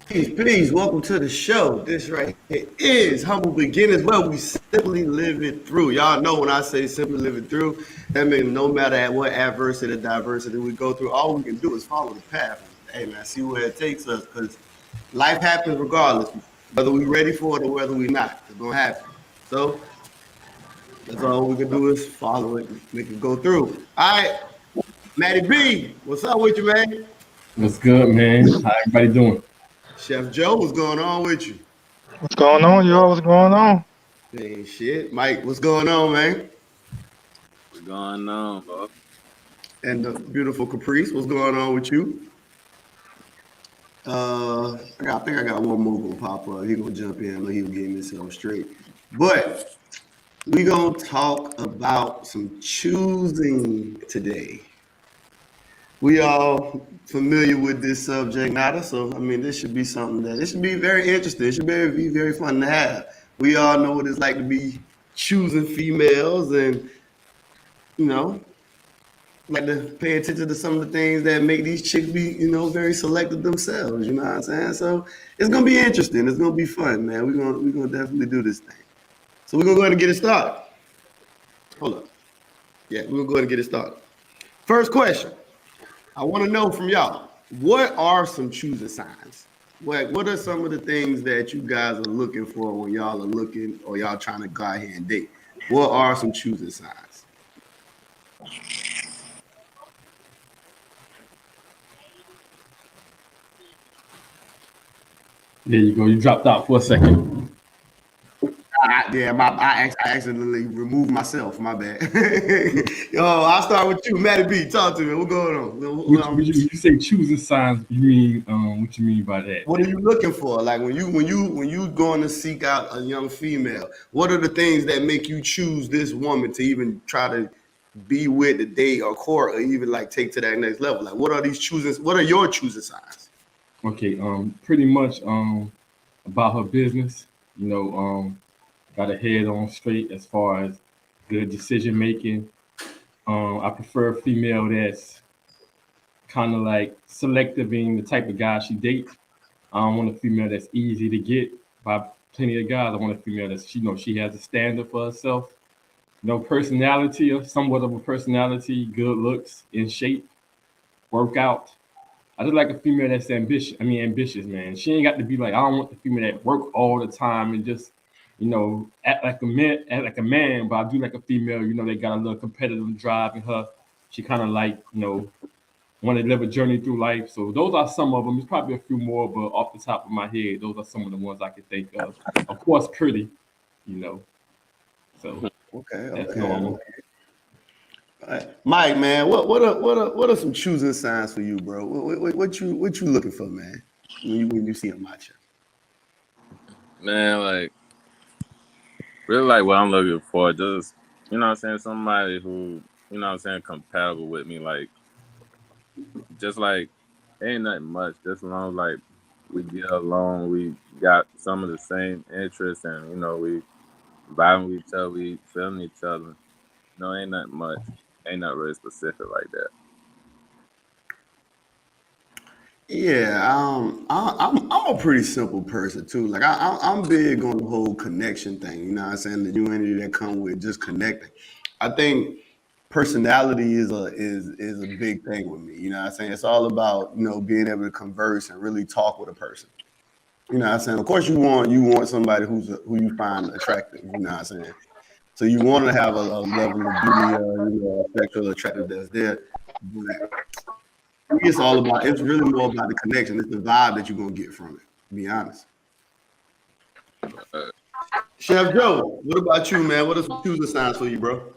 Peace. Welcome to the show. This right here is Humble Beginners, where we simply live it through. Y'all know when I say simply live it through, that means no matter at what adversity or diversity we go through, all we can do is follow the path. Hey, man, see where it takes us, because life happens regardless, whether we're ready for it or whether we're not. It's going to happen. So that's all we can do is follow it and make it go through. All right, Matty B, what's up with you, man? What's good, man? How everybody doing? Chef Joe, what's going on with you? What's going on, y'all? What's going on? Hey, shit. Mike, what's going on, man? What's going on, bro? And the beautiful Caprice, what's going on with you? I think I got one more gonna pop up. He gonna jump in. I know he'll get himself straight. But we gonna talk about some choosing today. We all familiar with this subject matter, so I mean, this should be something that it should be very interesting. It should be very fun to have. We all know what it's like to be choosing females, and you know, like to pay attention to some of the things that make these chicks be, very selective themselves. You know what I'm saying? So it's gonna be interesting. It's gonna be fun, man. We're gonna definitely do this thing. So we're gonna go ahead and get it started. Hold up. Yeah, we're gonna go ahead and get it started. First question. I want to know from y'all, what are some choosing signs? What are some of the things that you guys are looking for when y'all are looking or y'all trying to go out here and date? What are some choosing signs? There you go. You dropped out for a second. I accidentally removed myself. My bad. Yo, I'll start with you, Matty B. Talk to me. What's going on? When you say choosing signs, you mean what you mean by that? What are you looking for? Like when you going to seek out a young female, what are the things that make you choose this woman to even try to be with, the date or court, or even like take to that next level? Like, what are these choosing? What are your choosing signs? Okay, pretty much about her business. Got her head on straight as far as good decision making. I prefer a female that's kind of like selective in the type of guy she dates. I don't want a female that's easy to get by plenty of guys. I want a female that she has a standard for herself. Personality or somewhat of a personality, good looks, in shape, work out. I just like a female that's ambitious, man. She ain't got to be like, I don't want the female that work all the time and just, act like a man. But I do like a female, that got a little competitive drive in her. She kind of like, want to live a journey through life. So those are some of them. There's probably a few more, but off the top of my head, those are some of the ones I can think of. Of course, pretty, you know. So Okay. that's normal. All right. Mike, man, what are some choosing signs for you, bro? What you looking for, man? When you see a matcha? Man, like, really like what I'm looking for. Just, somebody who, compatible with me. Like, just like, ain't nothing much. Just as long as, like, we get along, we got some of the same interests, and, we vibing with each other, we feeling each other. No, ain't nothing much. Ain't not really specific like that. Yeah, I'm a pretty simple person too. Like I'm big on the whole connection thing. You know what I'm saying? The humanity that come with just connecting. I think personality is a big thing with me. You know what I'm saying? It's all about being able to converse and really talk with a person. You know what I'm saying? Of course, you want somebody who you find attractive. You know what I'm saying? So you want to have a level of beauty, sexual attractive that's there. But it's really more about the connection. It's the vibe that you're gonna get from it. To be honest. Uh, Chef Joe, what about you, man? What are some choosing signs for you, bro?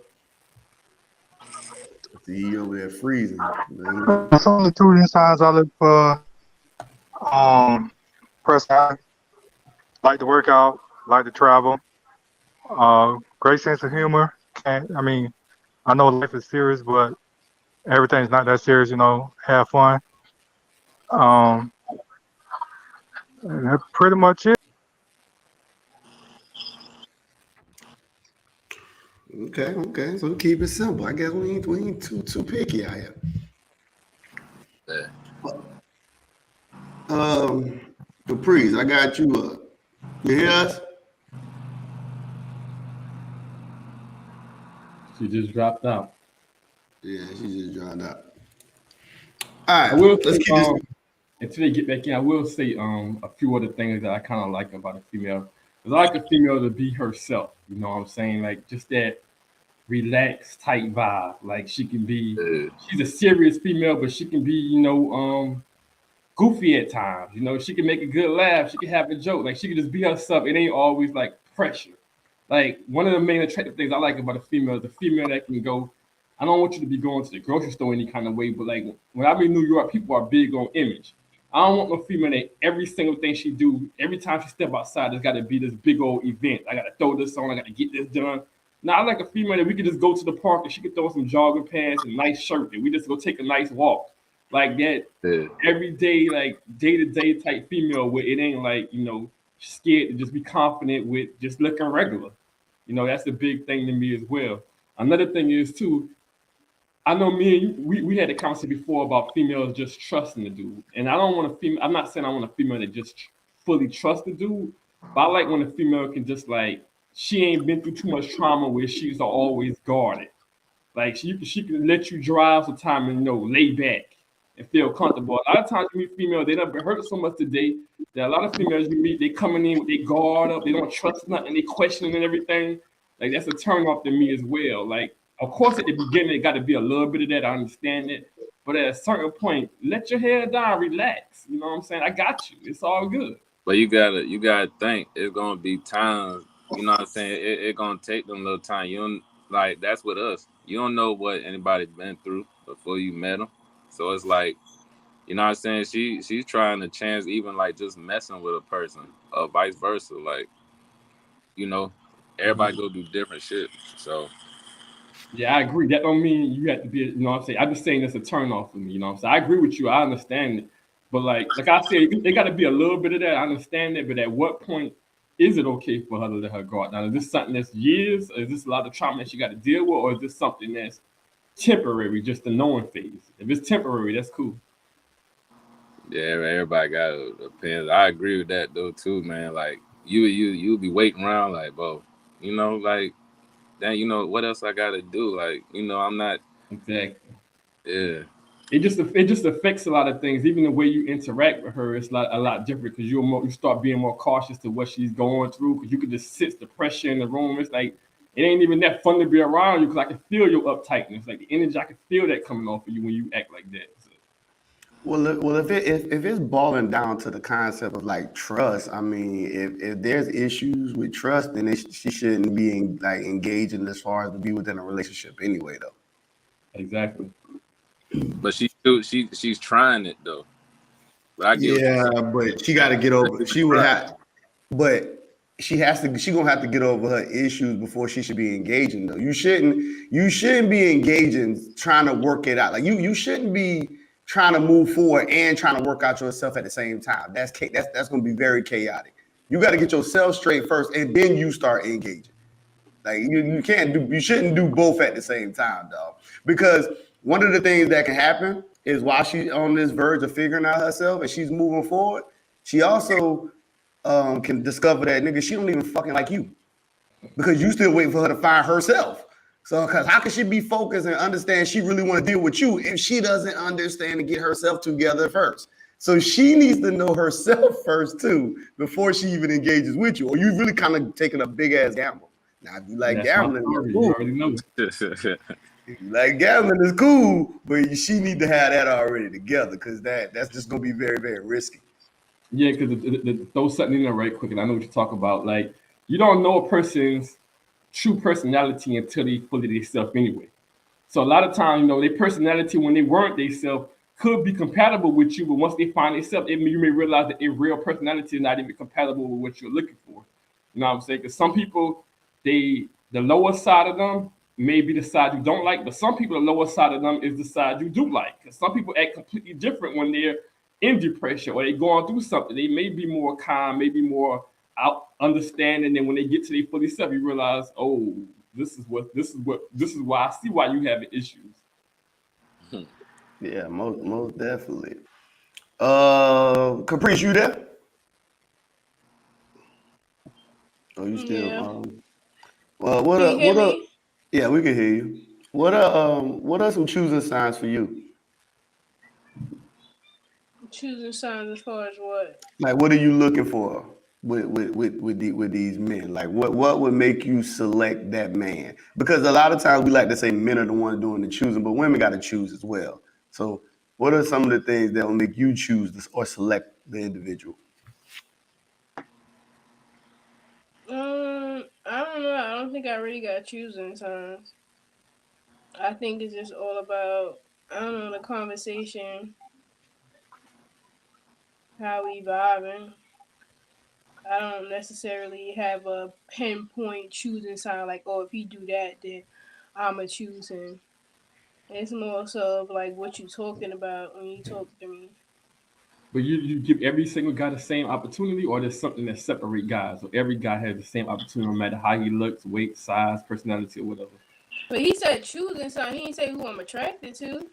See you over there freezing. Some of the two signs I look for, personality, like to work out, like to travel, great sense of humor. I know life is serious, but everything's not that serious. Have fun. Um, and that's pretty much it. Okay. So keep it simple. I guess we ain't too picky out here. yeah. Um, Caprice, I got you up. You hear us? She just dropped out. Yeah, she just dropped out. All I right, will let's say, keep this. until they get back in, I will say a few other things that I kind of like about a female. 'Cause I like a female to be herself. You know what I'm saying? Like just that relaxed type vibe. Like she can be, Yeah. she's a serious female, but she can be, goofy at times. You know, she can make a good laugh. She can have a joke. Like she can just be herself. It ain't always like pressure. Like one of the main attractive things I like about a female is the female that can go. I don't want you to be going to the grocery store any kind of way, but like when I'm in New York, people are big on image. I don't want no female that every single thing she do, every time she step outside, there's got to be this big old event. I got to throw this on. I got to get this done. Now I like a female that we could just go to the park and she could throw some jogging pants and a nice shirt and we just go take a nice walk. Like that Yeah. everyday, like day-to-day type female where it ain't like, scared to just be confident with just looking regular. That's a big thing to me as well. Another thing is too, I know me and you, we had a conversation before about females just trusting the dude. And I don't want a female, I'm not saying I want a female that just fully trusts the dude, but I like when a female can just like, she ain't been through too much trauma where she's always guarded. Like she can let you drive some time and lay back and feel comfortable. A lot of times you meet females, they done been hurt so much today that a lot of females you meet, they coming in with their guard up, they don't trust nothing, they questioning and everything. Like that's a turn off to me as well. Like of course at the beginning it got to be a little bit of that. I understand it, but at a certain point, let your hair down, relax. You know what I'm saying? I got you. It's all good. But you gotta think it's gonna be times, you know what I'm saying? It gonna take them a little time. You don't like that's with us. You don't know what anybody's been through before you met them. So it's like, you know what I'm saying? She's trying to chance even like just messing with a person or vice versa. Like, you know, everybody go do different shit. So Yeah, I agree. That don't mean you have to be, you know what I'm saying? I'm just saying it's a turn off for me, you know what I'm saying? I agree with you. I understand it. But like I said, it got to be a little bit of that. I understand it. But at what point is it okay for her to let her go out? Now, is this something that's years? Or is this a lot of trauma that she got to deal with? Or is this something that's temporary, just the knowing phase? If it's temporary, that's cool. yeah, everybody got opinions. I agree with that though too, man. Like you be waiting around like, bro, like then what else I gotta do? Like, I'm not. Exactly. Yeah. It just affects a lot of things. Even the way you interact with her is a lot different because you start being more cautious to what she's going through because you can just sense the pressure in the room. It's like it ain't even that fun to be around you because I can feel your uptightness, like the energy. I can feel that coming off of you when you act like that. So, Well, if it's boiling down to the concept of like trust, I mean, if there's issues with trust, then she shouldn't be like engaging as far as to be within a relationship anyway, though. exactly. But she's trying it though. But I get what you're Yeah, saying. but she got to get over. She would have, but she has to. She gonna have to get over her issues before she should be engaging. Though you shouldn't. You shouldn't be engaging trying to work it out. Like you shouldn't be trying to move forward and trying to work out yourself at the same time. That's gonna be very chaotic. You got to get yourself straight first, and then you start engaging. Like you shouldn't do both at the same time, dog. Because one of the things that can happen is while she's on this verge of figuring out herself and she's moving forward, she also can discover that nigga, she don't even fucking like you because you still waiting for her to find herself. So, because how can she be focused and understand she really want to deal with you if she doesn't understand and get herself together first? So she needs to know herself first too before she even engages with you. Or you really kind of taking a big ass gamble. Now, if you like That's my gambling, that's story. You cool. already know. If you like gambling, is cool, but she need to have that already together because that's just gonna be very, very risky. Yeah, because throw something in there right quick, and I know what you talk about. Like you don't know a person's true personality until they fully themselves anyway. So a lot of times, their personality when they weren't themselves could be compatible with you, but once they find themselves, you may realize that their real personality is not even compatible with what you're looking for. You know what I'm saying? Because some people, the lower side of them may be the side you don't like, but some people, the lower side of them is the side you do like. Because some people act completely different when they're in depression or they're going through something. They may be more calm, maybe more out understanding, and when they get to their fully self, you realize, oh, this is why I see why you having issues. Yeah, most definitely. Caprice, you there? Oh, you still Yeah. well Can you hear me? yeah, we can hear you. What are some choosing signs for you? Choosing signs as far as what? Like what are you looking for with these men? Like what would make you select that man? Because a lot of times we like to say men are the ones doing the choosing, but women got to choose as well. So what are some of the things that will make you choose this or select the individual? I don't know. I don't think I really got choosing signs. I think it's just all about, I don't know, the conversation, how we vibing. I don't necessarily have a pinpoint choosing sign like, oh, if he do that, then I'ma choose him. It's more so of like what you talking about when you talk to me. But you give every single guy the same opportunity, or there's something that separate guys, or every guy has the same opportunity, no matter how he looks, weight, size, personality, or whatever. But he said choosing sign. He didn't say who I'm attracted to.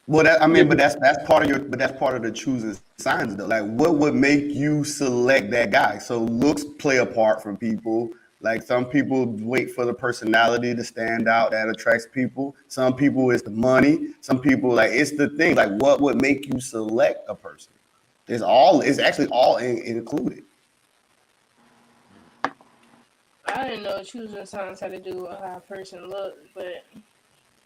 Well, that, I Yeah, mean, but but that's part of but that's part of the choosing signs though. Like, what would make you select that guy? So looks play a part for people. Like some people wait for the personality to stand out that attracts people. Some people it's the money. Some people like it's the thing. Like, what would make you select a person? It's actually all included. I didn't know choosing signs had to do with how a person looked, but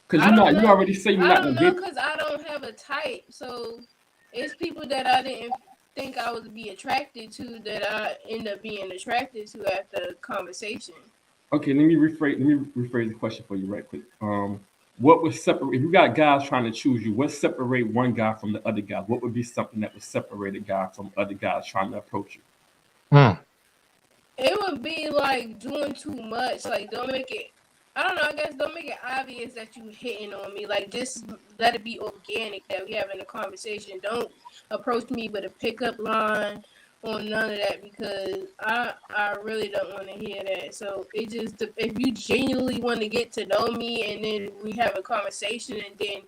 because I don't you know. already say you're I not don't gonna know date. because I don't have a type. So it's people that I didn't think I would be attracted to that I end up being attracted to after conversation. Okay, let me rephrase the question for you right quick. What would separate if you got guys trying to choose you? What separate one guy from the other guy? What would be something that would separate a guy from other guys trying to approach you? Hmm. It would be like doing too much. Like don't make it. I don't know. I guess don't make it obvious that you hitting on me. Like just let it be organic that we having a conversation. Don't approach me with a pickup line or none of that because I really don't want to hear that. So it just if you genuinely want to get to know me and then we have a conversation and then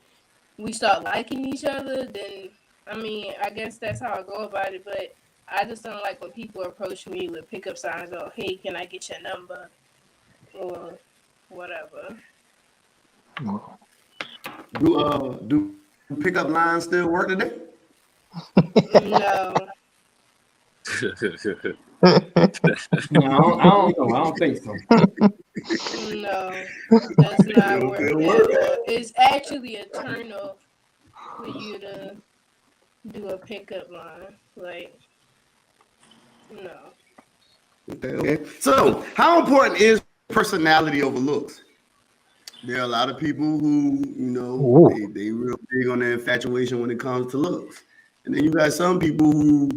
we start liking each other, then I mean I guess that's how I go about it. But I just don't like when people approach me with pickup signs or hey, can I get your number or whatever. Do pickup lines still work today? No, No, I don't know. I don't think so. no, does They not don't work still at work. all. It's actually a turn off for you to do a pickup line. Like, no. Okay. So, how important is personality over looks? There are a lot of people who, Ooh. they real big on their infatuation when it comes to looks. And then you got some people who,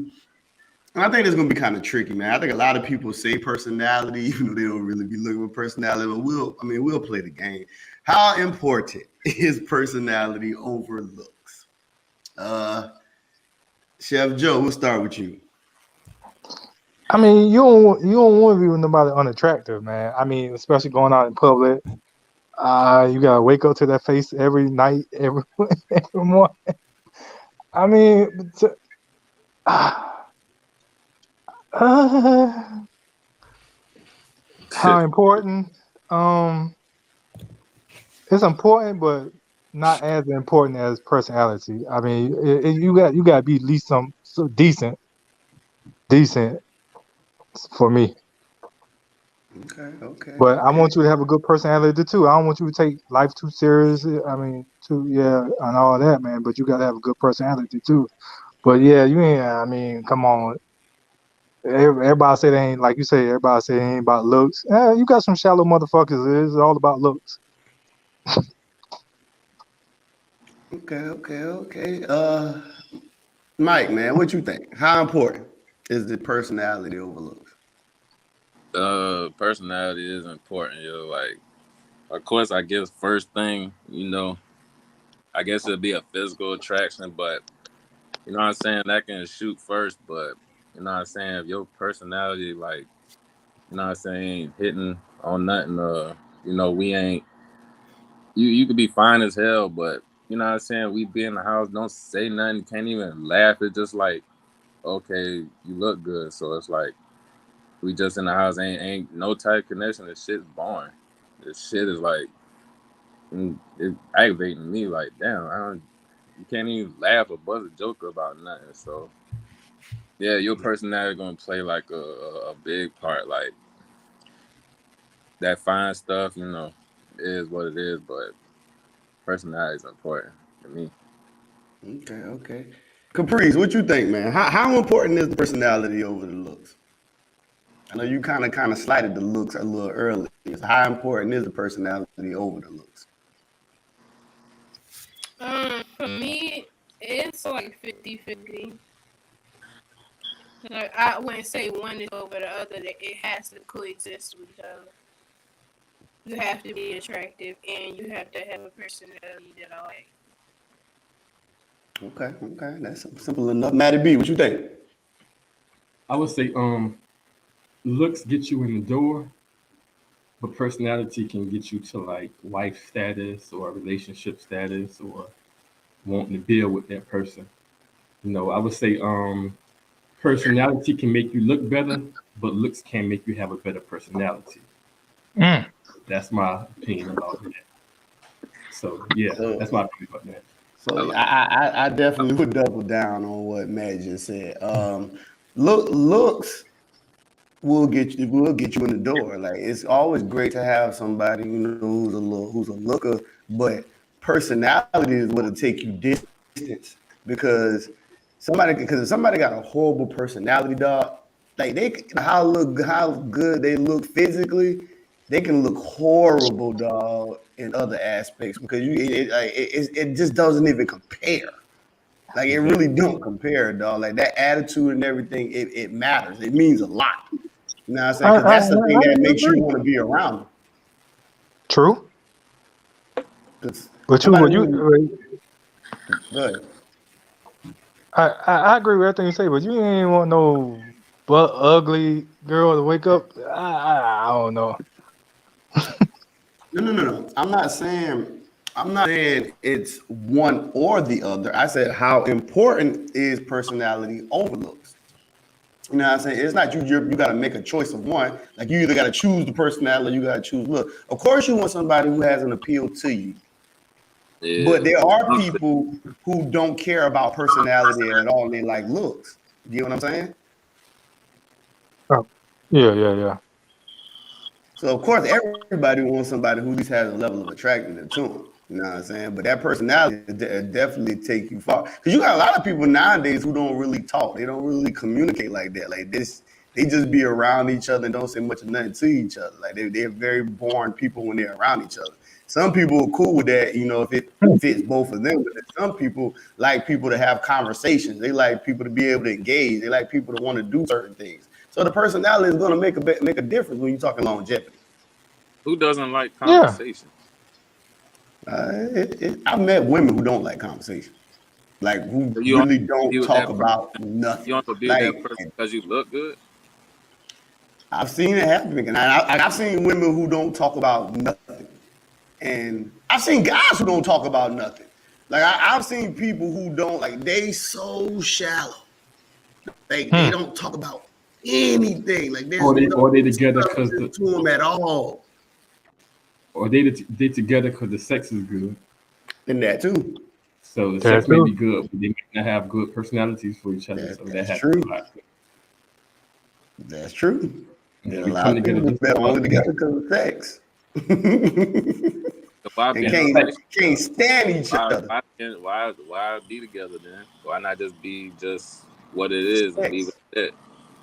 and I think it's gonna be kind of tricky, man. I think a lot of people say personality, even though they don't really be looking for personality, but we'll play the game. How important is personality over looks? Uh Chef Joe, we'll start with you. I mean, you don't want to be with nobody unattractive, man. I mean, especially going out in public. You gotta wake up to that face every night, every every morning. I mean, uh, how important? Um, it's important, but not as important as personality. I mean, you got to be at least some so decent for me. Okay, okay, But I okay. want you to have a good personality too. I don't want you to take life too serious. I mean, too yeah, and all that, man. But you got to have a good personality too. But yeah, you ain't. I mean, come on. Everybody say they ain't like you say. Everybody say they ain't about looks. You got some shallow motherfuckers. It's all about looks. Okay, okay, okay. Mike, man, what you think? How important is the personality over looks? Personality is important, yo. Like, of course, I guess first thing, I guess it'd be a physical attraction, but you know what I'm saying, that can shoot first, but you know what I'm saying, if your personality, like, you know what I'm saying, ain't hitting on nothing, we ain't, you could be fine as hell, but you know what I'm saying, we be in the house, don't say nothing, can't even laugh. It's just like, okay, you look good, so it's like, we just in the house, ain't no tight connection. This shit's boring. This shit is like it's aggravating me. Like, damn, you can't even laugh or buzz a joke about nothing. So yeah, your personality gonna play like a big part. Like that fine stuff, it is what it is. But personality is important to me. Okay. Caprice, what you think, man? How important is the personality over the looks? I know you kind of slighted the looks a little earlier. So how important is the personality over the looks? For me, it's like 50-50. Like, I wouldn't say one is over the other. That it has to coexist with each other. You have to be attractive, and you have to have a personality that I like. Okay, that's simple enough. Matty B, what you think? I would say looks get you in the door, but personality can get you to like wife status or relationship status or wanting to build with that person. I would say personality can make you look better, but looks can make you have a better personality. Mm. That's my opinion about that. So yeah, that's my opinion about that. So I definitely would double down on what Matt just said. Looks will get you in the door. Like, it's always great to have somebody who's a looker, but personality is what'll take you distance. Because if somebody got a horrible personality, dog, like how good they look physically, they can look horrible, dog, in other aspects, because it just doesn't even compare. Like, it really don't compare, dog. Like, that attitude and everything, it matters. It means a lot. You know what I'm saying? Because that's the thing that makes you want to be around them. True. 'Cause But somebody you, who- Go ahead. I agree with everything you say, but you ain't want no but ugly girl to wake up. I don't know. No. I'm not saying it's one or the other. I said how important is personality over looks. You know what I'm saying? It's not you got to make a choice of one. Like, you either got to choose the personality or you got to choose look. Of course, you want somebody who has an appeal to you. Yeah. But there are people who don't care about personality at all, and they like looks. You know what I'm saying? Oh, yeah. So of course, everybody wants somebody who at least has a level of attractiveness to them. You know what I'm saying? But that personality definitely take you far. Because you got a lot of people nowadays who don't really talk. They don't really communicate like that. Like this, they just be around each other and don't say much of nothing to each other. Like they're very boring people when they're around each other. Some people are cool with that, if it fits both of them. But some people like people to have conversations. They like people to be able to engage. They like people to want to do certain things. So the personality is going to make a difference when you're talking longevity. Who doesn't like conversation? I've met women who don't like conversation, like who really don't talk about nothing. You want to be like, that person because you look good? I've seen it happen, and I've seen women who don't talk about nothing, and I've seen guys who don't talk about nothing. Like I've seen people who don't they so shallow. Like they don't talk about anything. Like there's or they together because to them at all. Or they together because the sex is good. And that too. So the sex may be good, but they may not have good personalities for each other. That's true. That's true. There's a lot of people that are only together because of sex. And can't stand each other. Why be together then? Why not just be just what it is and leave it at that?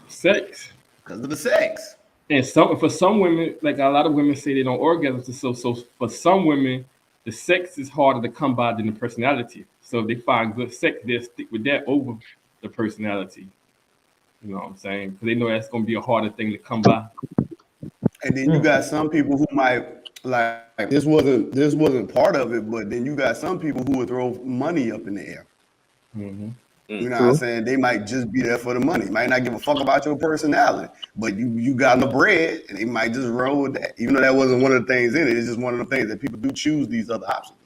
Sex. Because of the sex. And for some women, like a lot of women say they don't orgasm. So for some women, the sex is harder to come by than the personality. So if they find good sex, they'll stick with that over the personality. You know what I'm saying? Because they know that's going to be a harder thing to come by. And then you got some people who might this wasn't part of it, but then you got some people who would throw money up in the air. Mm-hmm. You know what I'm saying? They might just be there for the money. Might not give a fuck about your personality, but you got the bread, and they might just roll with that. Even though that wasn't one of the things in it, it's just one of the things that people do choose these other options.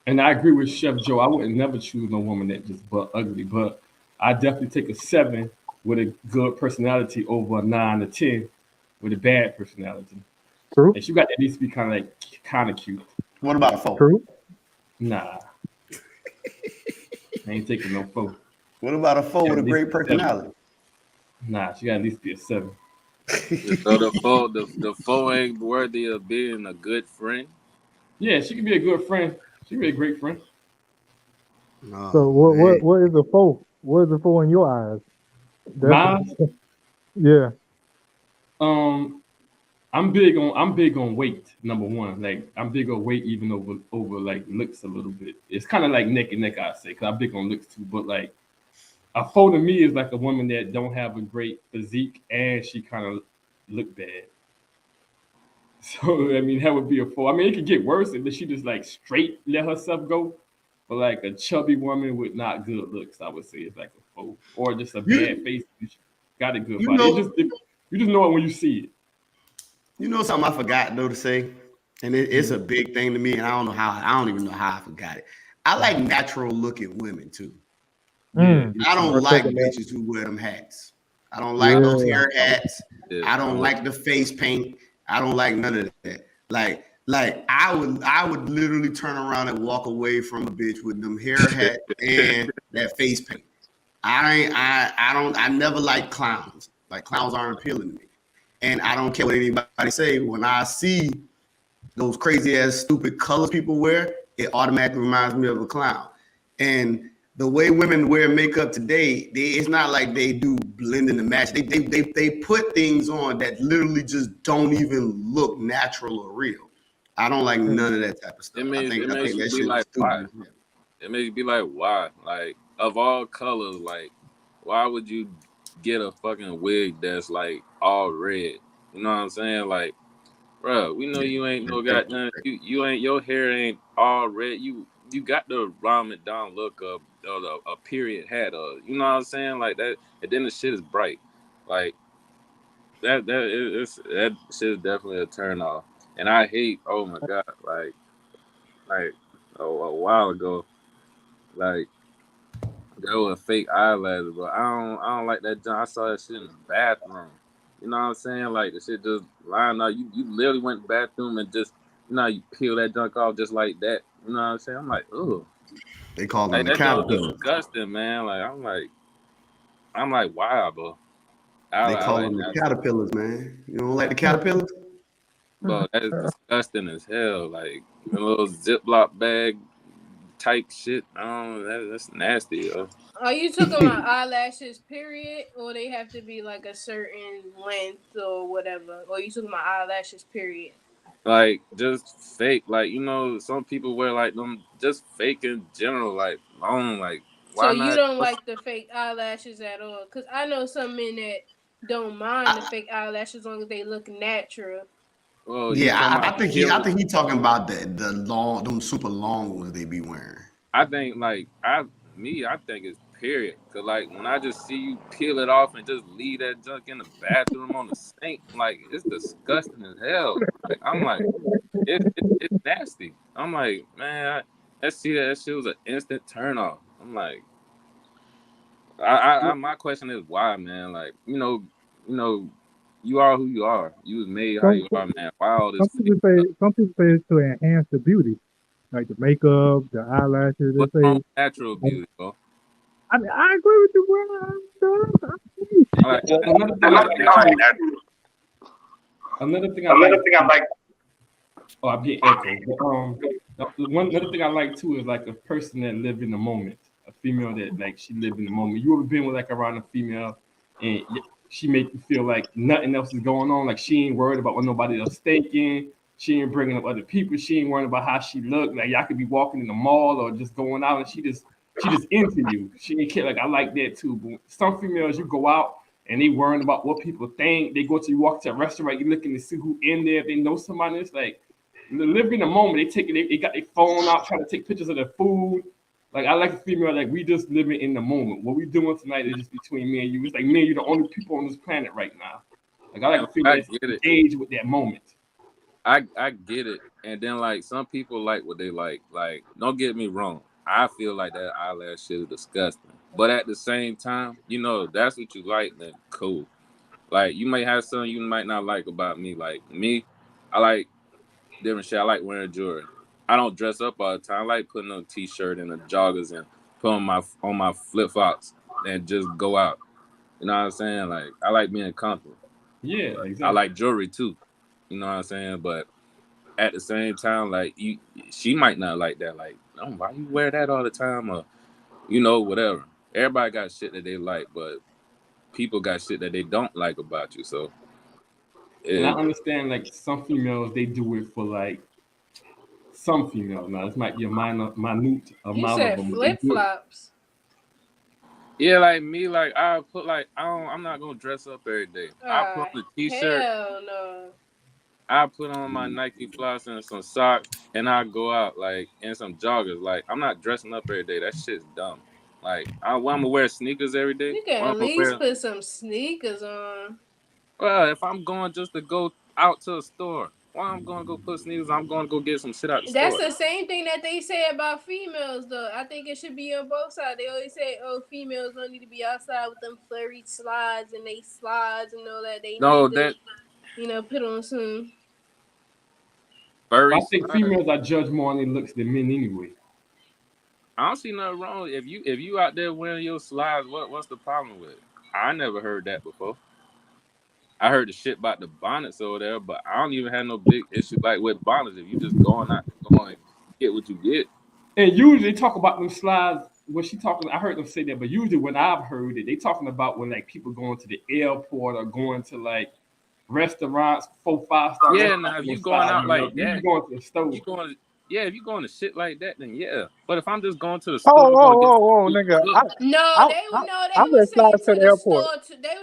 And I agree with Chef Joe. I would never choose no woman that just butt ugly, but I definitely take a 7 with a good personality over a 9 or 10 with a bad personality. True. And she got to at least be kind of cute. What about a 4? True. Nah, I ain't taking no 4. What about a 4 Yeah, with a at least great a 7. personality? Nah, she got to at least be a 7. So the foe ain't worthy of being a good friend. Yeah, she could be a good friend. She could be a great friend. Oh, So man. what is a four? What is a four in your eyes? That's Mine, yeah. um, I'm big on weight. Number one, like I'm big on weight, even over like looks a little bit. It's kind of like neck and neck, I say, because I'm big on looks too. But like a foe to me is like a woman that don't have a great physique and she kind of look bad. So I mean, that would be a foe. I mean, it could get worse if she just like straight let herself go. But like a chubby woman with not good looks, I would say is like a foe, or just a bad You, face. Got a good you body. know, You just know it when you see it. you know something I forgot though to say, and it's a big thing to me, and I don't even know how I forgot it. I like natural looking women too. Yeah, Mm. me I too. don't I'll take like a that. bitches who wear them hats. I don't like those Yeah. hair hats. Yeah, I don't I'm with like the face paint. I don't like none of that. Like I would literally turn around and walk away from a bitch with them hair hat you. and that face paint. I never like clowns. Like clowns aren't appealing to me. And I don't care what anybody say. When I see those crazy ass stupid colors people wear, it automatically reminds me of a clown. And the way women wear makeup today, it's not like they do blending and match. They put things on that literally just don't even look natural or real. I don't like none of that type of It stuff. makes it I makes think you that be shit is like, why? stupid. It makes you be like, why? Like, of all colors, like, why would you get a fucking wig that's like all red? You know what I'm saying? Like, bro, we know you ain't no goddamn. You ain't your hair ain't all red. You got the ramen down look of a period hat. You know what I'm saying? Like that, and then the shit is bright. Like that shit is definitely a turn off. And I hate. Oh my god, like a while ago, like there was fake eyelashes, but I don't like that junk. I saw that shit in the bathroom. You know what I'm saying? Like the shit just lying out. You literally went to the bathroom and just you peel that junk off just like that. You know what I'm saying? I'm like, ugh. They call them Like the that junk caterpillars. disgusting, man. Like I'm like, wow, bro. They I call like them the natural. caterpillars, man. You don't like the caterpillars? Bro, that is disgusting as hell. Like a little Ziploc bag type shit. I don't that's nasty, yo. Are you talking about eyelashes, period, or they have to be like a certain length or whatever? Or you talking about eyelashes, period? Like just fake. Like some people wear like them just fake in general, like long. Like So why you not? don't like the fake eyelashes at all? Cause I know some men that don't mind the I, fake eyelashes as long as they look natural. Well, you yeah, talking I about think I peel? think he talking about the long, them super long ones they be wearing. I think like I think it's period. Cause like when I just see you peel it off and just leave that junk in the bathroom on the sink, like it's disgusting as hell. Like I'm like it's nasty. I'm like man, that shit was an instant turn off. I'm like my question is why, man? Like you know, you are who you are. You was made how Some you are, man. Why all this some fake people say stuff? some people say it's to enhance the beauty, like the makeup, the eyelashes. What's They wrong say. with natural beauty, bro? I mean, I agree with you, bro. I like Another thing I natural. like Natural. too. Another thing I like. Oh, I'm getting echo. But, one another thing I like too is like a person that live in the moment, a female that like she live in the moment. You ever been with like around a female and she make you feel like nothing else is going on, like she ain't worried about what nobody else thinking. She ain't bringing up other people. She ain't worrying about how she look. Like y'all could be walking in the mall or just going out, and she just into you. She ain't care. Like I like that too. But some females, you go out and they worrying about what people think. They go to you walk to a restaurant, you looking to see who in there. If they know somebody, it's like live in the moment. They got their phone out trying to take pictures of their food. Like I like a female, like we just living in the moment. What we doing tonight is just between me and you. It's like me and you the only people on this planet right now. Like I like And a female I that's get it. engaged with that moment. I get it. And then like some people like what they like. Like don't get me wrong. I feel like that eyelash shit is disgusting. But at the same time, you know, if that's what you like, then cool. Like you might have something you might not like about me. Like me, I like different shit. I like wearing jewelry. I don't dress up all the time. I like putting on a t-shirt and a joggers and put on my flip flops and just go out. You know what I'm saying? Like I like being comfortable. Yeah, But I exactly. like jewelry too. You know what I'm saying? But at the same time, like she might not like that. Like, oh, why you wear that all the time? Or you know, whatever. Everybody got shit that they like, but people got shit that they don't like about you. So And I it, understand like some females they do it for like some females. Now this might be a minute You amount of said them, but they flip do it. flops. yeah, like me, like I put like I'm not gonna dress up every day. I put Ah, on a t-shirt, hell no. I put on my Nike floss and some socks, and I go out like in some joggers. Like I'm not dressing up every day. That shit's dumb. Like I'm gonna wear sneakers every day. You can What I'm at gonna least wear? put some sneakers on. Well, if I'm going just to go out to a store, why I'm gonna go put sneakers? I'm gonna go get some shit out the That's store. the same thing that they say about females, though. I think it should be on both sides. They always say, "Oh, females don't need to be outside with them flurry slides and they slides and all that. They No, need to, that put on some." I furry think slide. females are judged more on their looks than men anyway. I don't see nothing wrong if you out there wearing your slides. What's the problem with it? I never heard that before. I heard the shit about the bonnets over there, but I don't even have no big issue like with bonnets. If you just going out and going get what you get. And usually they talk about them slides. When she talking, I heard them say that, but usually when I've heard it, they talking about when like people going to the airport or going to like restaurants, 4 5 star Yeah, restaurants now if on you the going side. out like Usually that, going to the you store. going yeah, if you going to shit like that, then yeah. But if I'm just going to the Oh, store, going to get oh, some food, nigga. look, No, I, they I, would no. I They were wear saying slides to to the the airport. store. They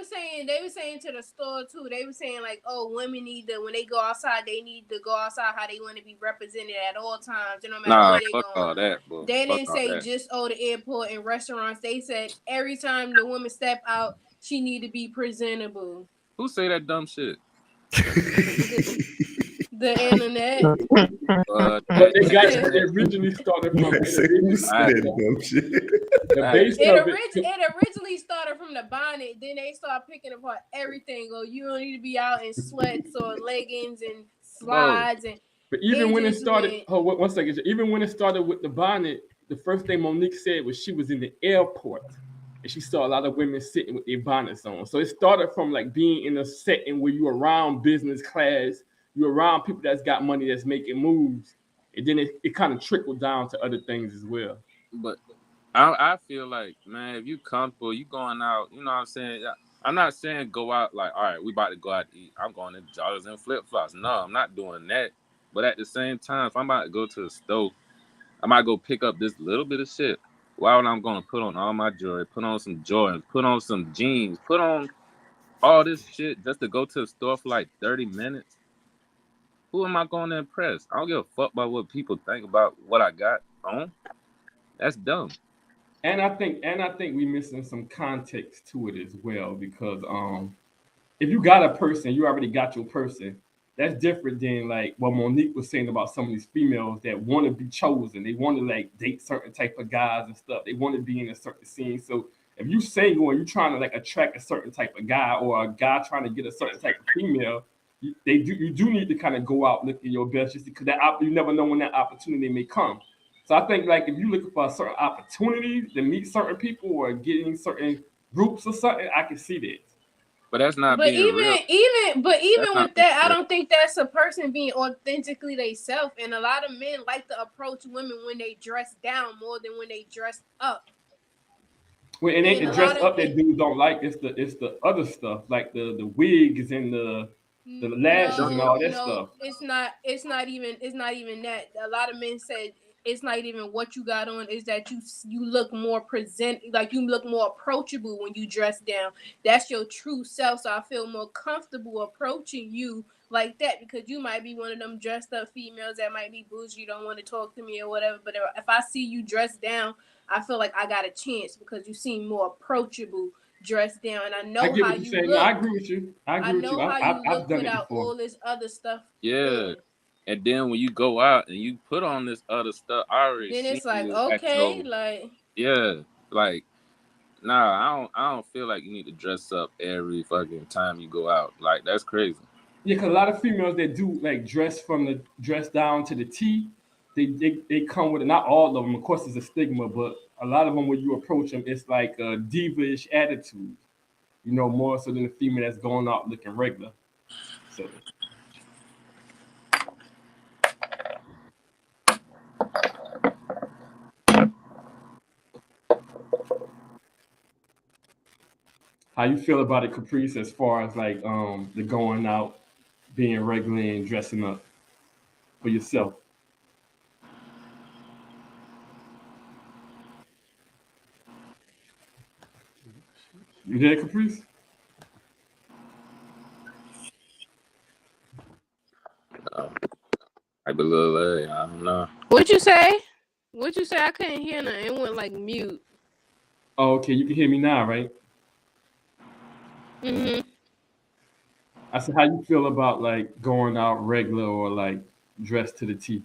were saying to the store too. They were saying like, oh, women need to when they go outside, they need to go outside how they want to be represented at all times, and no matter nah, where they fuck going. all that, bro. They Fuck didn't all say that. just the airport and restaurants. They said every time the woman step out, she need to be presentable. Who say that dumb shit? The, the internet. But That they got it it originally started from Man, it say who originally said I, that dumb shit? the I base of it. originally started from the bonnet. Then they start picking apart everything. Oh, you don't need to be out in sweats or leggings and bro. slides, and But even it when it just started, went. hold on, 1 second. Even when it started with the bonnet, the first thing Monique said was she was in the airport and she saw a lot of women sitting with their bonnets on. So it started from like being in a setting where you're around business class, you're around people that's got money that's making moves, and then it kind of trickled down to other things as well. But I feel like, man, if you comfortable, you going out, you know what I'm saying? I'm not saying go out like, all right, we about to go out to eat. I'm going in joggers and flip flops. No, I'm not doing that. But at the same time, if I'm about to go to the store, I might go pick up this little bit of shit. Why would I'm going to put on all my jewelry, put on some Jordans, put on some jeans, put on all this shit just to go to the store for like 30 minutes? Who am I going to impress? I don't give a fuck about what people think about what I got on. That's dumb. And I think we missing some context to it as well because if you got a person, you already got your person. That's different than like what Monique was saying about some of these females that want to be chosen. They want to like date certain type of guys and stuff. They want to be in a certain scene. So if you single and you trying to like attract a certain type of guy or a guy trying to get a certain type of female, you do need to kind of go out looking your best just because you never know when that opportunity may come. So I think like if you're looking for a certain opportunity to meet certain people or getting certain groups or something, I can see that. But that's not But being real. That's even not with being that, I real. don't think that's a person being authentically themselves. And a lot of men like to approach women when they dress down more than when they dress up. Well, it ain't And the a dress lot of up that dudes don't like. It's the other stuff like the wigs and the lashes Don't and no, all that no, stuff. it's not even that. A lot of men said it's not even what you got on. Is that you look more you look more approachable when you dress down. That's your true self. So I feel more comfortable approaching you like that because you might be one of them dressed up females that might be bougie. You don't want to talk to me or whatever. But if I see you dressed down, I feel like I got a chance because you seem more approachable dressed down, and I I know get how what you're you saying. No, I look. agree with you. I I agree with you. know I, how I've you I've look done it without before. all this other stuff yeah. on. And then when you go out and you put on this other stuff, I already Then see it's like, you at okay, your like yeah. Like Nah, I don't feel like you need to dress up every fucking time you go out. Like that's crazy. Yeah, because a lot of females that do like dress from the dress down to the T, they come with it. Not all of them, of course, it's a stigma, but a lot of them when you approach them, it's like a diva-ish attitude. You know, more so than the female that's going out looking regular. So how you feel about it, Caprice, as far as like the going out, being regular and dressing up for yourself? You there, Caprice? Like a little, I don't know. What you say? What you say? I couldn't hear nothing. It went like mute. Oh, okay, you can hear me now, right? Mm-hmm. I said, how you feel about like going out regular or like dressed to the T?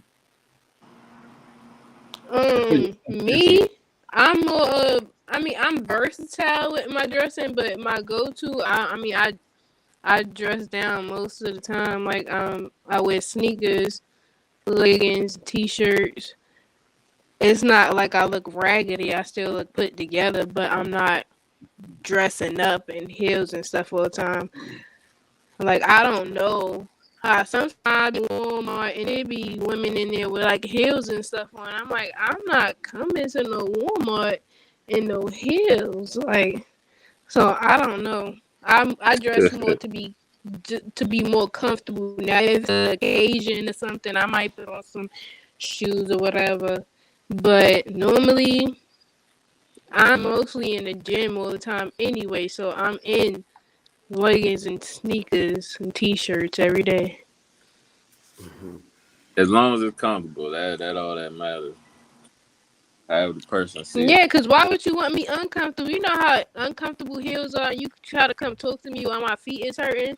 Me, I'm more I mean, I'm versatile with my dressing, but my go-to, I dress down most of the time. Like, I wear sneakers, leggings, t-shirts. It's not like I look raggedy. I still look put together, but I'm not dressing up in heels and stuff all the time. Like, I don't know. Sometimes I be in Walmart and there be women in there with like heels and stuff on. I'm like, I'm not coming to no Walmart in no heels. Like, so I don't know. I dress more to be more comfortable. Now, if it's an occasion or something, I might put on some shoes or whatever. But normally, I'm mostly in the gym all the time anyway. So I'm in leggings and sneakers and t-shirts every day. As long as it's comfortable, that all that matters. However the person sees. Yeah, because why would you want me uncomfortable? You know how uncomfortable heels are. You try to come talk to me while my feet is hurting.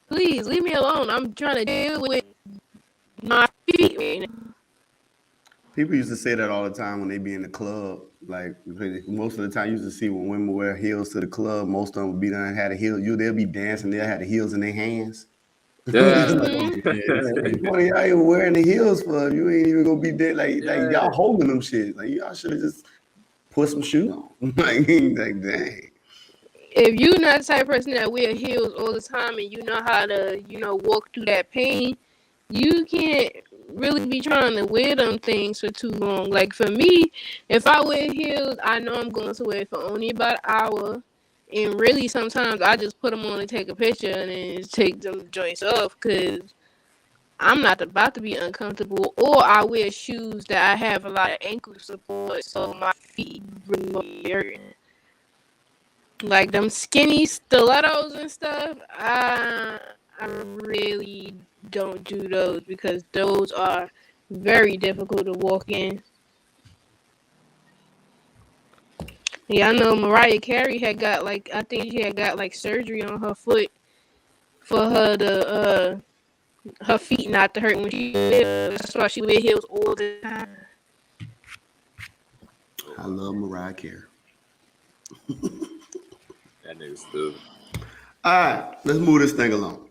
Please leave me alone. I'm trying to deal with my feet right now. People used to say that all the time when they be in the club. Like most of the time, you used to see when women wear heels to the club. Most of them would be done had a heel. They'll be dancing. They'll have the heels in their hands. Yeah. What are y'all even wearing the heels for? You ain't even gonna be dead. Like y'all holding them shit. Like y'all should have just put some shoes on. like dang. If you're not the type of person that wear heels all the time and you know how to, walk through that pain, you can't really be trying to wear them things for too long. Like for me, if I wear heels, I know I'm going to wear it for only about an hour. And really, sometimes I just put them on and take a picture and then take them joints off because I'm not about to be uncomfortable. Or I wear shoes that I have a lot of ankle support so my feet really won't be hurting. Like them skinny stilettos and stuff, I really don't do those because those are very difficult to walk in. Yeah, I know Mariah Carey had got I think she had got surgery on her foot for her to her feet not to hurt when she wear. That's why she wear heels all the time. I love Mariah Carey. That nigga stupid. All right, let's move this thing along.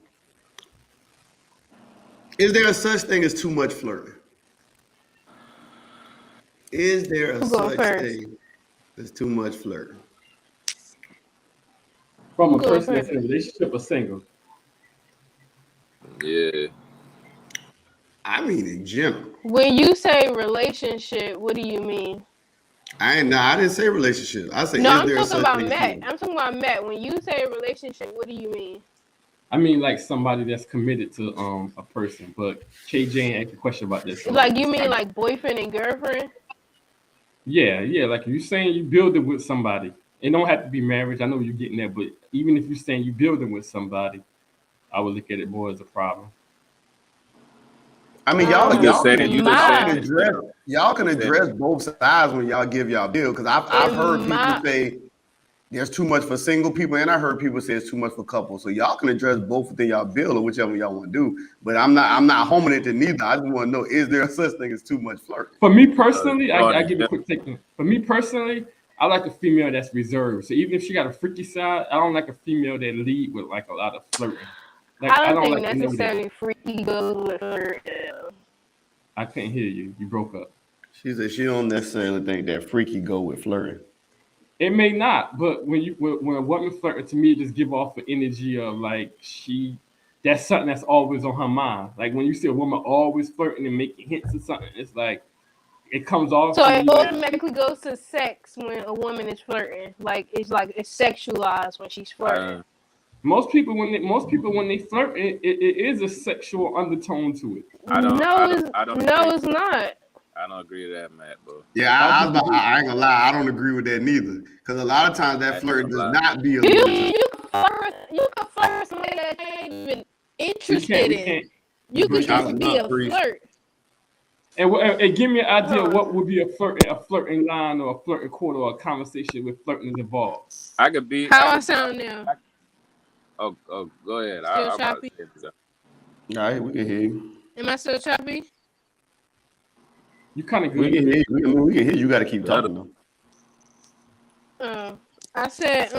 Is there a such thing as too much flirting? Is there a such thing as too much flirting? From a person that's in a relationship or single? Yeah. I mean, in general. When you say relationship, what do you mean? I didn't say relationship. I say, no, is I'm there talking a about such Matt. thing? I'm talking about Matt. When you say relationship, what do you mean? I mean, like somebody that's committed to a person. But KJ asked a question about this. So like you mean like boyfriend and girlfriend? Yeah. Like you saying you building with somebody. It don't have to be marriage. I know you're getting that, but even if you're saying you building with somebody, I would look at it more as a problem. I mean, y'all can address both sides when y'all give y'all bill. Because I've heard people say there's too much for single people, and I heard people say it's too much for couples. So y'all can address both within y'all bill or whichever y'all want to do. But I'm not homing it to neither. I just want to know, is there a such thing as too much flirt? For me personally, I give a quick take. For me personally, I like a female that's reserved. So even if she got a freaky side, I don't like a female that lead with like a lot of flirting. Like I don't like think to know that. necessarily freaky goes with flirt. I couldn't hear you. You broke up. She said she don't necessarily think that freaky go with flirting. It may not, but when a woman flirting, to me, it just give off the energy of like that's something that's always on her mind. Like when you see a woman always flirting and making hints or something, it's like it comes off. So to it me like, automatically goes to sex when a woman is flirting. Like it's sexualized when she's flirting. most people when they flirt, it is a sexual undertone to it. It's not. I don't agree with that, Matt, bro. Yeah, I ain't gonna lie. I don't agree with that neither. Because a lot of times that flirt does not be a You can flirt with somebody that ain't even interested in. You could just be a flirt. And give me an idea of what would be a flirting line or a flirting quarter or a conversation with flirting is involved. I could be. How I sound now? Oh, go ahead. Still choppy? All right, we can hear you. Am I still choppy? You kind of good. We can hear you. We can hear you. You got to keep talking though. I said,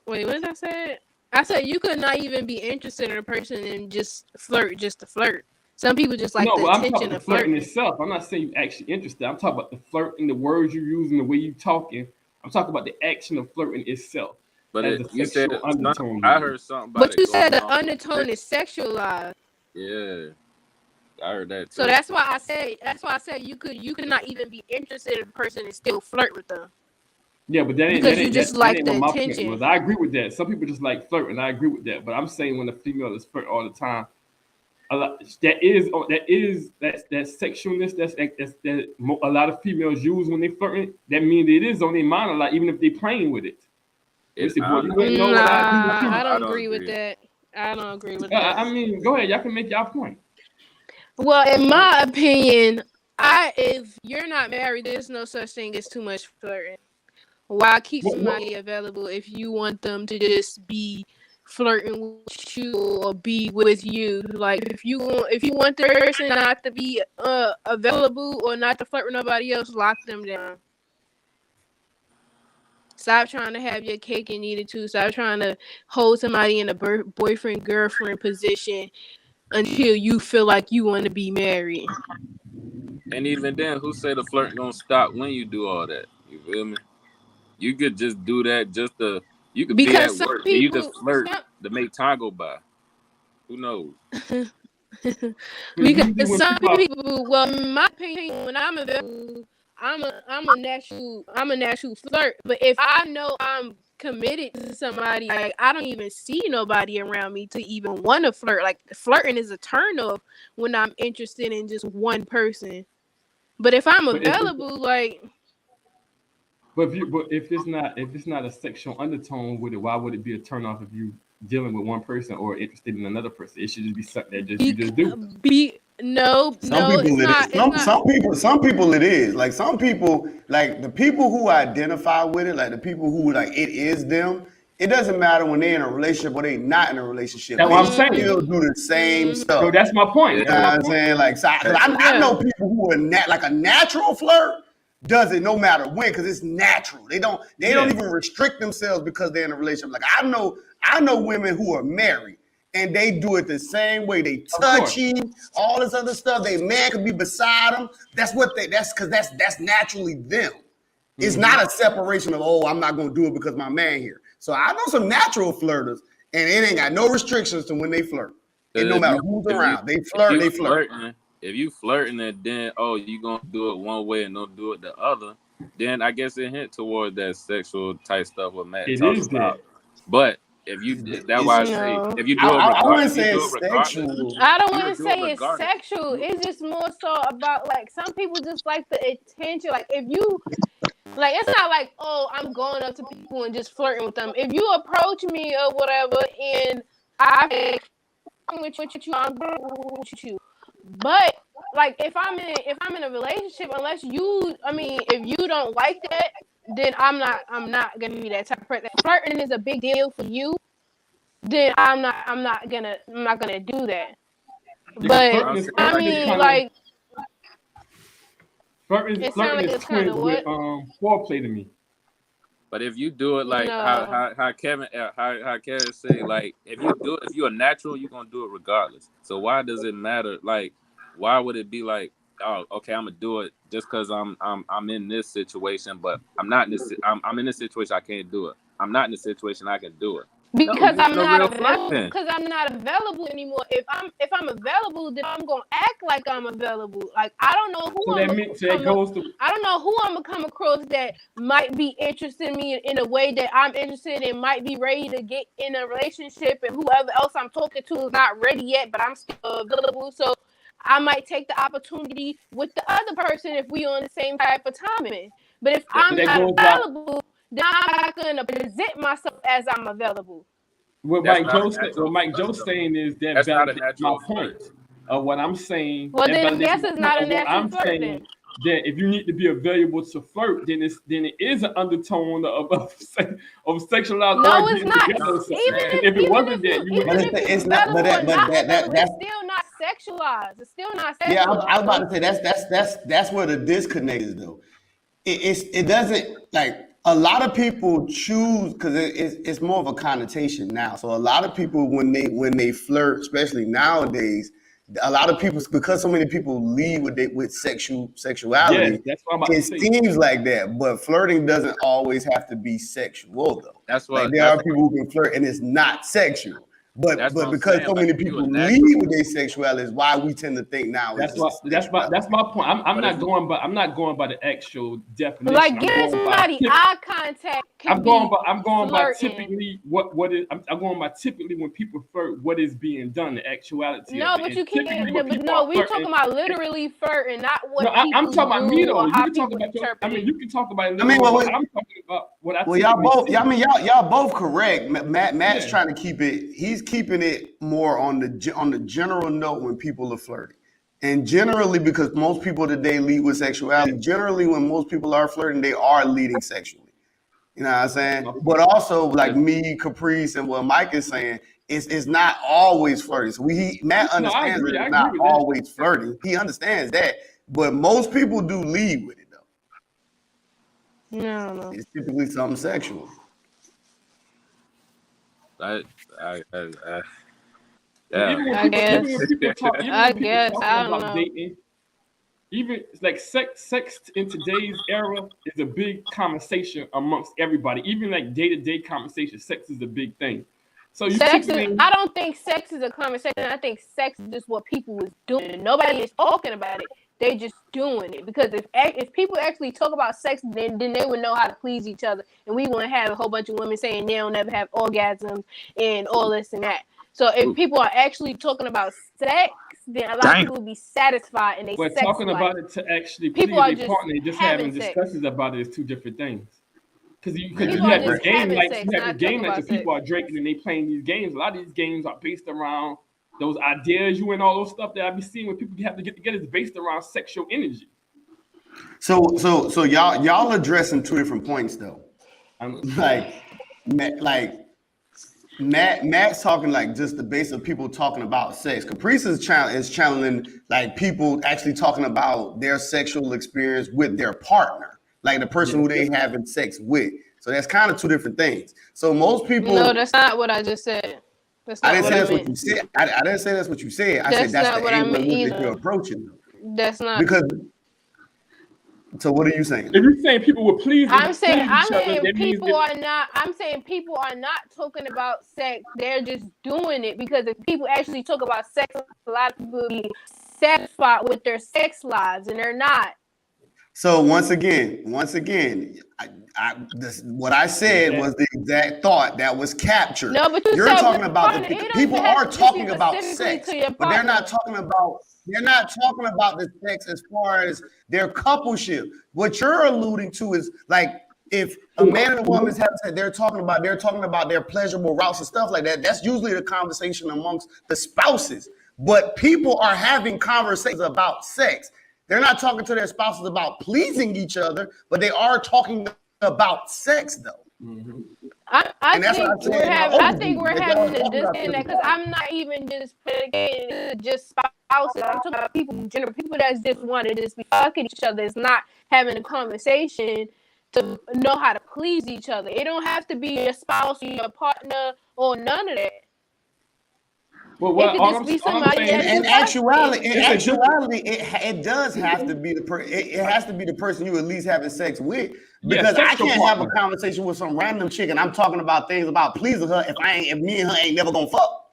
wait, what did I say? I said you could not even be interested in a person and just flirt just to flirt. Some people just like the attention of flirting itself. I'm not saying you're actually interested. I'm talking about the flirting, the words you use, and the way you talking. I'm talking about the action of flirting itself. But you said undertone. I heard something about But you said the undertone is sexualized. Yeah, I heard that too. So that's why I said you could not even be interested in a person and still flirt with them. Yeah, but that ain't because you just like the attention. I agree with that. Some people just like flirting. I agree with that. But I'm saying when a female is flirting all the time, that sexualness that a lot of females use when they flirting. That means it is on their mind a lot, even if they playing with it. I don't agree with that. I don't agree with that. I mean, go ahead. Y'all can make y'all point. Well, in my opinion, if you're not married, there's no such thing as too much flirting. Why keep somebody available if you want them to just be flirting with you or be with you? Like if you want the person not to be available or not to flirt with nobody else, lock them down. Stop trying to have your cake and eat it too. Stop trying to hold somebody in a boyfriend girlfriend position until you feel like you want to be married. And even then, who say the flirt gonna stop when you do all that? You feel me? You could just do that you could be at work and you just flirt to make time go by. Who knows? Because some people, well, in my opinion, when I'm available, I'm a natural flirt. But if I know I'm committed to somebody, like I don't even see nobody around me to even want to flirt. Like flirting is a turn off when I'm interested in just one person. But if I'm available, But if it's not a sexual undertone with it, why would it be a turn off if you dealing with one person or interested in another person? It should just be something that you just do. Some people it is. Like some people, like the people who identify with it, like the people who like it is them. It doesn't matter when they're in a relationship or they not in a relationship. That's what I'm saying. Still do the same stuff. So that's my point. You know what I'm saying? Like, so I know people who are like a natural flirt does it no matter when because it's natural. They don't even restrict themselves because they're in a relationship. Like I know women who are married and they do it the same way. They touch you, all this other stuff. They man could be beside them. That's naturally them. It's not a separation of I'm not gonna do it because my man here. So I know some natural flirters, and it ain't got no restrictions to when they flirt. And no matter who's around, they flirt. If you flirting and then you gonna do it one way and don't do it the other, then I guess it hint towards that sexual type stuff what Matt talks about. But if you that's why I say if you do it, I wouldn't say it's sexual. I don't want to say it's sexual. It's just more so about like some people just like the attention. Like if you. Like, it's not like, I'm going up to people and just flirting with them. If you approach me or whatever, and I'm with you. But, like, if I'm in a relationship, if you don't like that, then I'm not going to be that type of person. If flirting is a big deal for you, then I'm not going to do that. But, I mean, like... Flirting is twins with foreplay to me. But if you do it like No. how Kevin say, like if you do it, if you're a natural, you're gonna do it regardless. So why does it matter? Like, why would it be like, oh, okay, I'm gonna do it just because I'm in this situation, but I'm not in this. I'm in this situation. I can't do it. I'm not in this situation. I can do it. Because No, I'm no not real available. flirting. Because I'm not available anymore. If I'm available, then I'm gonna act like I'm available. Like I don't know who I don't know who I'm gonna come across that might be interested in me in a way that I'm interested in, might be ready to get in a relationship, and whoever else I'm talking to is not ready yet, but I'm still available. So I might take the opportunity with the other person if we on the same type of timing. But if I'm not available, then I'm not gonna present myself as I'm available. What Mike Joe's saying is that validates my point of what I'm saying. Well, then I guess it's not a natural flirt then. That if you need to be available to flirt, then it is an undertone of sexualized. No, it's not. Even if it wasn't that, it's not. But it's still not sexualized. It's still not sexualized. Yeah, I was about to say that's where the disconnect is though. It doesn't, like, a lot of people choose because it's more of a connotation now. So a lot of people when they flirt, especially nowadays, a lot of people, because so many people lead with sexuality, that's what I'm about to say. Seems like that. But flirting doesn't always have to be sexual though. That's what, like there are people who can flirt and it's not sexual. But because so many people lead with their sexuality is why we tend to think now. That's my point. I'm not going by the actual definition. Like giving somebody eye contact. I'm going by typically what is. I'm going by typically when people flirt, what is being done, the actuality. No, but you can't. No, we're talking about literally flirting, not what. No, I'm talking about me though. You can talk about. You can talk about it. I'm talking about what I. Well, y'all both. Y'all both correct. Matt's trying to keep it. He's keeping it more on the general note when people are flirting. And generally, because most people today lead with sexuality, generally when most people are flirting, they are leading sexually. You know what I'm saying? But also, like me, Caprice, and what Mike is saying, it's not always flirting. So Matt understands that it's not always flirting. He understands that. But most people do lead with it, though. No. It's typically something sexual. Yeah. I guess. I don't know. Dating, even like sex in today's era is a big conversation amongst everybody. Even like day-to-day conversation, sex is a big thing. So I don't think sex is a conversation. I think sex is just what people is doing. Nobody is talking about it. They just doing it. Because if people actually talk about sex, then they would know how to please each other. And we want to have a whole bunch of women saying they don't ever have orgasms and all this and that. So if people are actually talking about sex, then a lot of people will be satisfied in their sex life. Talking about it to actually please their partner, just having discussions about it is two different things. Because you have this game like the people are drinking and they playing these games. A lot of these games are based around those ideas and all those stuff that I be seeing when people have to get together is based around sexual energy. So y'all addressing two different points though. Matt's talking like just the base of people talking about sex. Caprice is channeling like people actually talking about their sexual experience with their partner, like the person who they having sex with. So that's kind of two different things. So most people. No, that's not what I just said. I didn't say that's what you said. I didn't say that's what you said. I said that's the angle that you're approaching. That's not because. So what are you saying? If you're saying people will please, I'm saying people are not talking about sex. They're just doing it because if people actually talk about sex, a lot of people will be satisfied with their sex lives, and they're not. So once again, what I said was the exact thought that was captured. No, but you're talking about people are talking about sex, but they're not talking about. They're not talking about the sex as far as their coupleship. What you're alluding to is like if a man and a woman have sex, they're talking about their pleasurable routes and stuff like that. That's usually the conversation amongst the spouses. But people are having conversations about sex. They're not talking to their spouses about pleasing each other, but they are talking about sex though. Mm-hmm. I think we're having a disconnect because I'm not even just predicating just spouses. I'm talking about people in general, people that just want to just be fucking each other. It's not having a conversation to know how to please each other. It don't have to be your spouse or your partner or none of that. Well, It could all just be I'm somebody saying that In you fuck with. actuality, it does have to be it has to be the person you at least having sex with, because I sexual can't have a partner. conversation with some random chick and I'm talking about things about pleasing her if me and her ain't never gonna fuck.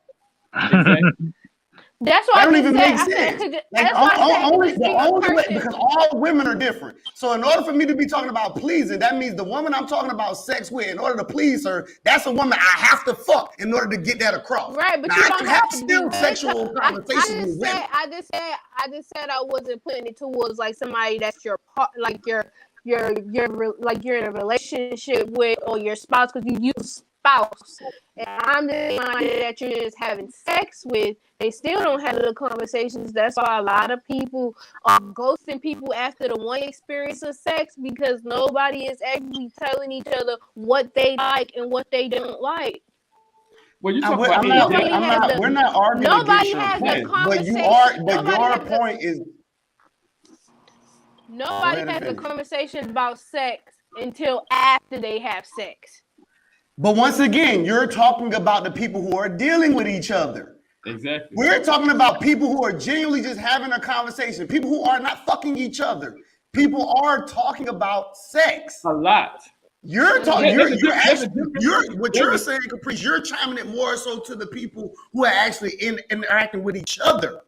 Exactly. That's why That I don't just even said. make I said it sense. could. Like That's why I said it could just the be a only way, person. because all women are different. So in order for me to be talking about pleasing, that means the woman I'm talking about sex with, in order to please her, that's a woman I have to fuck in order to get that across. Right, but now, you I don't can have have to still do sexual I conversations with women. I just said I wasn't putting it towards like somebody that's your part, like like you're in a relationship with, or your spouse, because you use spouse. And I'm just saying that you're just having sex with. They still don't have the conversations. That's why a lot of people are ghosting people after the one experience of sex, because nobody is actually telling each other what they like and what they don't like. Well, you talk about We're not arguing against Nobody your has the point, but conversation. your point is. Nobody has a conversation about sex until after they have sex. But once again, you're talking about the people who are dealing with each other. Exactly. We're talking about people who are genuinely just having a conversation, people who are not fucking each other. People are talking about sex. A lot. You're talking. What you're saying, Caprice. You're chiming it more so to the people who are actually interacting with each other.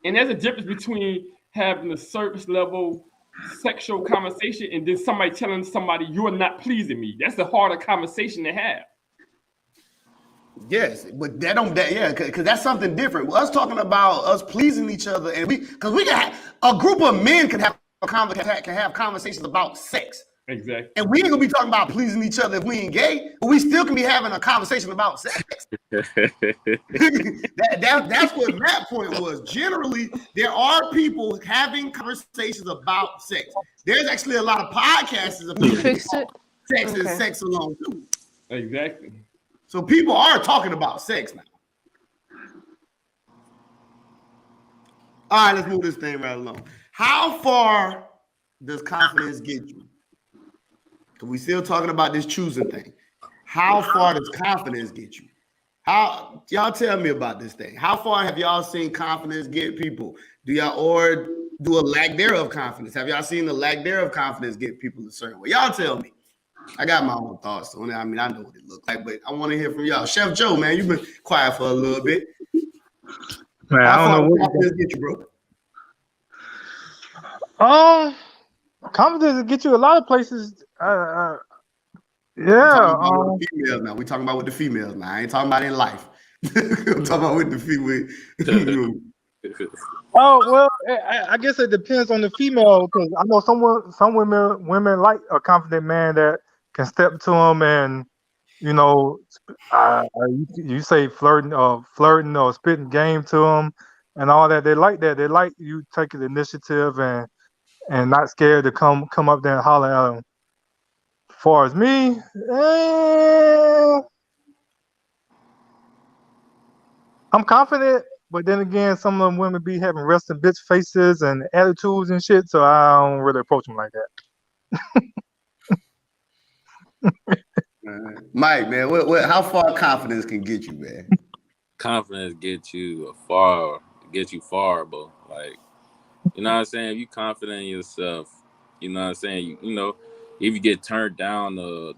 And there's a difference between having a surface level sexual conversation and then somebody telling somebody you're not pleasing me. That's a harder conversation to have. Yes, but because that's something different. Us talking about us pleasing each other, and we can have a group of men can have conversations about sex. Exactly. And we ain't gonna be talking about pleasing each other if we ain't gay, but we still can be having a conversation about sex. That's what that point was. Generally, there are people having conversations about sex. There's actually a lot of podcasts of people sex and sex alone too. Exactly. So people are talking about sex now. All right, let's move this thing right along. How far does confidence get you? Because we still talking about this choosing thing. How far does confidence get you? How y'all tell me about this thing? How far have y'all seen confidence get people? Do y'all or do a lack thereof confidence? Have y'all seen the lack thereof confidence get people a certain way? Y'all tell me. I got my own thoughts on it. I mean, I know what it looks like, but I want to hear from y'all. Chef Joe, man, you've been quiet for a little bit. Man, How I don't far know does what confidence get you, bro? Confidence will get you a lot of places. Yeah. We talking about with the females now. I ain't talking about in life. I'm talking about with the female. Oh well, I guess it depends on the female, because I know some women like a confident man that can step to them and you say flirting or spitting game to them and all that. They like that. They like you taking the initiative and not scared to come up there and holler at them. As far as me, I'm confident, but then again, some of them women be having resting bitch faces and attitudes and shit, so I don't really approach them like that. Mike, man, how far confidence can get you, man? Confidence gets you far, bro. Like, you know what I'm saying? If you confident in yourself, you know what I'm saying? If you get turned down or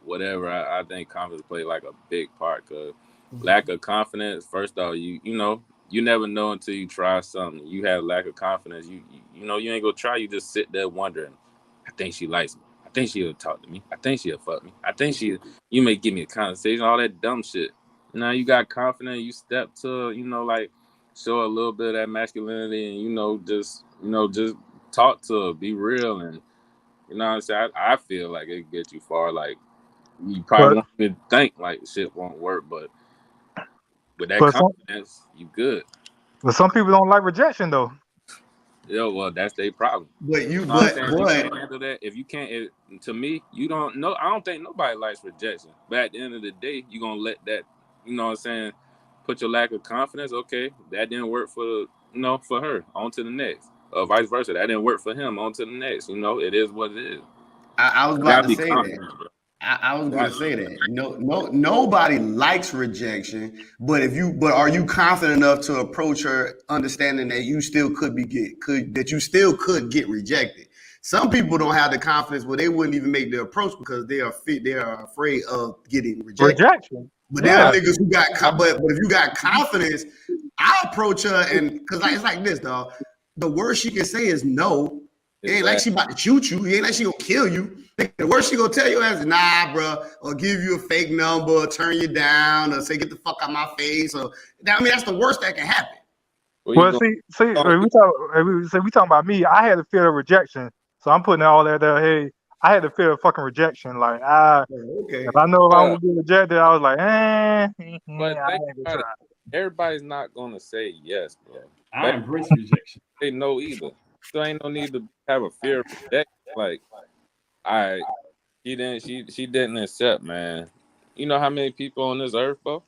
whatever, I think confidence play like a big part. Cause lack of confidence, first off, you never know until you try something. You have lack of confidence, you ain't gonna try. You just sit there wondering, I think she likes me. I think she'll talk to me. I think she'll fuck me. I think you may give me a conversation, all that dumb shit. Now you got confidence, you step to, like show a little bit of that masculinity and, just talk to her, be real. And, you know what I'm saying? I feel like it gets you far. Like, you probably won't even think like shit won't work, but with that confidence, you good. But some people don't like rejection though. Yeah, well, that's their problem. But if you can't handle that, to me, you don't know. I don't think nobody likes rejection. But at the end of the day, you're gonna let that, you know what I'm saying, put your lack of confidence. Okay, that didn't work for her. On to the next. Or vice versa, that didn't work for him. On to the next. It is what it is. I was You about gotta to be say that. confident, bro. I was going to say that. Nobody likes rejection, but are you confident enough to approach her, understanding that you still could get rejected? Some people don't have the confidence where they wouldn't even make the approach because they are afraid of getting rejected. Rejection. But there are Yeah. niggas who but if you got confidence, I approach her and because it's like this, dog. The worst she can say is no. It ain't like she about to shoot you. It ain't like she gonna kill you. The worst she gonna tell you is nah, bro, or give you a fake number, or turn you down, or say get the fuck out my face. Or I mean, that's the worst that can happen. Well, see, we talking about me. I had a fear of rejection, so I'm putting all that there. Hey, I had a fear of fucking rejection. Like, Okay. if I know if I'm gonna get rejected, I was like, But I think ain't gonna about it. try. Everybody's not gonna say yes, bro. I embrace rejection. Say no either. So ain't no need to have a fear of rejection. Like, all right, she didn't accept, man. You know how many people on this earth, bro?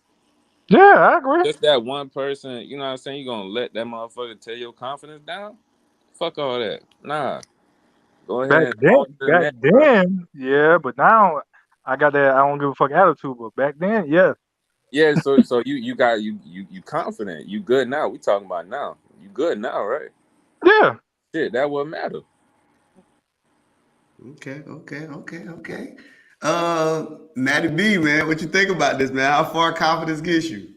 Yeah, I agree. Just that one person, you know what I'm saying? You gonna let that motherfucker tear your confidence down? Fuck all that. Nah. Go Back ahead. then, On to the next, bro. yeah, but now I got that I don't give a fuck attitude. But back then, yeah. Yeah, so you got you confident. You good now. We talking about now. You good now, right? Yeah. Shit, that wouldn't matter. Okay. Matty B, man, what you think about this, man? How far confidence gets you?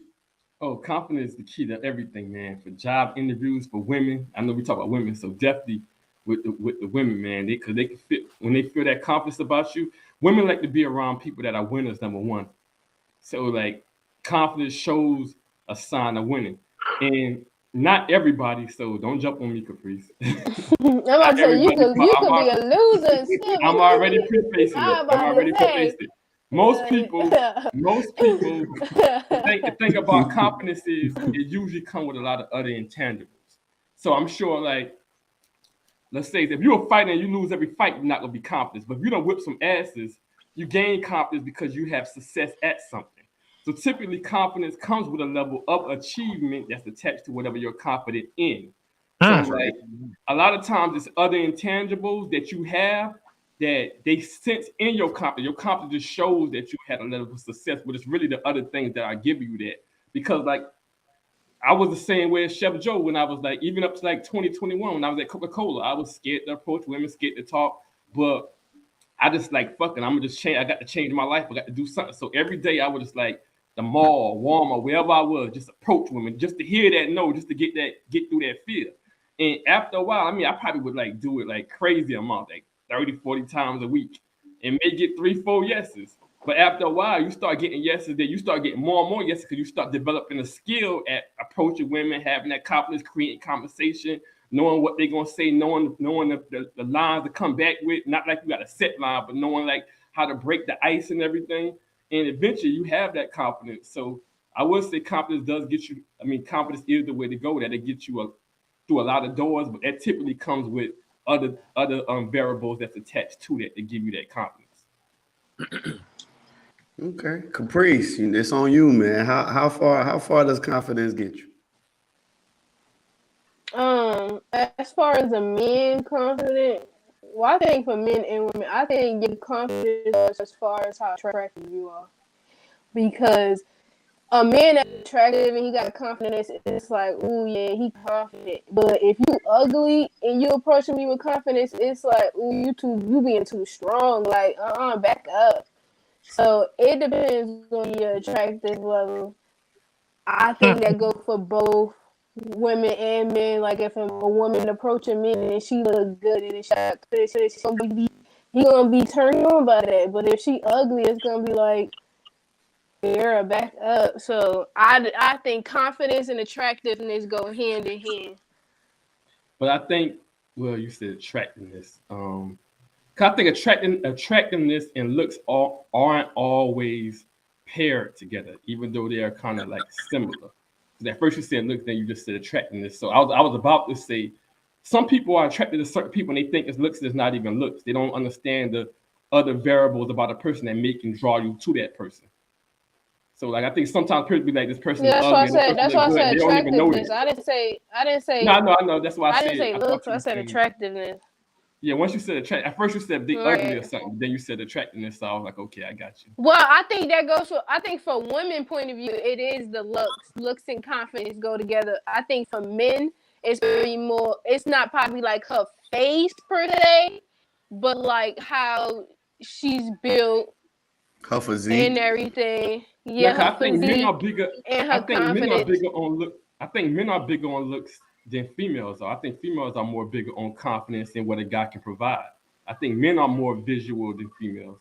Oh, confidence is the key to everything, man. For job interviews, for women. I know we talk about women, so definitely with the women, man. Because they can fit when they feel that confidence about you. Women like to be around people that are winners. Number one, so like confidence shows a sign of winning, and not everybody. So don't jump on me, Caprice. I'm about to say you could be a loser and still be I'm already prefacing it. I'm I'm about already to say. prefacing it. Most people think about confidence is it usually come with a lot of other intangibles. So I'm sure, like, let's say if you're a fighter and you lose every fight, you're not gonna be confident. But if you don't whip some asses, you gain confidence because you have success at something. So typically, confidence comes with a level of achievement that's attached to whatever you're confident in. So like a lot of times it's other intangibles that you have that they sense in your confidence. Your confidence just shows that you had a level of success, but it's really the other things that are giving you that. Because like I was the same way as Chef Joe when I was like, even up to like 2021 when I was at Coca-Cola. I was scared to approach women, scared to talk, but I just like fucking. I'm gonna just change. I got to change my life. I got to do something. So every day I would just like the mall, Walmart, wherever I was, just approach women, just to hear that no, just to get through that fear. And after a while, I mean, I probably would like do it like crazy amount, like 30, 40 times a week, and may get 3, 4 yeses. But after a while, you start getting yeses. Then you start getting more and more yeses because you start developing a skill at approaching women, having that confidence, creating conversation, knowing what they're gonna say, knowing the lines to come back with. Not like you got a set line, but knowing like how to break the ice and everything. And eventually, you have that confidence. So I would say confidence does get you. I mean, confidence is the way to go. That it gets you through a lot of doors, but that typically comes with other variables that's attached to that to give you that confidence. Okay, Caprice, it's on you, man. How far does confidence get you? As far as a man confident, well, I think for men and women, I think your confidence as far as how attractive you are, because a man that's attractive and he got confidence, it's like, ooh yeah, he confident. But if you ugly and you approaching me with confidence, it's like, ooh, you being too strong. Like, back up. So it depends on your attractive level. I think that goes for both women and men. Like if a woman approaching men and she look good and he gonna be turned on by that. But if she ugly, it's gonna be like, yeah, back up. So I think confidence and attractiveness go hand in hand. But I think, well, you said attractiveness. Cause I think attractiveness and looks aren't always paired together, even though they are kind of like similar. At first you said looks, then you just said attractiveness. So I was about to say some people are attracted to certain people and they think it's looks is not even looks. They don't understand the other variables about a person that make and draw you to that person. So like I think sometimes people be like this person is Yeah, ugly. that's why I said They don't even know attractiveness. this. I didn't say No, I know. That's why I didn't say looks. I said saying, attractiveness. Yeah, once you said attract, at first you said big ugly or Right. something, then you said attractiveness. So I was like, okay, I got you. Well, I think that goes for. I think for women point of view, it is the looks and confidence go together. I think for men, it's very more. It's not probably like her face per se, but like how she's built Her and physique. everything. Yeah, Yeah, 'cause her I think men are physique bigger. and I her think men are confidence. bigger on look. I think men are bigger on looks than females are. I think females are more bigger on confidence and what a guy can provide. I think men are more visual than females.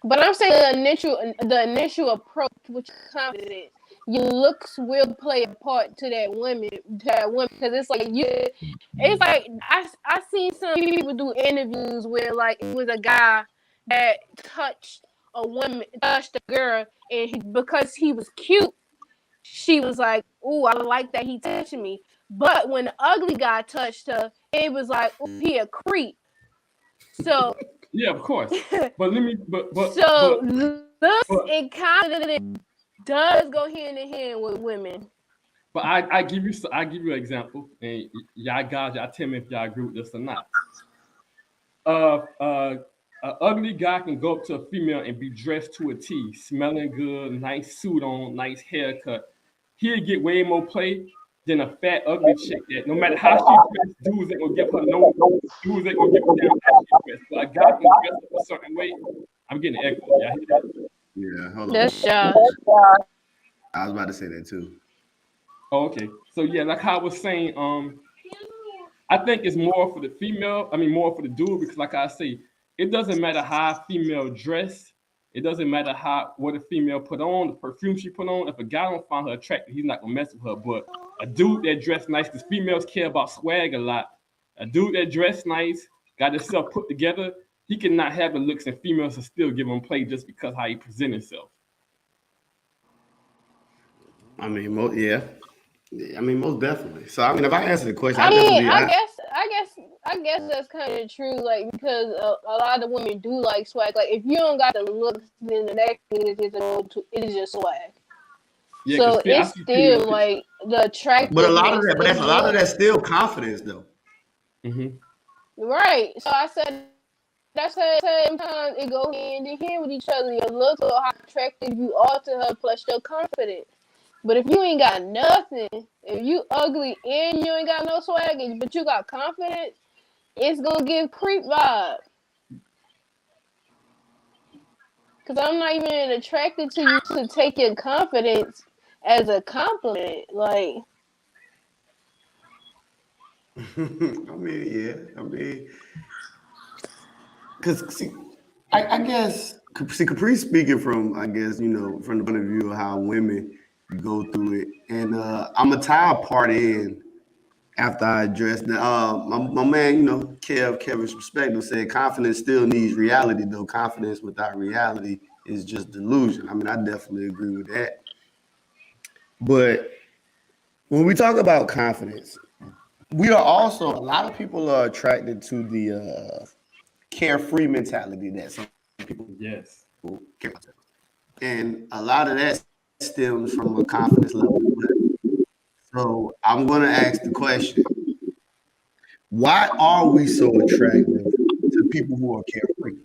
But I'm saying the initial approach, which is confidence, your looks will play a part to that woman, because it's like it's like I seen some people do interviews where like it was a guy that touched a girl, and because he was cute, she was like, "Ooh, I like that he touching me." But when the ugly guy touched her, it was like, "Ooh, he a creep." So Yeah, of course. But let me. So looks but and confidence does go hand in hand with women. but I give you I give you an example, and y'all guys, y'all tell me if y'all agree with this or not. An ugly guy can go up to a female and be dressed to a T, smelling good, nice suit on, nice haircut. He'll get way more play than a fat, ugly chick that no matter how she dressed, dudes ain't gonna give her no, dudes ain't gonna give a damn how she dressed. But a guy can dress up a certain way. I'm getting an echo. Y'all hear that? Yeah, hold on. That's Josh. I was about to say that too. Oh, okay. So yeah, like I was saying, I think it's more for the female. I mean, more for the dude because, like I say, it doesn't matter how a female dress. It doesn't matter what a female put on, the perfume she put on. If a guy don't find her attractive, he's not gonna mess with her. But a dude that dressed nice, because females care about swag a lot. A dude that dressed nice, got himself put together, he cannot have the looks, and females will still give him play just because how he present himself. I mean, yeah. I mean, most definitely. So, I mean, if I answer the question, I I mean, definitely. I guess that's kind of true. Like because a lot of women do like swag. Like if you don't got the looks, then the next thing is it is just swag. Yeah, So because I it's see females. still like the But a lot of attractiveness that, but is that's a lot of what that still confidence though. Mm-hmm. right. So I said that's why sometimes it go hand in hand with each other. Your looks or how attractive you are to her, plus your confidence. But if you ain't got nothing, if you ugly and you ain't got no swag, but you got confidence, it's gonna give creep vibe. Cause I'm not even attracted to you to take your confidence as a compliment. Like, I mean, yeah. I mean, because see, I guess see Capri speaking from I guess from the point of view of how women go through it, and I'm a tie a part in after I addressed my man, Kevin's perspective said confidence still needs reality though. Confidence without reality is just delusion. I mean, I definitely agree with that. But when we talk about confidence, we are also a lot of people are attracted to the carefree mentality that some people Yes. care about. And a lot of that stems from a confidence level. So I'm going to ask the question, why are we so attractive to people who are carefree?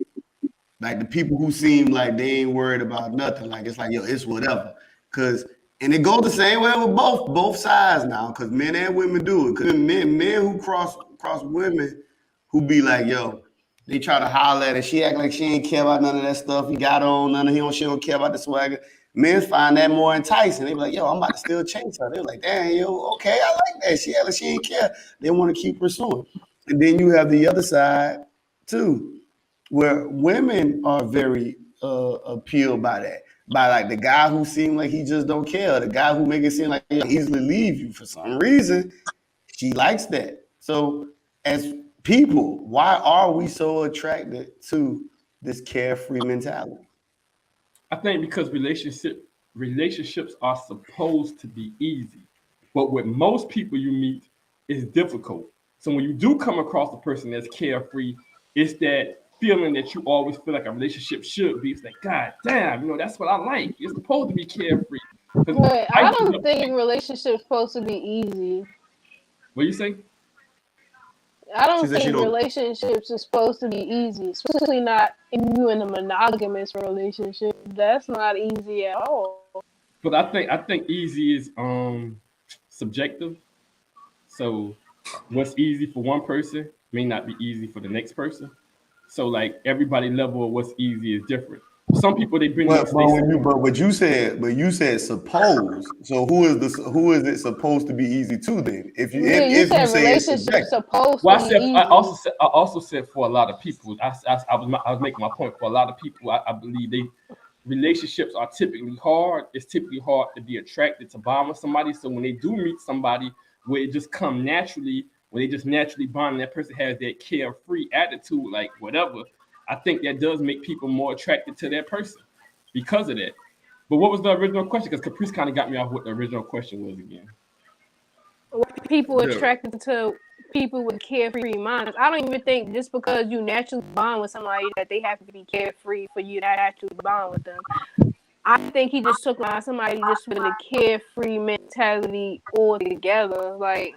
Like the people who seem like they ain't worried about nothing. Like it's like, yo, it's whatever. And it goes the same way with both sides now, because men and women do it. Because men who cross women who be like, yo, they try to holler at her. She act like she ain't care about none of that stuff. He got on none of she don't care about the swagger. Men find that more enticing. They be like, yo, I'm about to still chase her. They're like, damn, yo, okay, I like that. She act like she ain't care. They want to keep pursuing. And then you have the other side too, where women are very appealed by that. By like the guy who seemed like he just don't care, the guy who make it seem like he'll easily leave you for some reason. She likes that. So as people, why are we so attracted to this carefree mentality? I think because relationships are supposed to be easy, but with most people you meet, it's difficult. So when you do come across a person that's carefree, it's that feeling that you always feel like a relationship should be. It's like, God damn, that's what I like. It's supposed to be carefree. but I I used don't to, think relationships supposed to be easy. what you say? I don't She said she think don't. relationships are supposed to be easy, especially not if you in a monogamous relationship. That's not easy at all. But I think easy is subjective. So what's easy for one person may not be easy for the next person. So like everybody level of what's easy is different. Some people they bring But this but they when you but you said suppose. So who is it supposed to be easy to then? Yeah, you If you said say it's relationships subjective. supposed well to be I easy. also said for a lot of people I was making my point for a lot of people I believe they relationships are typically hard. It's typically hard to be attracted to bond with somebody. So when they do meet somebody where it just come naturally, when they just naturally bond and that person has that carefree attitude, like whatever, I think that does make people more attracted to that person because of that. But what was the original question? Because Caprice kind of got me off what the original question was again. People The- attracted to people with carefree minds. I don't even think just because you naturally bond with somebody that they have to be carefree for you to actually bond with them. I think he just took on somebody just with a carefree mentality altogether. Like,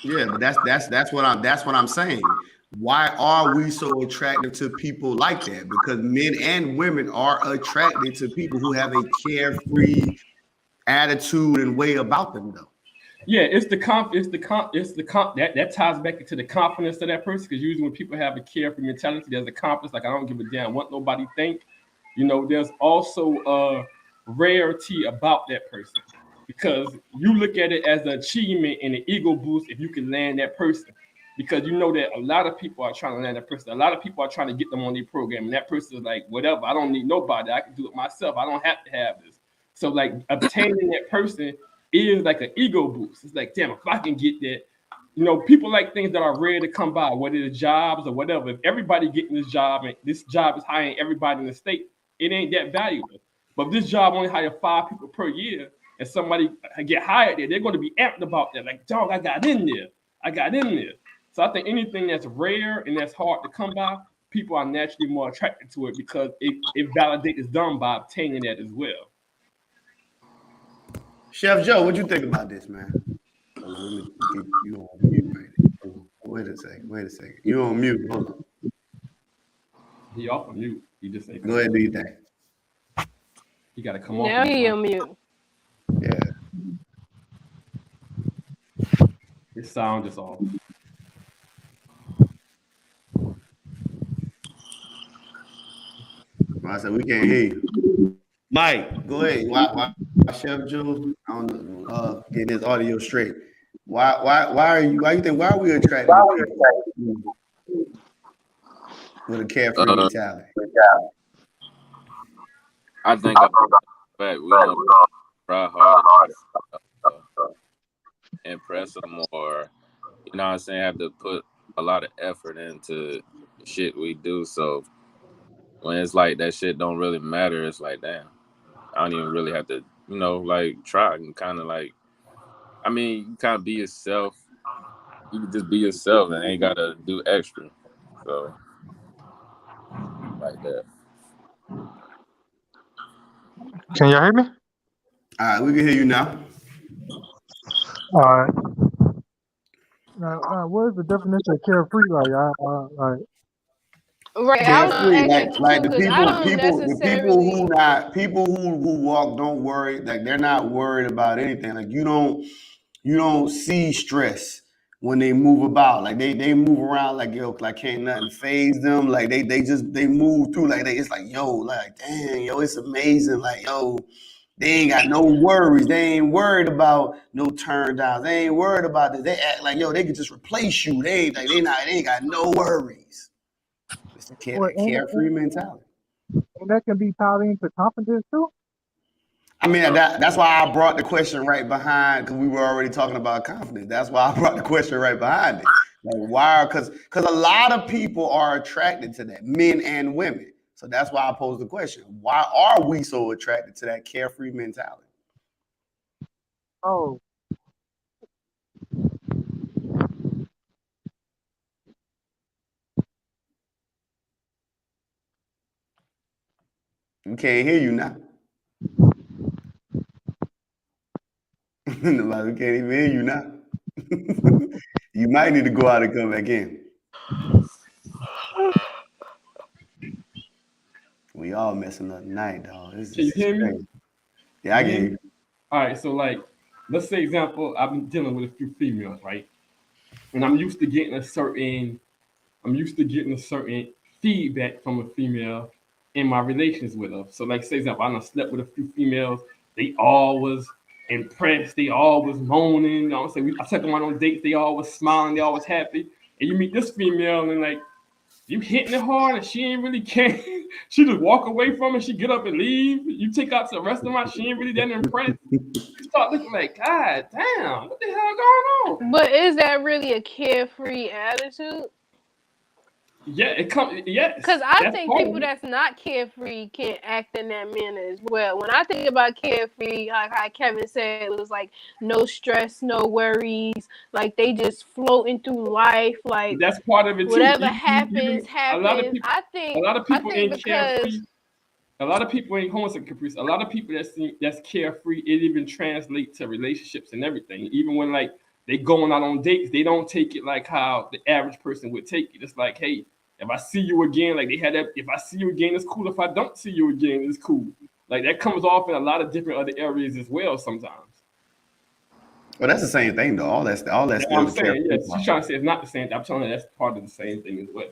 Yeah, but that's what I'm saying. Why are we so attracted to people like that? Because men and women are attracted to people who have a carefree attitude and way about them, though. Yeah, it's the comp that ties back into the confidence of that person. Because usually when people have a carefree mentality, there's a confidence, like I don't give a damn what nobody think. There's also a rarity about that person. Because you look at it as an achievement and an ego boost if you can land that person. Because you know that a lot of people are trying to land that person. A lot of people are trying to get them on their program. And that person is like, whatever, I don't need nobody. I can do it myself. I don't have to have this. So like obtaining that person is like an ego boost. It's like, damn, if I can get that, people like things that are rare to come by, whether it's jobs or whatever. If everybody getting this job and this job is hiring everybody in the state, it ain't that valuable. But if this job only hire 5 people per year and somebody get hired there, they're going to be amped about that. Like, dog, I got in there. I got in there. So I think anything that's rare and that's hard to come by, people are naturally more attracted to it because it validates done by obtaining that as well. Chef Joe, what you think about this, man? Let me get you on mute right there. Wait a second. Wait a second. You on mute. Hold on. He off of mute. He just ain't. Go ahead and do your thing. He got to come off. now he on mute. Yeah. His sound is off. I said we can't hear you. Mike, go ahead. Why Chef Joe? I don't know. Getting his audio straight. Why are we attracted to people with a carefree mentality? I think the fact we don't try hard to impress them, or you know what I'm saying, have to put a lot of effort into the shit we do. So when it's like that shit don't really matter, it's like, damn, I don't even really have to, like try and kind of like, I mean, you kind of be yourself. You can just be yourself and ain't gotta do extra. So like that. Can y'all hear me? All right, we can hear you now. All right. What is the definition of carefree? Like, Right, I was Carefree, gonna ask you like too, the because I don't the necessarily. people who walk don't worry, like they're not worried about anything. Like you don't see stress when they move about. Like they move around like like can't nothing phase them. Like they move through like it's like like dang it's amazing. Like they ain't got no worries. They ain't worried about no turn downs. They ain't worried about this. They act like they could just replace you. They ain't got no worries. It's a carefree mentality. and that can be tied into confidence too. I mean, that's why I brought the question right behind, because we were already talking about confidence. That's why I brought the question right behind it. Like, why? Because a lot of people are attracted to that, men and women. So that's why I posed the question. Why are we so attracted to that carefree mentality? Oh, We can't hear you now. Nobody can't even hear you now. You might need to go out and come back in. We all messing up tonight, dog. This Can you is hear me? crazy. Yeah, I Can you get hear me? you. All right, so like, let's say example, I've been dealing with a few females, right? And I'm used to getting a certain feedback from a female in my relations with her. So like say example, I done slept with a few females, they all was impressed, they all was moaning. You know what I'm saying? I took them on dates, they all was smiling, they all was happy. And you meet this female and like you hitting it hard and she ain't really care. She just walk away from it, she get up and leave. You take out to the restaurant, she ain't really that impressed. You start looking like, God damn, what the hell going on? But is that really a carefree attitude? Yeah, it comes. Yes, Because I that's think part of people it. that's not carefree can act in that manner as well. When I think about carefree, like how Kevin said, it was like no stress, no worries. Like they just floating through life. Like That's part of it too. whatever happens, A lot of happens. people, a lot of I people think ain't carefree. because A lot of people ain't homosexual caprice. A lot of people that's carefree. It even translates to relationships and everything. Even when like they going out on dates, they don't take it like how the average person would take it. It's like, hey, if I see you again, like they had that. If I see you again, it's cool. If I don't see you again, it's cool. Like that comes off in a lot of different other areas as well. Sometimes. Well, that's the same thing, though. All that's That's what still I'm the saying. carefree Yes, she's part. trying to say it's not the same. I'm telling her that's part of the same thing as well.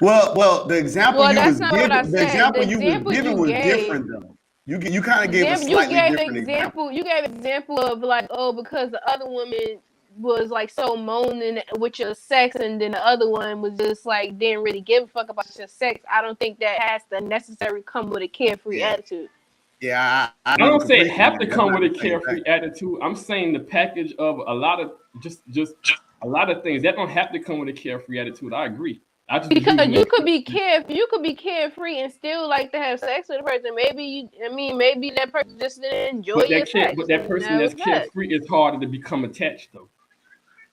Well, the example well, you that's was not what I giving, the said. The example you was example giving you was gave. different, though. You kind of gave a Example, you slightly gave different example. example. You gave example of like, oh, because the other woman was like so moaning with your sex, and then the other one was just like didn't really give a fuck about your sex. I don't think that has to necessarily come with a carefree Yeah, attitude. yeah, I I agree with don't say it Caprice on have that. to That's come not with a the same carefree thing. attitude. I'm saying the package of a lot of just a lot of things that don't have to come with a carefree attitude. I agree. I just was Because using you that. could be carefree and still like to have sex with a person. Maybe that person just didn't enjoy your sex, But that and person that was that's that. carefree is harder to become attached though.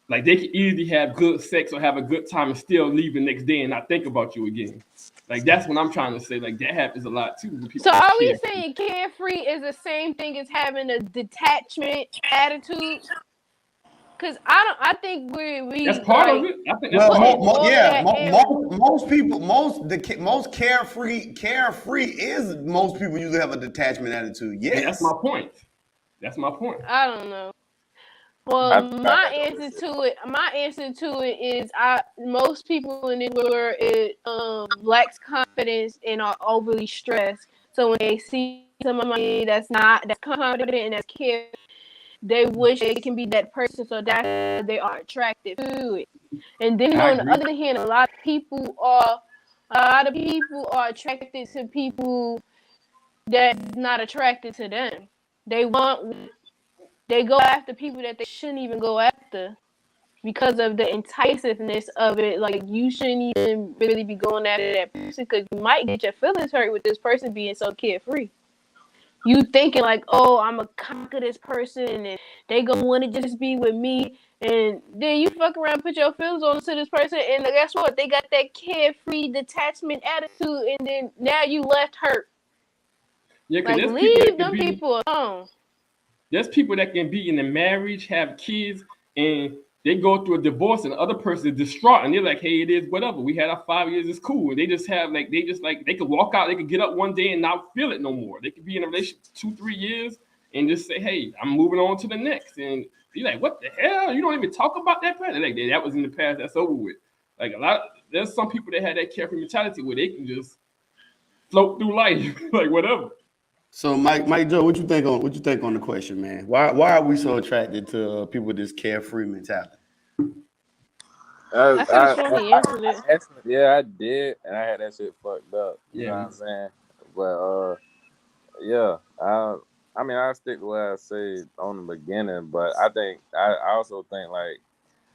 Like they can easily have good sex or have a good time and still leave the next day and not think about you again. Like that's what I'm trying to say. Like that happens a lot too with So people that's are we carefree. saying carefree is the same thing as having a detachment attitude? Because I think That's we part of like it. I think that's Well, part of putting it. all of that in. most people, most carefree is most people usually have a detachment attitude. And that's my Yes. point. That's my point. I don't know. Well, I my got the answer opposite. to it is most people in this world lacks confidence and are overly stressed. So when they see somebody that's confident and that's carefree, they wish they can be that person, so that they are attracted to it. And then I on the agree. other hand, a lot of people are attracted to people that's not attracted to them. They go after people that they shouldn't even go after because of the enticitiveness of it. Like you shouldn't even really be going after that person because you might get your feelings hurt with this person being so carefree. You thinking like, oh, I'm gonna conquer this person and they gonna want to just be with me, and then you fuck around, and put your feelings on to this person, and guess what? They got that carefree detachment attitude, and then now you left hurt. Yeah, because Like there's people that leave can them be people alone. there's people that can be in a marriage, have kids, and they go through a divorce, and the other person is distraught, and they're like, "Hey, it is whatever. We had our 5 years. It's cool." And they just have like they could walk out, they could get up one day and not feel it no more. They could be in a relationship 2, 3 years and just say, "Hey, I'm moving on to the next." And you're like, "What the hell? You don't even talk about that person." Like that was in the past. That's over with. Like there's some people that had that carefree mentality where they can just float through life like whatever. So, Mike Joe, what you think on the question, man? Why are we so attracted to people with this carefree mentality? I could have sworn he answered it. Yeah, I did, and I had that shit fucked up. You know Yeah. what I'm saying? But yeah, I mean, I stick to what I said on the beginning, but I also think like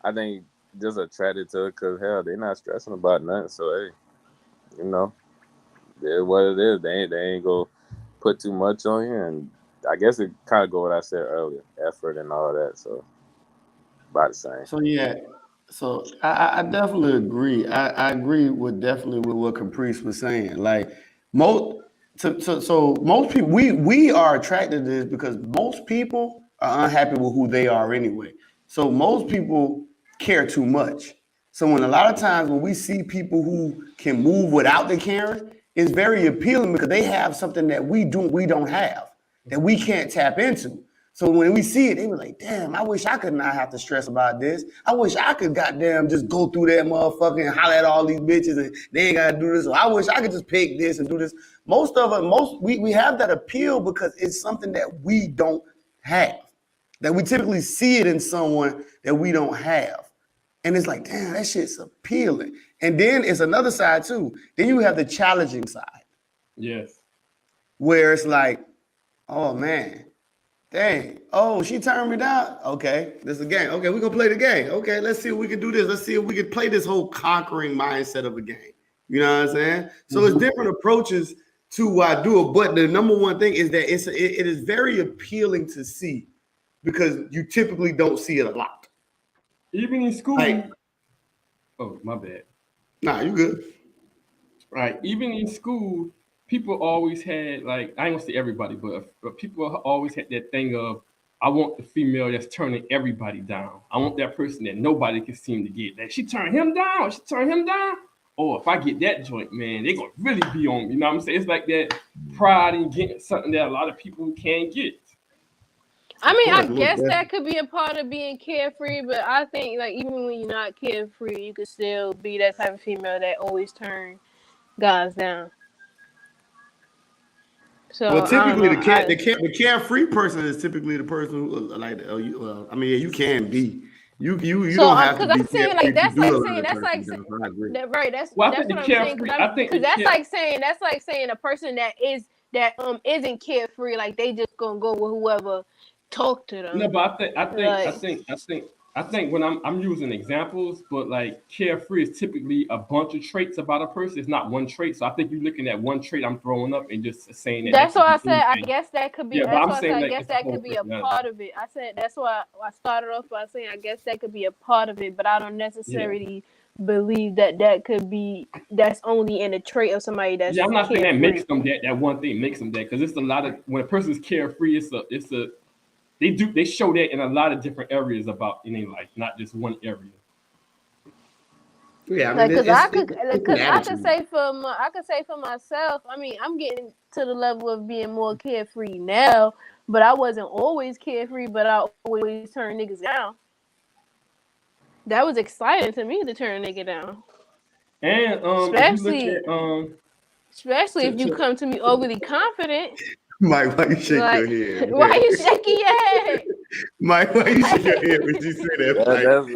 I think just attracted to it because hell, they're not stressing about nothing. So hey, you know, it's what it is. They ain't go put too much on you, and I guess it kind of go what I said earlier, effort and all that. So about the same. So yeah, so I definitely agree. I agree with definitely with what Caprice was saying. Like most so most people we are attracted to this because most people are unhappy with who they are anyway. So most people care too much. So when a lot of times when we see people who can move without the caring, it's very appealing because they have something that we don't have, that we can't tap into. So when we see it, they were like, damn, I wish I could not have to stress about this. I wish I could goddamn just go through that motherfucker and holler at all these bitches and they ain't gotta do this. Or I wish I could just pick this and do this. Most of it, we have that appeal because it's something that we don't have. That we typically see it in someone that we don't have. And it's like, damn, that shit's appealing. And then it's another side too. Then you have the challenging side. Yes. Where it's like, oh man, dang, oh, she turned me down. Okay, this is a game. Okay, we're gonna play the game. Okay, let's see if we can do this. Let's see if we can play this whole conquering mindset of a game. You know what I'm saying? So it's different approaches to why I do it. But the number one thing is that it is very appealing to see because you typically don't see it a lot. Even in school. Like, oh, my bad. Nah, you good. Right. Even in school, people always had, like, I ain't gonna say everybody, but people always had that thing of, I want the female that's turning everybody down. I want that person that nobody can seem to get. That she turned him down, she turned him down. Or if I get that joint, man, they gonna really be on me. You know what I'm saying? It's like that pride in getting something that a lot of people can't get. I mean, I guess that could be a part of being carefree, but I think like even when you're not carefree, you could still be that type of female that always turn guys down. So well, typically the carefree person is typically the person who like I mean, you can be. You don't have to be. I'm saying like that's like saying that's like right. That's what I'm saying. Because that's like saying a person that isn't carefree, like they just gonna go with whoever talk to them. No, but I think when I'm using examples, but like carefree is typically a bunch of traits about a person. It's not one trait. So I think you're looking at one trait I'm throwing up and just saying that. That's why I said I guess that could be. Yeah, that's why I said I guess that could be a part of it. I said that's why I started off by saying I guess that could be a part of it, but I don't necessarily believe that could be that's only in a trait of somebody that's. Yeah, I'm not saying that makes them that one thing makes them that because it's a lot of when a person's carefree, it's a they show that in a lot of different areas about in their life, not just one area. Yeah, I mean, I could say for myself. I mean, I'm getting to the level of being more carefree now, but I wasn't always carefree. But I always turn niggas down. That was exciting to me to turn a nigga down. And especially if you come to me overly confident. Mike, why you shake your head? Why you shaking your head? Mike, why you shake your head when you say that?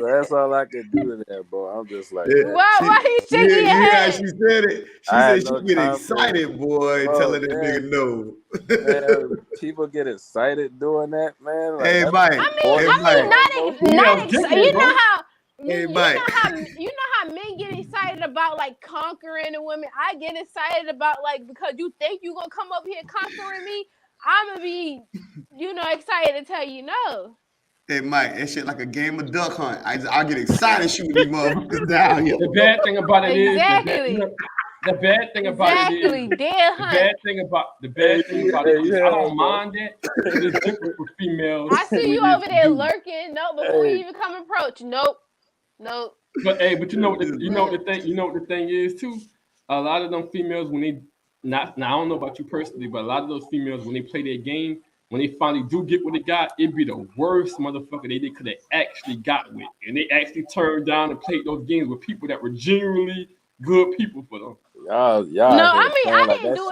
That's all I could do in there, bro. I'm just like, why you shaking your head? She said it. She said she get excited, boy, telling the nigga no. Man, people get excited doing that, man. Like, hey, Mike. Not excited. You know how. Hey, you know how men get excited about like conquering a woman. I get excited about like because you think you gonna come up here conquering me. I'm gonna be, excited to tell you no. Hey, Mike, that shit like a game of duck hunt. I get excited shooting these motherfuckers down. The bad thing about it is the bad thing about it is the bad thing about it is I don't mind that. It's different for females. I see you over there lurking. No, before you even come approach. Nope. But you know what the thing is too. A lot of them females when they now I don't know about you personally, but a lot of those females when they play their game, when they finally do get what they got, it'd be the worst motherfucker they could have actually got with, and they actually turned down and played those games with people that were genuinely good people for them. No, I mean I didn't do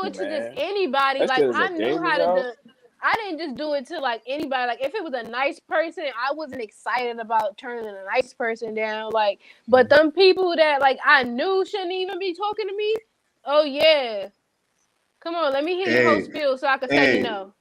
it to just anybody. Like I knew how to do. I didn't just do it to like anybody. Like if it was a nice person, I wasn't excited about turning a nice person down. Like, but them people that like I knew shouldn't even be talking to me. Oh yeah, come on, let me hear your whole spiel so I can say no.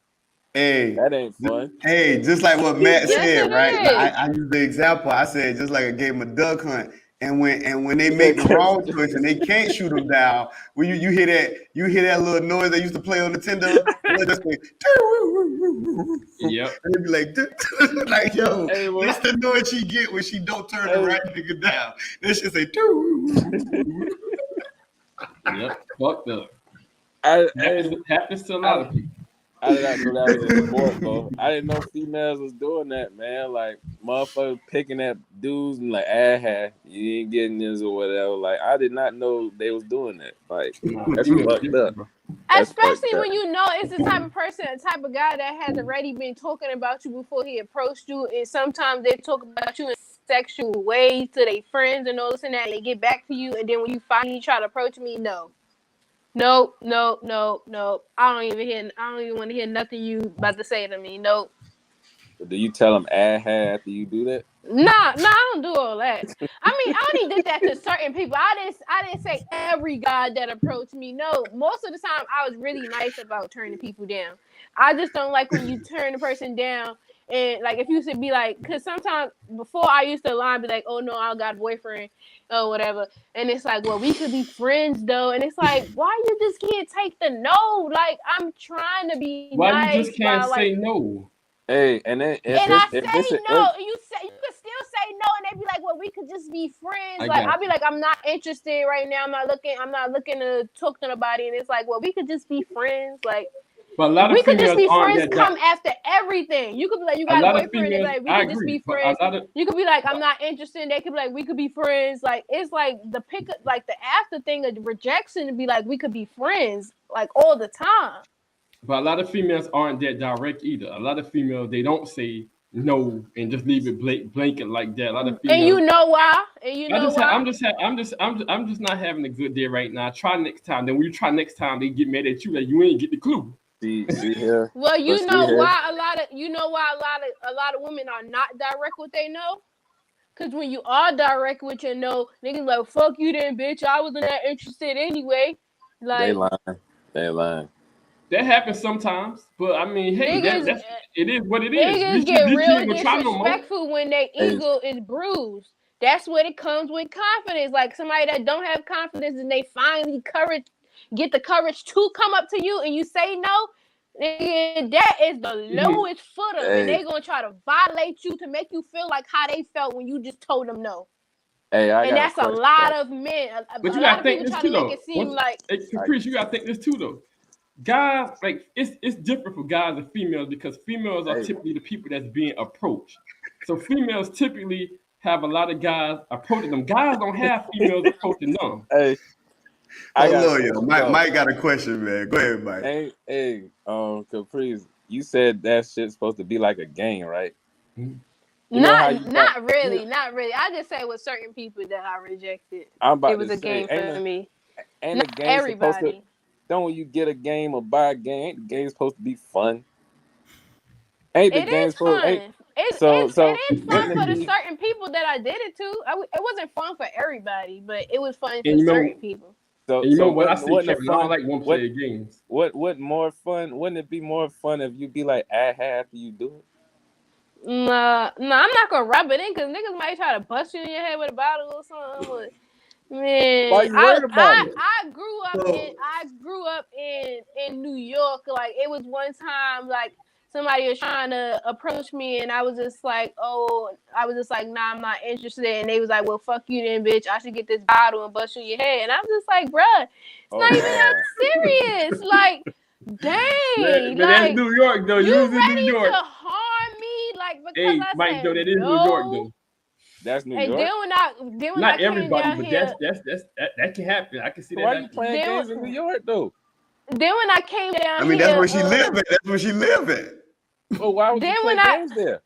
Hey, that ain't fun. Hey, just like what Matt said, right? I used the example. I said just like a game of duck hunt. And when they make the wrong choice and they can't shoot them down, when you hear that little noise they used to play on Nintendo, just like, yep. And they be like, yo, that's the noise she get when she don't turn the right nigga down. That shit say, yep, fucked up. Happens to a lot of people. I did not know that was a sport, bro. I didn't know females was doing that, man. Like motherfuckers picking at dudes and like, you ain't getting this or whatever. Like I did not know they was doing that. Like Nah, that's females fucked different, up. bro. That's fucked Especially up. when you know it's the type of person, the type of guy that has already been talking about you before he approached you, and sometimes they talk about you in sexual ways to their friends and all this and that, and they get back to you, and then when you finally try to approach me, no. Nope. I don't even want to hear nothing you about to say to me. Nope. But do you tell them after you do that? Nah, I don't do all that. I mean, I only did that to certain people. I didn't say every guy that approached me. No, most of the time I was really nice about turning people down. I just don't like when you turn the person down and like if you should be like, because sometimes before I used to lie and be like, oh no, I got a boyfriend or whatever, and it's like, well, we could be friends though, and it's like, why you just can't take the no? Like I'm trying to be Why you nice just can't while like. say no? Hey, and then And I say no, and you can still say no, and they be like, "Well, we could just be friends." I Like got I'll be like, "I'm not interested right now. I'm not looking to talk to nobody." And it's like, "Well, we could just be friends." Like But a if lot we of could just females be aren't friends, that. come after everything. You could be like, "You A got a lot of boyfriend?" They be females, like, "We I could just agree. be But friends." a lot of You could be like, "I'm not interested." And they could be like, "We could be friends." Like it's like the pick, like the after thing of rejection to be like, "We could be friends," like all the time. But a lot of females aren't that direct either. A lot of females they don't say no and just leave it blanket like that. A lot of And you females. know why? And you know why? I'm just not having a good day right now. Try next time. Then when you try next time, they get mad at you like you ain't get the clue. see here, Well, but you see know here. why a lot of women are not direct with they know. Cause when you are direct with your no, niggas like fuck you then, bitch. I wasn't that interested anyway. They Like lying. They lying. That happens sometimes, but I mean, hey, niggas, that's it is what it is. niggas At get least you real ain't gonna try no more. disrespectful when their Hey, ego is bruised. That's what it comes with confidence. Like somebody that don't have confidence and they finally get the courage to come up to you and you say no, nigga, that is the Mhm. lowest for them. And hey, they gonna try to violate you to make you feel like how they felt when you just told them no. hey, I And got a that's a question lot though. of men. But A you lot gotta of think people this try too to make though. it seem Once, like hey, I, Caprice, you gotta think this too though. Guys, like it's different for guys and females because females are hey, typically the people that's being approached. So females typically have a lot of guys approaching them. Guys don't have females approaching them. hey, I Hold got a on, yo. question Mike, though. Mike got a question, man. Go ahead, Mike. Caprice, you said that shit's supposed to be like a game, right? Mhm. You know how you got not you. really, not really. I just say with certain people that I rejected. I'm It about was to a say, game for me. ain't Not the game supposed to? everybody. Don't when you get a game or buy a game, ain't the game supposed to be fun? Ain't the It game is supposed? Ain't fun. so? It is fun Wouldn't it for the be? certain people that I did it to. It wasn't fun for everybody, but it was fun for And you remember, certain people. and you So remember what I wouldn't say, wouldn't the Kevin? I don't fun? like one What player games. what more fun? Wouldn't it be more fun if you be like after you do it? Nah, I'm not gonna rub it in because niggas might try to bust you in your head with a bottle or something. But Why man, you worried about it? So, I grew up in New York. Like it was one time like somebody was trying to approach me and I was just like, nah, I'm not interested. And they was like, well, fuck you then, bitch. I should get this bottle and bust you in your head. And I'm just like, bruh, it's Oh not even wow. that serious. Like, dang, But that's like New York though. you You was in New ready to York. harm me? Like because Hey, I Mike, though, said that is New York no. though. That's New And York. then when I Not came everybody, down but here, that can happen. I can see So that why you happening. playing games in New York though? then when I came I down mean, that's here, where she live at. That's where she live at. Well, why would you then play when games there?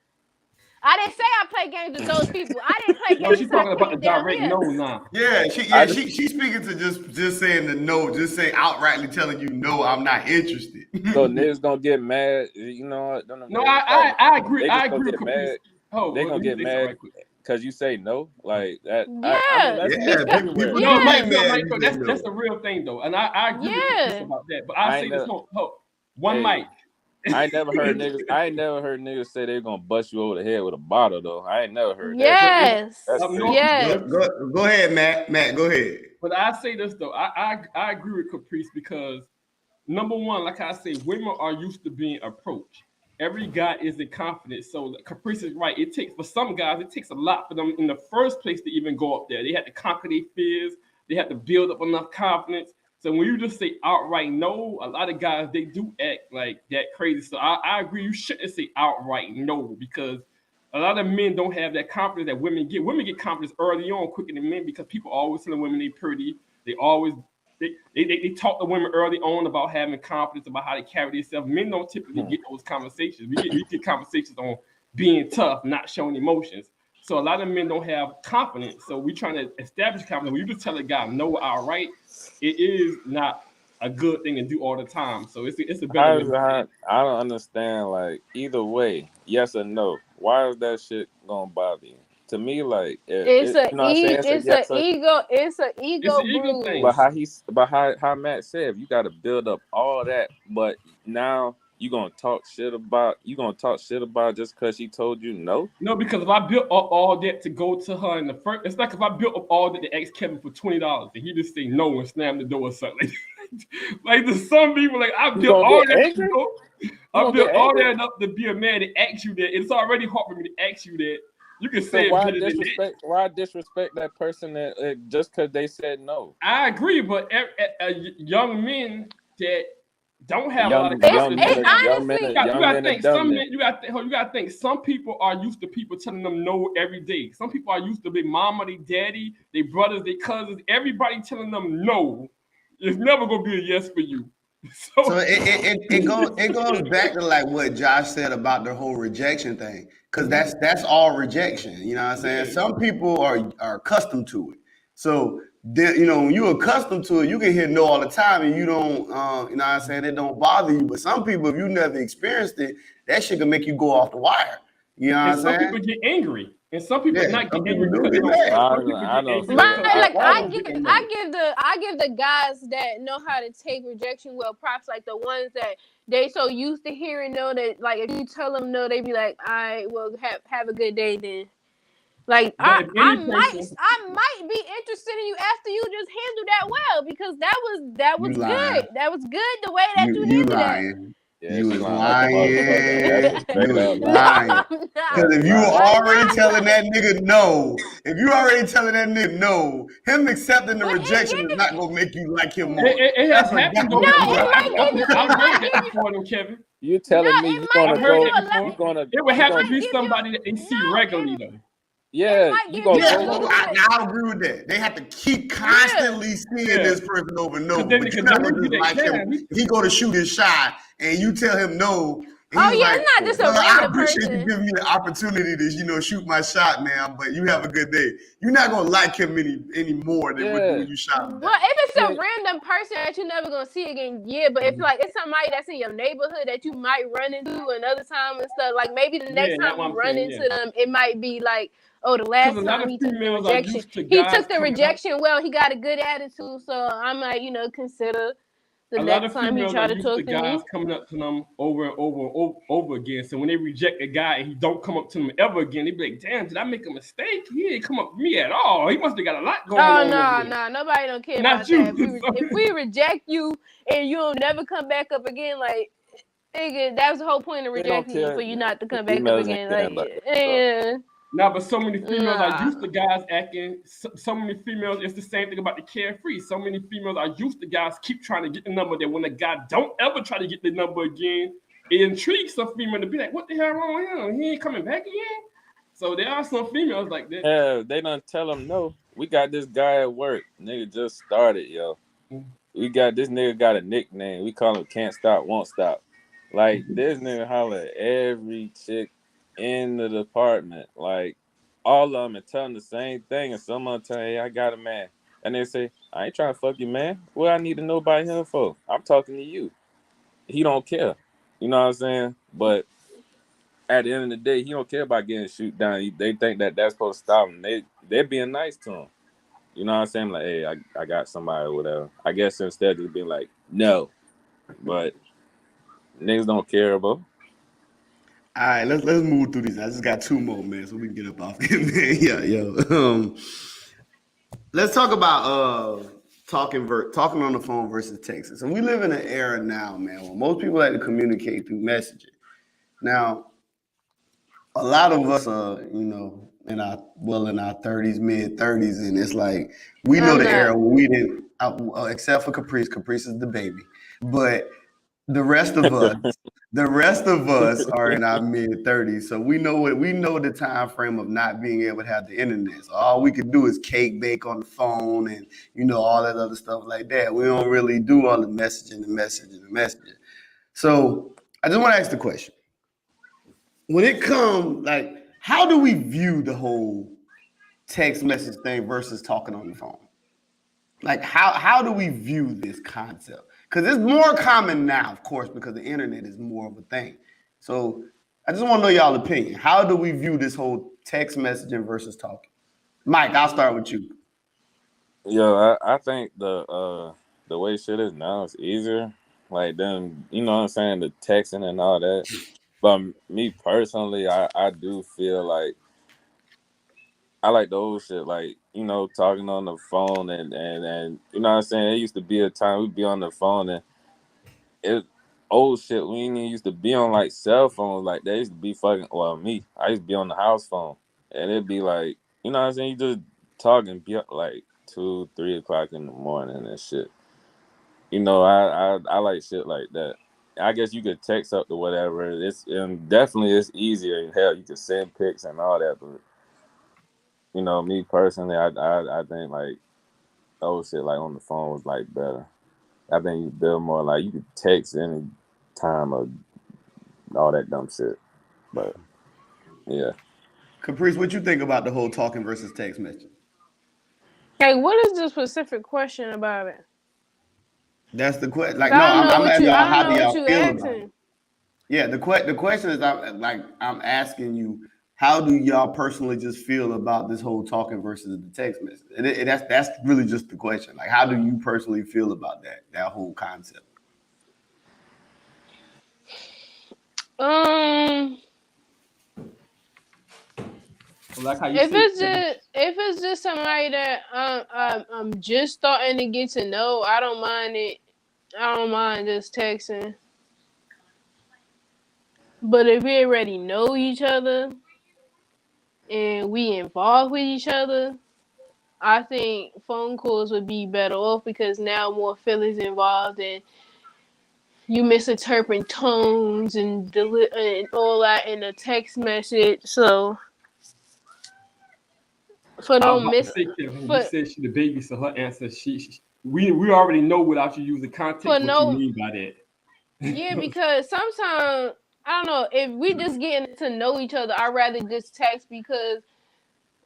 I didn't say I play games with those people. I didn't play No, games she's until I talking about the came down direct here. no now. Yeah, I just she's speaking to just saying the no, just saying outrightly telling you no, I'm not interested. so niggas gonna get mad. You know what? Them No, niggas like I agree. they I just gonna agree with get Caprice. mad. Oh, They well, gonna let me get say something mad right quick. because you say no. Like that. I mean Yeah, that's Yeah, everywhere. people No, do yeah, get Mike, no, mad Mike, if no, you say that's no. a real thing though, and I agree with Caprice yeah. about that. But I I ain't say this, never. one Hey, mic. I ain't never heard niggas. I ain't never heard niggas say they're gonna bust you over the head with a bottle though. I ain't never heard that But shit. Yes, That's up crazy. north, you Go, do. yes. go ahead, Matt. Matt, go ahead. But I say this though, I agree with Caprice because number one, like I say, women are used to being approached. Every guy isn't confident, so Caprice is right. It takes for some guys, it takes a lot for them in the first place to even go up there. They had to conquer their fears. They had to build up enough confidence. So when you just say outright no, a lot of guys they do act like that crazy. So I agree. You shouldn't say outright no because a lot of men don't have that confidence that women get. Women get confidence early on quicker than men because people always telling women they pretty. They always they talk to women early on about having confidence about how they carry themselves. Men don't typically get those conversations. We get conversations on being tough, not showing emotions. So a lot of men don't have confidence. So we trying to establish confidence. When you just tell a guy no outright, it is not a good thing to do all the time. So it's a better way. I don't understand. Like either way, yes or no. Why is that shit gonna bother you? To me, like It's you know what I'm saying? it's an It's ego an ego bruise. thing. But how Matt said, you got to build up all that. But now you gonna talk shit about just because she told you no. No, because if I built up all that to go to her in the first, it's like if I built up all that to ask Kevin for $20 and he just say no and slam the door or something. Like there's some people like I built all that to go. I built all that up to be a man to ask you that. It's already hard for me to ask you that. You can say so it better than that. why disrespect that person that just because they said no? I agree, but young men that don't have a lot of Young men confidence. honestly, You gotta think are some dumb. men. You gotta think some people are used to people telling them no every day. Some people are used to their mama, their daddy, their brothers, their cousins, everybody telling them no. It's never gonna be a yes for you. So it goes back to like what Josh said about the whole rejection thing, because that's all rejection. You know what I'm saying? Yeah. Some people are accustomed to it. So then, you know, when you're accustomed to it, you can hear no all the time, and you don't, you know what I'm saying? It don't bother you. But some people, if you never experienced it, that shit can make you go off the wire. You know what And I'm some saying? people get angry, and some people Yeah, not some get people angry do because they get don't. mad. Some people I get don't angry feel right, because like all of them get mad. I give the guys that know how to take rejection well props, like the ones that they so used to hearing no that like if you tell them no, they be like, all right, well have a good day then. Like But if I any person, might be interested in you after you just handled that well because that You was lying. good. That was good the way that you You handled that. lying. Yeah, You she was lying like a motherfucker. That's lying. just You straight was up No, lying. lying. I'm not. Because if you Lying. already I'm telling not. that nigga no, if you already telling that nigga no, him accepting the But rejection is it not gonna make you like him give more. it has That's happened though. what no, that's it gonna might give you I've it heard might that give you before, though, Kevin. You no, telling me it you might gonna I've give heard you go? that a before. You gonna? It would You have to gonna? might be give you somebody that they see no regularly, it, though. it Yeah, might you give gonna you a yeah, go? little I bit agree with that. They have to keep yeah. constantly seeing Yeah, this person over and over, because but you're then not you gonna be just like, like him. damn, If he go to shoot his shot and you tell him no, and Oh he's yeah, like, it's not just a well, I random appreciate you person. giving me the opportunity to, shoot my shot, man, but you have a good day. You're not gonna like him any more than when Yeah. you shot him Well, down. if it's a Yeah. random person that you're never gonna see again, yeah. But if like it's somebody that's in your neighborhood that you might run into another time and stuff, like maybe the yeah, next that's time what you I'm run saying. into Yeah, them, it might be like, oh, the because a last lot time of he took the females are rejection, used to he guys took the coming up. rejection well. He got a good attitude, so I might, consider the A lot next of time he females are try to used to talk to guys me. coming up to them over and over again. So when they reject a guy and he don't come up to them ever again, they be like, "Damn, did I make a mistake? He didn't come up to me at all. He must have got a lot going Oh on over there." no, nobody don't care Not about you. that. If we reject you and you'll never come back up again, like nigga, that was the whole point of They don't rejecting you care. for you not to The come back up females ain't again. caring Like about that stuff. yeah, Nah, but so many females are nah. used to guys acting. So many females, it's the same thing about the carefree. So many females are used to guys keep trying to get the number. That when a guy don't ever try to get the number again, it intrigues some female to be like, "What the hell wrong with him? He ain't coming back again." So there are some females like that. Yeah, they done tell them no. We got this guy at work. Nigga just started, yo. We got this nigga got a nickname. We call him Can't Stop, Won't Stop. Like this nigga holler at every chick in the department. Like all of them and tell them the same thing. And someone tell, hey, I got a man. And they say, I ain't trying to fuck you, man. What I need to know about him for? I'm talking to you. He don't care. You know what I'm saying? But at the end of the day, he don't care about getting shoot down. They think that that's supposed to stop him. They're being nice to him. You know what I'm saying? Like, hey, I got somebody or whatever. I guess instead of being like, no. But niggas don't care, bro. All right, let's move through these. I just got two more, man, so we can get up off here, man. Yeah, yo. Let's talk about talking on the phone versus texting. And we live in an era now, man, where most people like to communicate through messaging. Now, a lot of us are, in our 30s, mid 30s, and it's like we know I'm the not. era where we didn't. except for Caprice. Caprice is the baby, but the rest of us are in our mid-30s, so we know the time frame of not being able to have the internet. So all we could do is cake bake on the phone and all that other stuff like that. We don't really do all the messaging. So I just want to ask the question: when it comes, like, how do we view the whole text message thing versus talking on the phone? Like, how do we view this concept? Because it's more common now, of course, because the internet is more of a thing. So I just want to know y'all opinion. How do we view this whole text messaging versus talking? Mike, I'll start with you. Yo, I think the way shit is now is easier. Like them, you know what I'm saying, the texting and all that. But me personally, I do feel like I like the old shit, like, talking on the phone and you know what I'm saying? It used to be a time we'd be on the phone and it old shit. We ain't even used to be on like cell phones like that. Used to be fucking, well, me. I used to be on the house phone. And it'd be like, you know what I'm saying? You just talking, be up like 2, 3 o'clock in the morning and shit. I like shit like that. I guess you could text up to whatever. Definitely it's easier. Hell, you could send pics and all that, but me personally, I think like old shit like on the phone was like better. I think you build more like you could text any time of all that dumb shit. But yeah. Caprice, what you think about the whole talking versus text message? Hey, what is the specific question about it? That's the question. Like, no, I'm asking y'all, how do y'all feel about it? Yeah, the question is, I'm asking you, how do y'all personally just feel about this whole talking versus the text message? That's really just the question. Like, how do you personally feel about that whole concept? Like how you if it's just somebody that I'm just starting to get to know, I don't mind it. I don't mind just texting. But if we already know each other and we involved with each other, I think phone calls would be better off because now more feelings involved and you misinterpret tones and all that in a text message. So for don't miss. You said she the baby, so her answer we already know without you using context what you mean by that. Yeah, because sometimes I don't know if we just getting to know each other. I'd rather just text because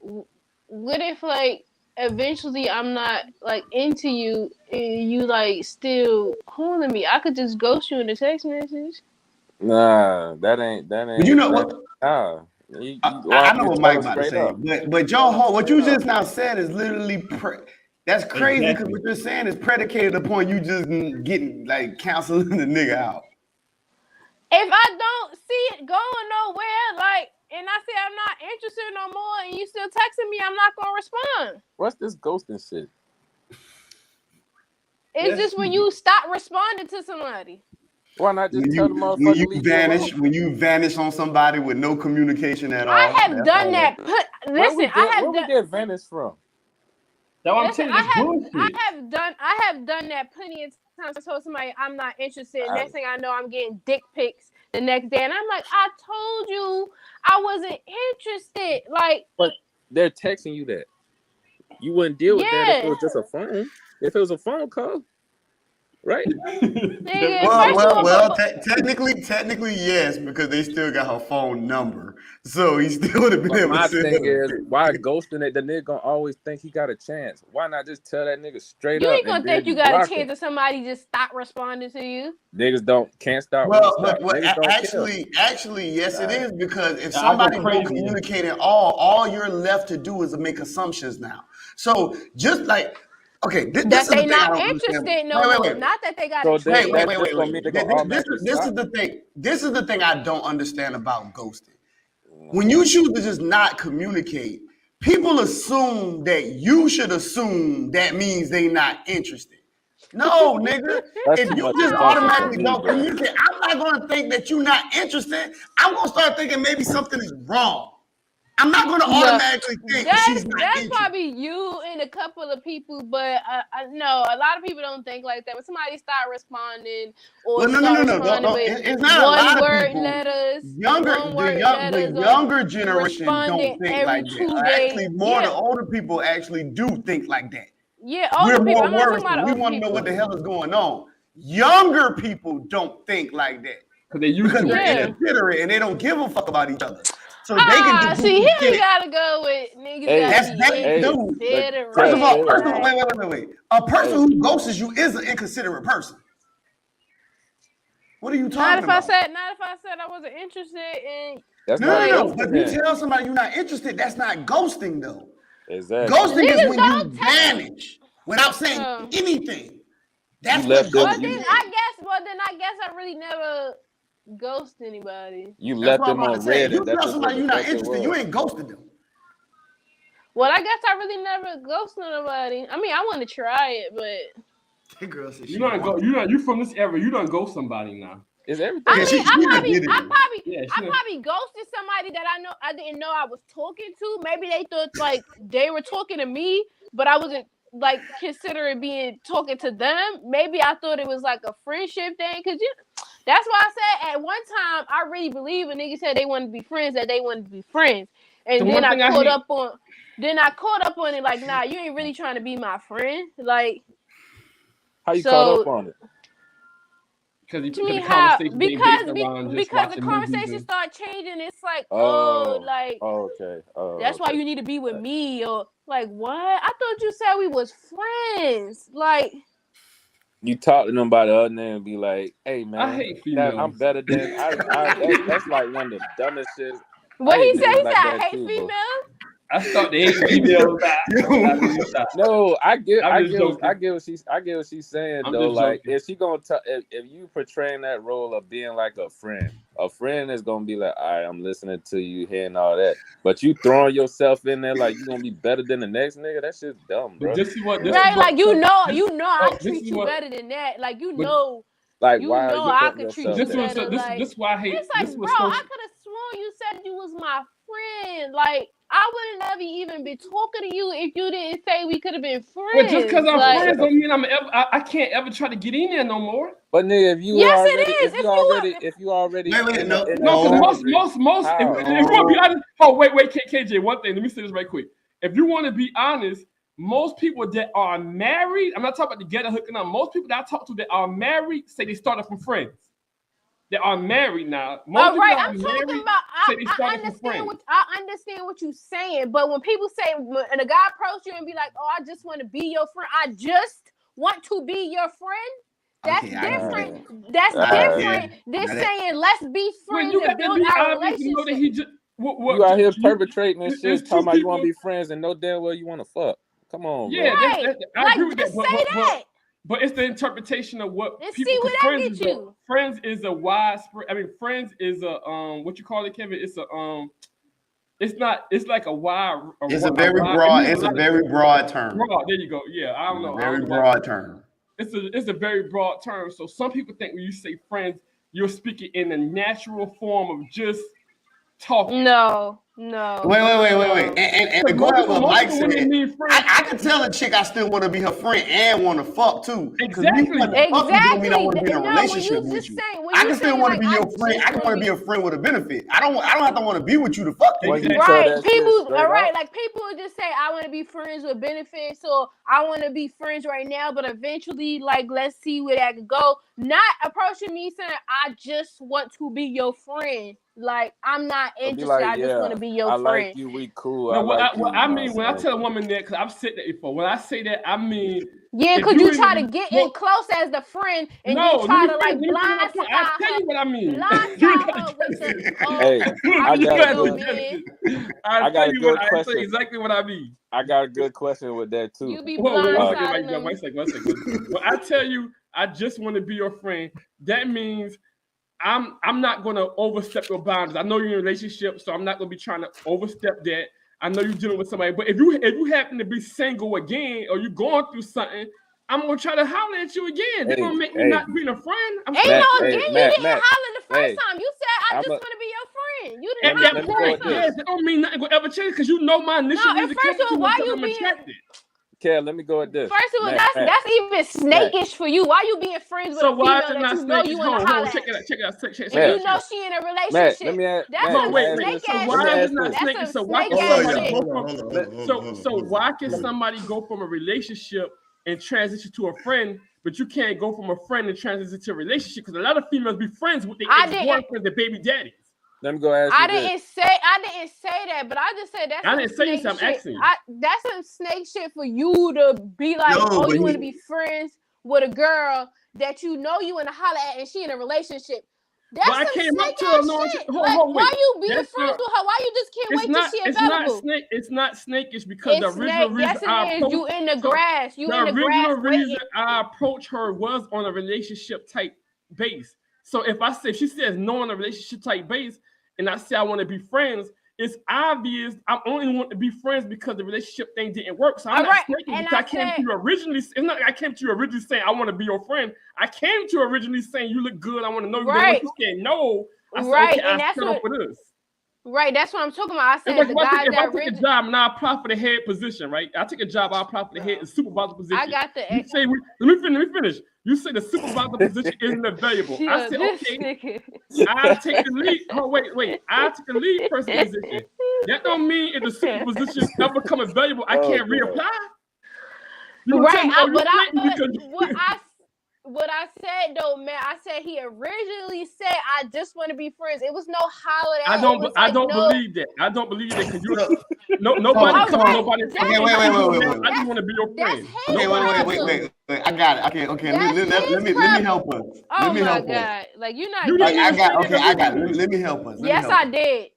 what if like eventually I'm not like into you and you like still calling me? I could just ghost you in the text message. Nah, that ain't. But you know what? Nah. I know what Mike's about to say, but Joe, what you just now said is literally that's crazy because what you're saying is predicated upon you just getting like canceling the nigga out. If I don't see it going nowhere, like, and I say I'm not interested no more, and you still texting me, I'm not gonna respond. What's this ghosting shit? It's just when you stop responding to somebody. Why not just tell the motherfucker when you vanish on somebody with no communication at all? I have done that. Listen, where we get vanish from? Listen, I have done that plenty of times. I told somebody I'm not interested. Next thing I know, I'm getting dick pics the next day, and I'm like, I told you I wasn't interested. Like, but they're texting you that. You wouldn't deal with that if it was just a phone. If it was a phone call, right? Technically, yes, because they still got her phone number, so he still would have been able to. My thing is, why ghosting it? The nigga gonna always think he got a chance. Why not just tell that nigga straight up? You ain't gonna think you got a chance if somebody just stop responding to you. Niggas can't stop. Actually, yes, it is, because if somebody don't communicate at all you're left to do is make assumptions now. So just like. Okay, this is the thing. Not interested no more. Not that they got. Wait. This is the thing I don't understand about ghosting. When you choose to just not communicate, people assume that you should assume that means they not interested. No, nigga. If you just automatically don't communicate, I'm not going to think that you're not interested. I'm going to start thinking maybe something is wrong. I'm not going to automatically think she's not that's interested. probably you and a couple of people, but no, a lot of people don't think like that. When somebody start responding or responding with it's not a lot of people. letters, The younger generation don't think like that. Actually, the older people actually do think like that. Yeah, older people. I'm not talking about we older want to know people. what the hell is going on. Younger people don't think like that because they're inconsiderate and they don't give a fuck about each other. So they can just see here we gotta go with niggas. First of all, wait. A person who ghosts you is an inconsiderate person. What are you talking about? Not if I said I wasn't interested in. No. But you tell somebody you're not interested, that's not ghosting though. Exactly. Ghosting is when you vanish without saying anything. That's what ghosting is. I guess I really never ghost anybody. You left them on red. You tell somebody you're not interested, you ain't ghosted them. Well, I guess I really never ghosted nobody. I mean, I want to try it, but that girl said you from this era. You don't ghost somebody now. Is everything? I probably ghosted somebody that I didn't know I was talking to. Maybe they thought like they were talking to me, but I wasn't like considering talking to them. Maybe I thought it was like a friendship thing, because that's why I said at one time I really believe when niggas said they wanted to be friends, that they wanted to be friends, and then I caught up on it like, nah, you ain't really trying to be my friend. Like, how you caught up on it? Because the conversation start changing. It's like, that's why you need to be with me, or like, what? I thought you said we was friends. Like, you talk to them by the other name and be like, hey man, I hate females. I'm better than that's like one of the dumbest shit. What he said? He said I hate females. I thought they hate females. No, I get what she's saying though. Like, if she gonna if you portraying that role of being like a friend is gonna be like, all right, I'm listening to you, hearing all that. But you throwing yourself in there like you gonna be better than the next nigga. That shit's dumb, bro. I treat you better than that. Like Like, why I could treat you better. This is why I hate. It's like, bro, I could have sworn you said you was my friend. Like, I would have never even been talking to you if you didn't say we could have been friends. But just because I'm friends don't mean I can't ever try to get in there no more. But nigga, if you already, no, because most, if you want to be honest, wait, KJ, one thing, let me say this right quick. If you want to be honest, most people that are married, I'm not talking about together hooking up. Most people that I talk to that are married say they started from friends. They are married now. All right, I'm talking about. I understand what you're saying, but when people say, and a guy approach you and be like, "Oh, I just want to be your friend. I just want to be your friend." That's different. That's different than saying, "Let's be friends and build our relationship." You out here perpetrating this shit, talking about you want to be friends and no damn well you want to fuck. Come on, yeah, right. I agree with that. But, but it's the interpretation of what people. See what I get you. Friends is a widespread. I mean, friends is a what you call it, Kevin? It's a It's not. It's like a wide. It's a very broad. It's a very broad term. Broad. There you go. Yeah, I don't know. Very broad term. It's a very broad term. So some people think when you say friends, you're speaking in the natural form of just talking. No. Wait. And to go out with Mike said, I can tell a chick I still want to be her friend and want to fuck too. Exactly. Don't mean I want to be in a relationship with you. I can still want to be your friend. I can want to be a friend with a benefit. I don't have to want to be with you to fuck you. Right. People, right? Like people just say, I want to be friends with benefits, or I want to be friends right now, but eventually, like, let's see where that could go. Not approaching me saying, I just want to be your friend. Like, I'm not interested. Like, I just want to be your friend. I like you. We cool. No, I mean, when I tell a woman that, because I've said that before. When I say that, I mean, yeah, because you try to get in close as the friend, and you try to like blindside. I'll tell you what I mean. Hey, I got a good question. I tell you exactly what I mean. I got a good question with that too. You be blindsiding them. One second. When I tell you, I just want to be your friend, that means I'm not gonna overstep your boundaries. I know you're in a relationship, so I'm not gonna be trying to overstep that. I know you're dealing with somebody, but if you happen to be single again, or you're going through something, I'm gonna try to holler at you again. They're gonna make me not being a friend. You didn't holler the first time. You said I just want to be your friend. You didn't at that let me go point, with this. yes, it don't mean nothing will ever change because you know my initial No, and reason first of all, was why because you I'm being- attracted. Kev, let me go with this. First of all, Matt, that's even snakish for you. Why you being friends with So a why female is it that not you know snake? you in a Hold holler on, at? check it out, check it out, check it And out. you know she in a Matt, relationship. let me ask. That's Matt, No, some wait. snake So ass why shit. is it not That's snake? some So why snake can Hold on, ass somebody y'all. shit. go Hold on, from? hold on, hold on, hold So on. why can somebody go from a relationship and transition to a friend, but you can't go from a friend and transition to a relationship? Because a lot of females be friends with their I ex-boyfriends and baby daddies. let me go ask you I this. didn't say that, but I just said that's I some didn't say you snake said, I'm shit. asking you. That's some snake shit for you to be like, No, oh, but you want he- to be friends with a girl that you know you in a holler at and she in a relationship. That's Well, I some came up snake to her ass knowing shit. hold, Like, hold, why wait. you being That's friends not- with her? Why you just can't It's wait not. till she It's not available? snake. It's not snakish because the It's original snake. reason Yes, I it is. approached You in the so grass. You the in the original grass reason waiting. I approached her was on a relationship type base. So if she says no on a relationship type base, and I say I want to be friends, it's obvious I only want to be friends because the relationship thing didn't work. So I'm All not right, snaking and because I I came said- to you originally. It's not like I came to you originally saying I want to be your friend. I came to you originally saying you look good. I want to know you. Then Right. once you said no, I said Right, okay, and I that's settle what- for this. Right, that's what I'm talking about. I It's said like the if I guys take that a originally. job and I apply for the head position, right? I take a job, I apply for the head supervisor position. I got the. You say, let me finish. You say the supervisor position isn't available. I Yeah, said, this okay, nigga. I take the lead. Oh, wait. I take the lead person position. That don't mean if the super position ever come available, I can't reapply. You gonna tell Right, me, oh, you but snaking because what I said though, man, I said he originally said I just want to be friends. It was no holiday. I don't believe that. I don't believe that because nobody All come right, nobody. that's- Okay, wait. I just want to be your That's friend. his Wait. I got it. Okay. That's Let me his help us. Oh Let me my help us. god, like you're not. You getting didn't it. I got it. Let me help us. Yes, I did.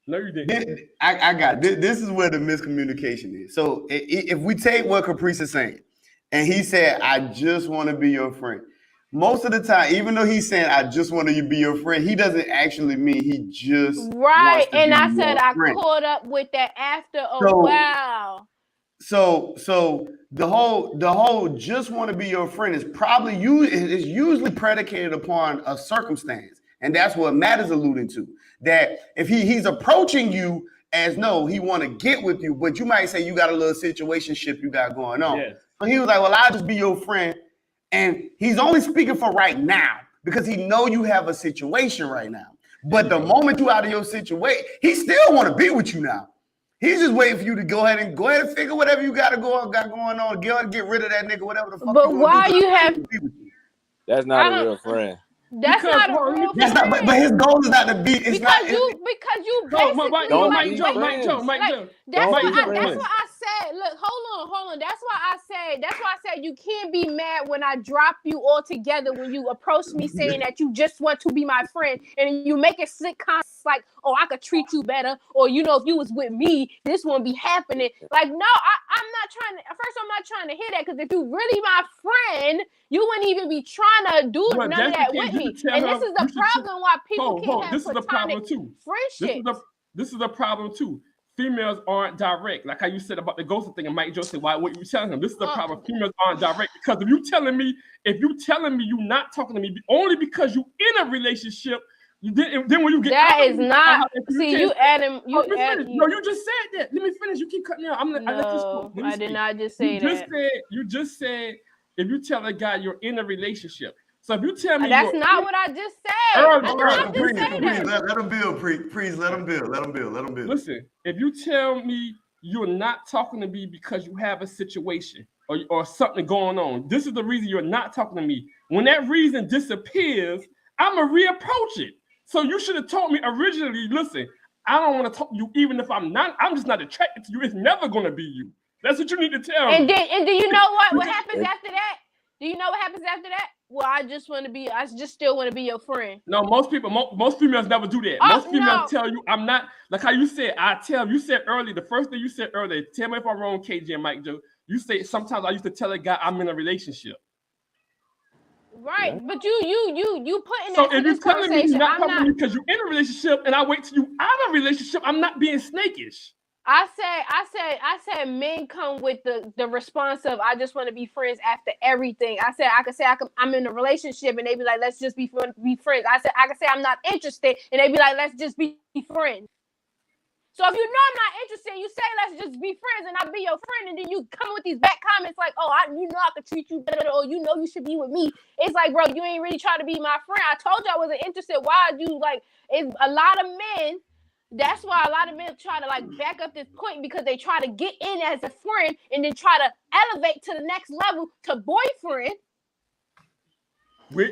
No, you didn't. I got it. This is where the miscommunication is. So if we take what Caprice is saying, and he said, I just want to be your friend. Most of the time, even though he's saying, I just want to be your friend, he doesn't actually mean he just Right, wants to and be I said your I friend. caught up with that after a So- while. So the whole just want to be your friend is probably is usually predicated upon a circumstance, and that's what Matt is alluding to. That if he's approaching you as no, he want to get with you, but you might say you got a little situationship you got going on. Yes. So he was like, well, I'll just be your friend, and he's only speaking for right now because he know you have a situation right now. But the moment you out of your situation, he still want to be with you now. He's just waiting for you to go ahead and figure whatever you got going on. Get rid of that nigga, whatever the fuck. But you why do, you have? be with you. That's I not a don't- real friend. That's Because, not a hold on, real That's not. friend. But his goal is not to be. It's because not. you No, basically Don't like, be wait, friends. Mike like, Joe. that's Don't why be I, friends. that's why I said, look, hold on. That's why I said you can't be mad when I drop you all together when you approach me saying that you just want to be my friend and you make it slick comments like, oh, I could treat you better, or you know, if you was with me, this wouldn't be happening. Like, no, I'm not trying to. First, I'm not trying to hear that because if you really my friend, you wouldn't even be trying to do Well, none of that's that the with case. You me. should tell And her- this is you the should tell- problem why people can't have This is a platonic problem too. friendships. This is a problem too. Females aren't direct, like how you said about the ghosting thing, and Mike Joe said, "Why? What you telling him?" This is the problem. Females aren't direct because if you telling me you not talking to me only because you in a relationship, you didn't. Then when you get That out, is not. See, you adding. No, you just said that. Let me finish. You keep cutting me out. I let this go. Let me I did speak. not just say that. You just said if you tell a guy you're in a relationship. So if you tell me That's not what I just said. I did not just say that. Let him build, please. Let him build. Listen, if you tell me you're not talking to me because you have a situation or something going on, this is the reason you're not talking to me. When that reason disappears, I'm going to reapproach it. So you should have told me originally, listen, I don't want to talk to you even if I'm just not attracted to you. It's never going to be you. That's what you need to tell me. And do you know what happens after that? Do you know what happens after that? Well, I just still want to be your friend. No, most females never do that. Most females tell you I'm not, like how you said, you said earlier, the first thing you said earlier, tell me if I'm wrong, KJ and Mike Joe. You say sometimes I used to tell a guy I'm in a relationship. Right, yeah. But you putting so that to if this you're telling me you're not conversation, talking to me because you're in a relationship and I wait till you out of a relationship, I'm not being snakish. I said men come with the response of I just want to be friends after everything. I said I'm in a relationship and they be like, let's just be friends. I could say I'm not interested and they be like, let's just be friends. So if you know I'm not interested, you say let's just be friends and I'll be your friend, and then you come with these back comments like, oh, you know I could treat you better, or you know you should be with me. It's like, bro, you ain't really trying to be my friend. I told you I wasn't interested. Why are you like? It's a lot of men. That's why a lot of men try to like back up this point, because they try to get in as a friend and then try to elevate to the next level to boyfriend.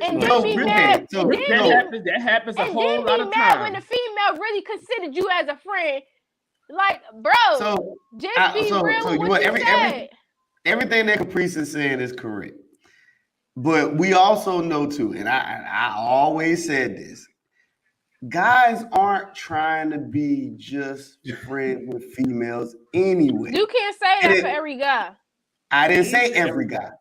And then be mad. That happens a whole lot of times. When the female really considered you as a friend. Like, bro, just be real with what you said. Everything that Caprice is saying is correct. But we also know too, and I always said this, guys aren't trying to be just friends with females anyway. You can't say that for every guy. I didn't say every guy.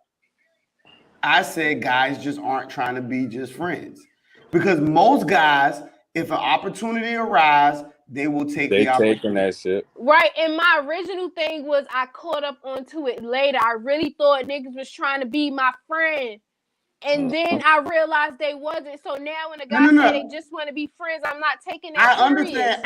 I said guys just aren't trying to be just friends. Because most guys, if an opportunity arises, they will take the opportunity. Taking that shit. Right, and my original thing was I caught up onto it later. I really thought niggas was trying to be my friend. And then I realized they wasn't. So now when a guy say they just want to be friends, I'm not taking that serious.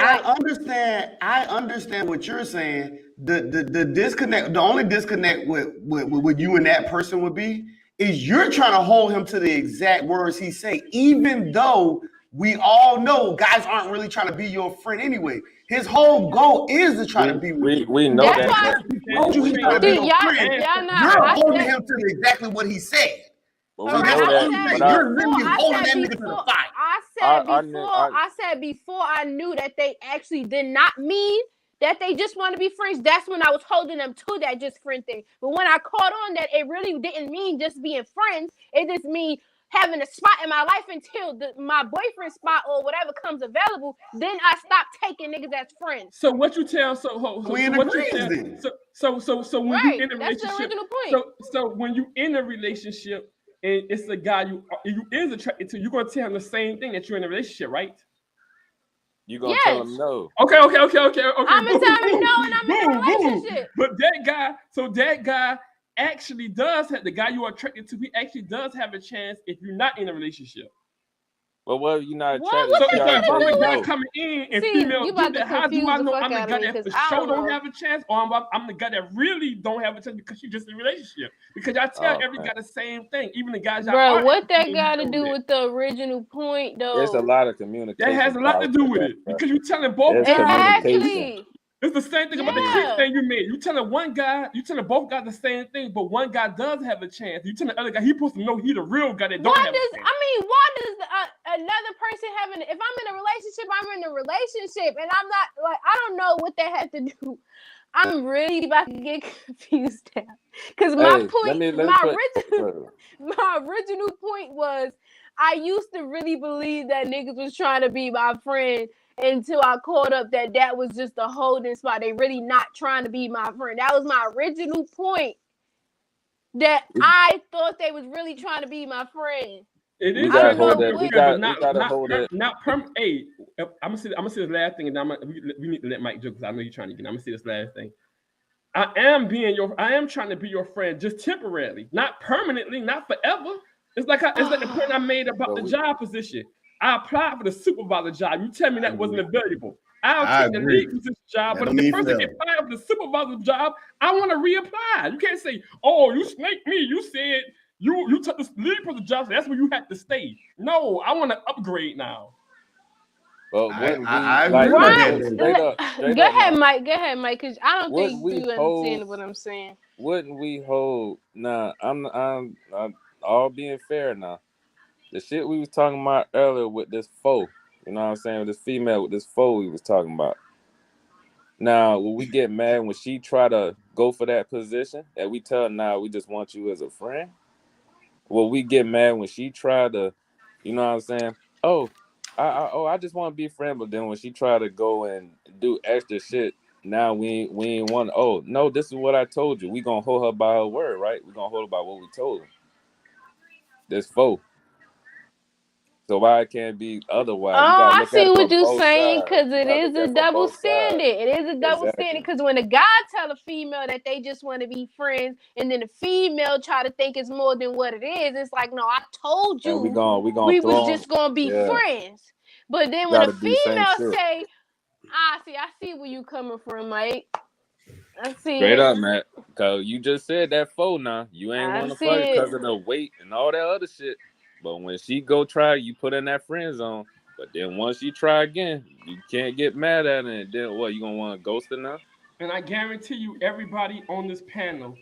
I understand what you're saying. The disconnect, the only disconnect with you and that person would be is you're trying to hold him to the exact words he say, even though we all know guys aren't really trying to be your friend anyway. His whole goal is to try to be with you. We know That's that. You're holding him to exactly what he said. Well, you're literally holding that nigga to the fight. I said before I knew that they actually did not mean that they just want to be friends. That's when I was holding them to that just friend thing. But when I caught on that it really didn't mean just being friends, it just mean having a spot in my life until my boyfriend spot or whatever comes available, then I stop taking niggas as friends. So what you tell? So when you in a relationship? That's the original point. So when you in a relationship and it's a guy you is attracted to, you're gonna tell him the same thing that you're in a relationship, right? You gonna tell him no? Okay. I'm gonna tell him no, and I'm in a relationship. But that guy actually does have, the guy you are attracted to, he actually does have a chance if you're not in a relationship. Well, what you're not attracted to? So if I'm the guy coming in and female do that, how do I know I'm the guy that for sure don't have a chance, or I'm the guy that really don't have a chance because you're just in a relationship? Because I tell every guy the same thing, even the guys. Bro, what that got to do with the original point, though? There's a lot of communication. That has a lot to do with it, because you're telling both guys. Exactly. It's the same thing about the click thing you made. You telling both guys the same thing, but one guy does have a chance. You telling the other guy he's supposed to know he's the real guy that don't have a chance. Why does another person having? If I'm in a relationship, I'm in a relationship, and I'm not like, I don't know what that had to do. I'm really about to get confused now, because my original point was I used to really believe that niggas was trying to be my friend. Until I caught up that was just a holding spot. They really not trying to be my friend. That was my original point. That I thought they was really trying to be my friend. It is. I'm gonna say this last thing, and we need to let Mike joke because I know you're trying to get. I'm gonna say this last thing. I am trying to be your friend just temporarily, not permanently, not forever. It's like the point I made about the job position. I applied for the supervisor job. You tell me that wasn't available. I'll take the lead position job, but if the person applied for the supervisor job, I want to reapply. You can't say, "Oh, you snaked me. You said you took the lead position job, so that's where you had to stay." No, I want to upgrade now. Well, Go ahead, Mike, because I don't think you understand what I'm saying. Wouldn't we hold? Nah, I'm all being fair now. The shit we was talking about earlier with this foe, you know what I'm saying? With this female, with this foe we was talking about. Now, will we get mad when she try to go for that position and we tell her, nah, we just want you as a friend? Will we get mad when she try to, you know what I'm saying? I just want to be a friend, but then when she try to go and do extra shit, now we ain't want. Oh no, this is what I told you. We gonna hold her by her word, right? We gonna hold her by what we told her. This foe. So why it can't be otherwise? I see what you're saying, because it is a double standard. It is a double standard, because when a guy tell a female that they just want to be friends, and then the female try to think it's more than what it is, it's like, no, I told you we was just gonna be friends. But then when the female say, I see where you coming from, Mike. I see Straight it. up, man. Cause you just said that foe now. You ain't I want to see fuck it. because of the weight and all that other shit. But when she go try, you put in that friend zone. But then once you try again, you can't get mad at it. And then what? You gonna want to ghost her now? And I guarantee you, everybody on this panel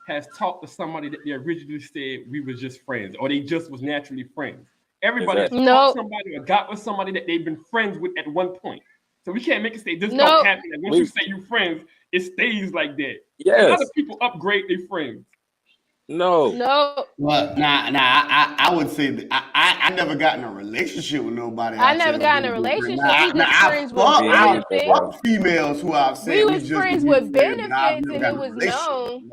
has talked to somebody that they originally said we was just friends, or they just was naturally friends. Everybody has Exactly. talked to No, somebody or got with somebody that they've been friends with at one point. So we can't make it say this No. don't happen. And once We- you say you friends, it stays like that. A Yes. lot of people upgrade their friends. No. no. Well, I would say that I never got in a relationship with nobody. I I'd never say got in a was good friend. relationship. We just friends with I benefits. fuck females who I've said We we was just friends be with friends, but I've benefits, never and got it in a was relationship. known.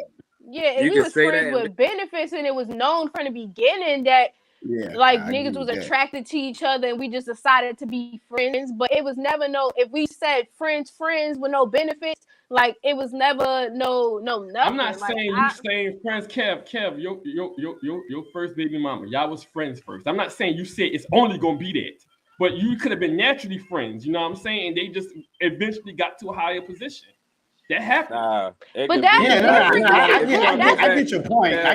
Yeah, and You we can was say friends that. with benefits, and it was known from the beginning that Yeah, like I agree niggas was with that. attracted to each other, and we just decided to be friends. But it was never no. If we said friends with no benefits, like it was never no nothing. I'm not Like, saying you saying friends, Kev, your first baby mama, y'all was friends first. I'm not saying you said it's only gonna be that, but you could have been naturally friends. You know what I'm saying? They just eventually got to a higher position. That happened. Nah. But that's Yeah, different. I get your point. I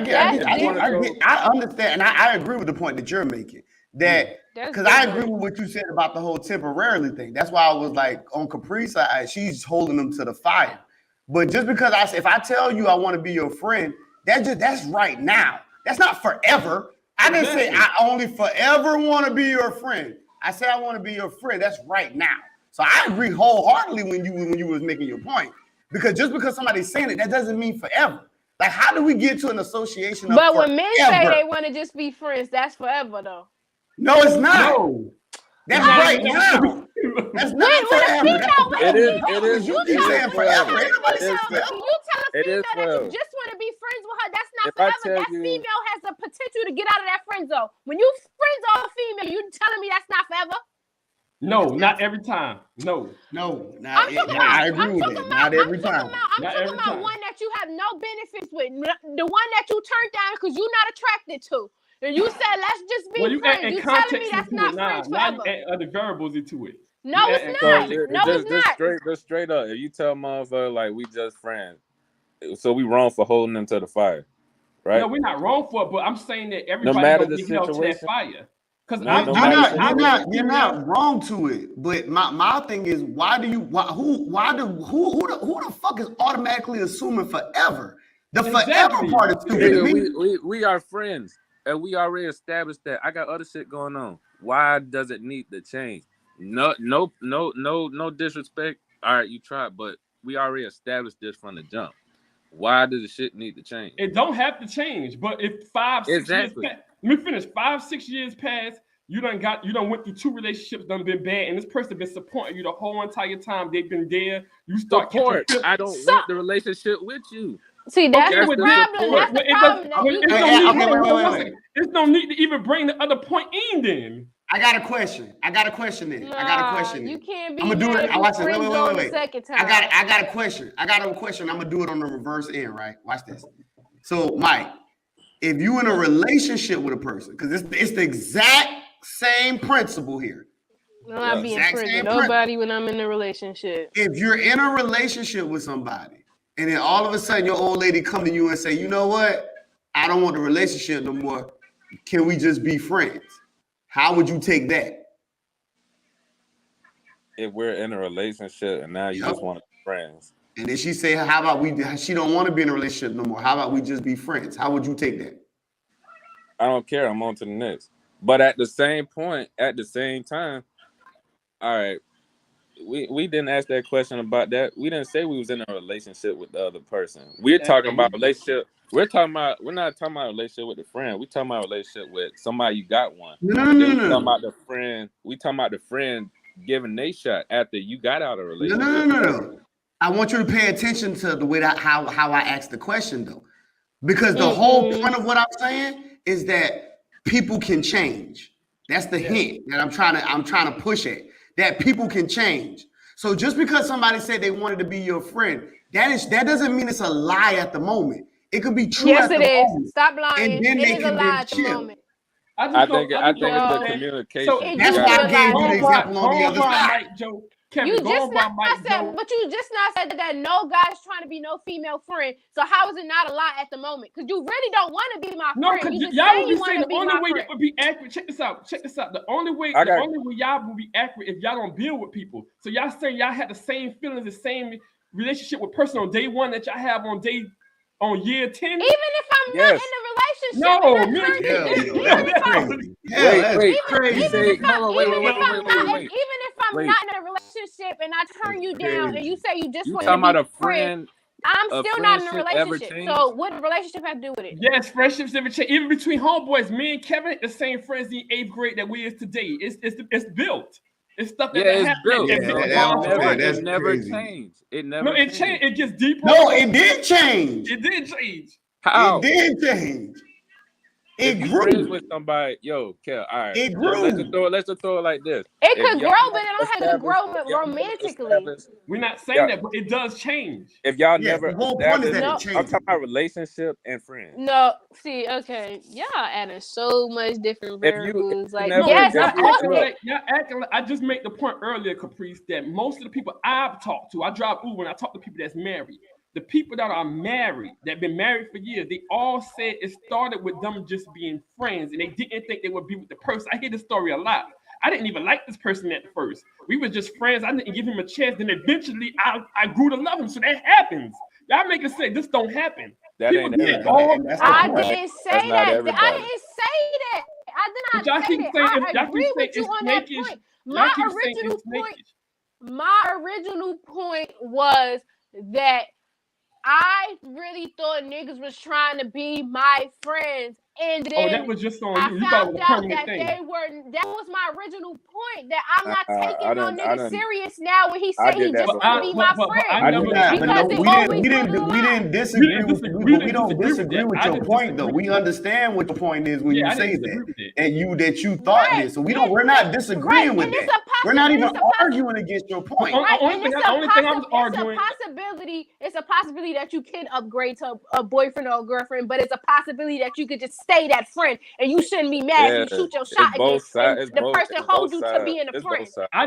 understand, and I agree with the point that you're making. That because I agree with what you said about the whole temporarily thing. That's why I was like on Caprice, she's holding them to the fire. But just because if I tell you I want to be your friend, that's right now. That's not forever. I didn't say I only forever want to be your friend. I said I want to be your friend. That's right now. So I agree wholeheartedly when you was making your point. Because just because somebody's saying it, that doesn't mean forever. Like, how do we get to an association of But forever? when men say they want to just be friends, that's forever though. No, it's not. No. That's right now. That's not forever. You keep saying forever. Everybody says forever. Can you tell a female that you just want to be friends with her? That's not forever. That female has the potential to get out of that friend zone. When you friends with a female, you telling me that's not forever? No, not every time. No. I agree with that. Not every time. I'm talking about one that you have no benefits with. The one that you turned down because you're not attracted to. And you said, let's just be friends. You telling me that's not friends forever. Now you add other variables into it. No, it's not. No, it's not. Just straight up. If you tell motherfucker like we just friends, so we wrong for holding them to the fire, right? No, we're not wrong for it, but I'm saying that everybody no matter gonna the be held to that situation. fire. Because you're not wrong to it. But my thing is, who the fuck is automatically assuming forever? The forever part is stupid. We are friends, and we already established that. I got other shit going on. Why does it need to change? No disrespect. All right, you tried, but we already established this from the jump. Why does the shit need to change? It don't have to change, but if 5, 6 years pass, let me finish. 5, 6 years pass, you done went through 2 relationships, done been bad, and this person been supporting you the whole entire time. They've been there. You start support. I don't want the relationship with you. See, that's the problem. That's the problem. There's no need to even bring the other point in. Then I got a question. Then. You can't be. I'm gonna do it. Watch this. Wait. Second time. I got a question. I'm gonna do it on the reverse end. Right? Watch this. So, Mike, if you in a relationship with a person, because it's the exact same principle here. I'm not being friends with nobody when I'm in a relationship. If you're in a relationship with somebody, and then all of a sudden your old lady come to you and say, you know what? I don't want the relationship no more. Can we just be friends? How would you take that? If we're in a relationship and now you just want to be friends. And then she say, how about she don't want to be in a relationship no more. How about we just be friends? How would you take that? I don't care. I'm on to the next. But at the same point, at the same time, all right, we didn't ask that question about that. We didn't say we was in a relationship with the other person. We're talking about relationship. We're not talking about a relationship with a friend. We're talking about a relationship with somebody you got one. No. Talking about the friend. We talking about the friend giving they shot after you got out of a relationship. No. I want you to pay attention to the way how I asked the question though. Because the whole point of what I'm saying is that people can change. That's the hint that I'm trying to push at. That people can change. So just because somebody said they wanted to be your friend, that doesn't mean it's a lie at the moment. It could be true. Yes, at it the is. moment. Stop lying. And then it is a lie at the moment. I think it's the communication. That's why I gave you the example on the other side. Mike, Joe. Kevin, go on by Mike Jones. But you just not said that no guy's trying to be no female friend. So how is it not a lot at the moment? Because you really don't want to be my No, friend. because You just y'all say would you be want saying to the be only my way friend. that would be accurate. Check this out. The only way y'all will be accurate if y'all don't build with people. So y'all saying y'all had the same feelings, the same relationship with person on day one that y'all have on year 10. Even if I'm not in a relationship, No, and man, even if I'm not in a relationship and I turn you down and you say you just want to talking be about a friend, friend? I'm A still not in a friendship ever relationship. changed? So what relationship have to do with it? Yes, friendships never change. Even between homeboys, me and Kevin ain't the same friends in 8th grade that we is today. It's built. It's stuff that It's happened. built. That's It never crazy. changed. It never No, it changed. changed. It gets deeper. No, it did change. It did change. How? It did change. If you friends with somebody, yo, Kel, all right. It grew. Let's just throw it like this. It could grow, but it don't have to grow romantically. We're not saying that, but it does change. If y'all Yes, never the whole point is that it I'm changes. talking about relationship and friends. No, see, okay, y'all adding so much different variables. Like, never- yes, y'all of course. acting like I just made the point earlier, Caprice, that most of the people I've talked to, I drive Uber and I talk to people that's married. The people that are married, that been married for years, they all said it started with them just being friends, and they didn't think they would be with the person. I hear this story a lot. I didn't even like this person at first. We were just friends. I didn't give him a chance. Then eventually, I grew to love him. So that happens. Y'all make it say this don't happen. That People ain't do it everybody. all- I didn't say That's not that. everybody. I didn't say that. I did But y'all not say keep that. saying- I y'all agree keep with saying you it's on that snakish. point. Y'all keep saying it's snakish. My original point was that I really thought niggas was trying to be my friends, and then That was just on I you. You thought it found was a out permanent that thing. they were. That was my original point. That I'm not taking I no done- nigga serious now when he I said he did that just before. want to be my friend. I never. Because it always we went on. didn't disagree with disagree- you, we but we didn't don't disagree disagree with with that. I your didn't point though. disagree We with understand what your point is when Yeah, you I say didn't disagree with that, it. and you thought Right. this. So we're not disagreeing Right, with and it's that. a We're not even possibility. arguing against your point. Right, Only and thing it's I was arguing. It's a possibility that you can upgrade to a boyfriend or a girlfriend, but it's a possibility that you could just stay that friend, and you shouldn't be mad if you shoot your shot and the person holds you to being a friend. I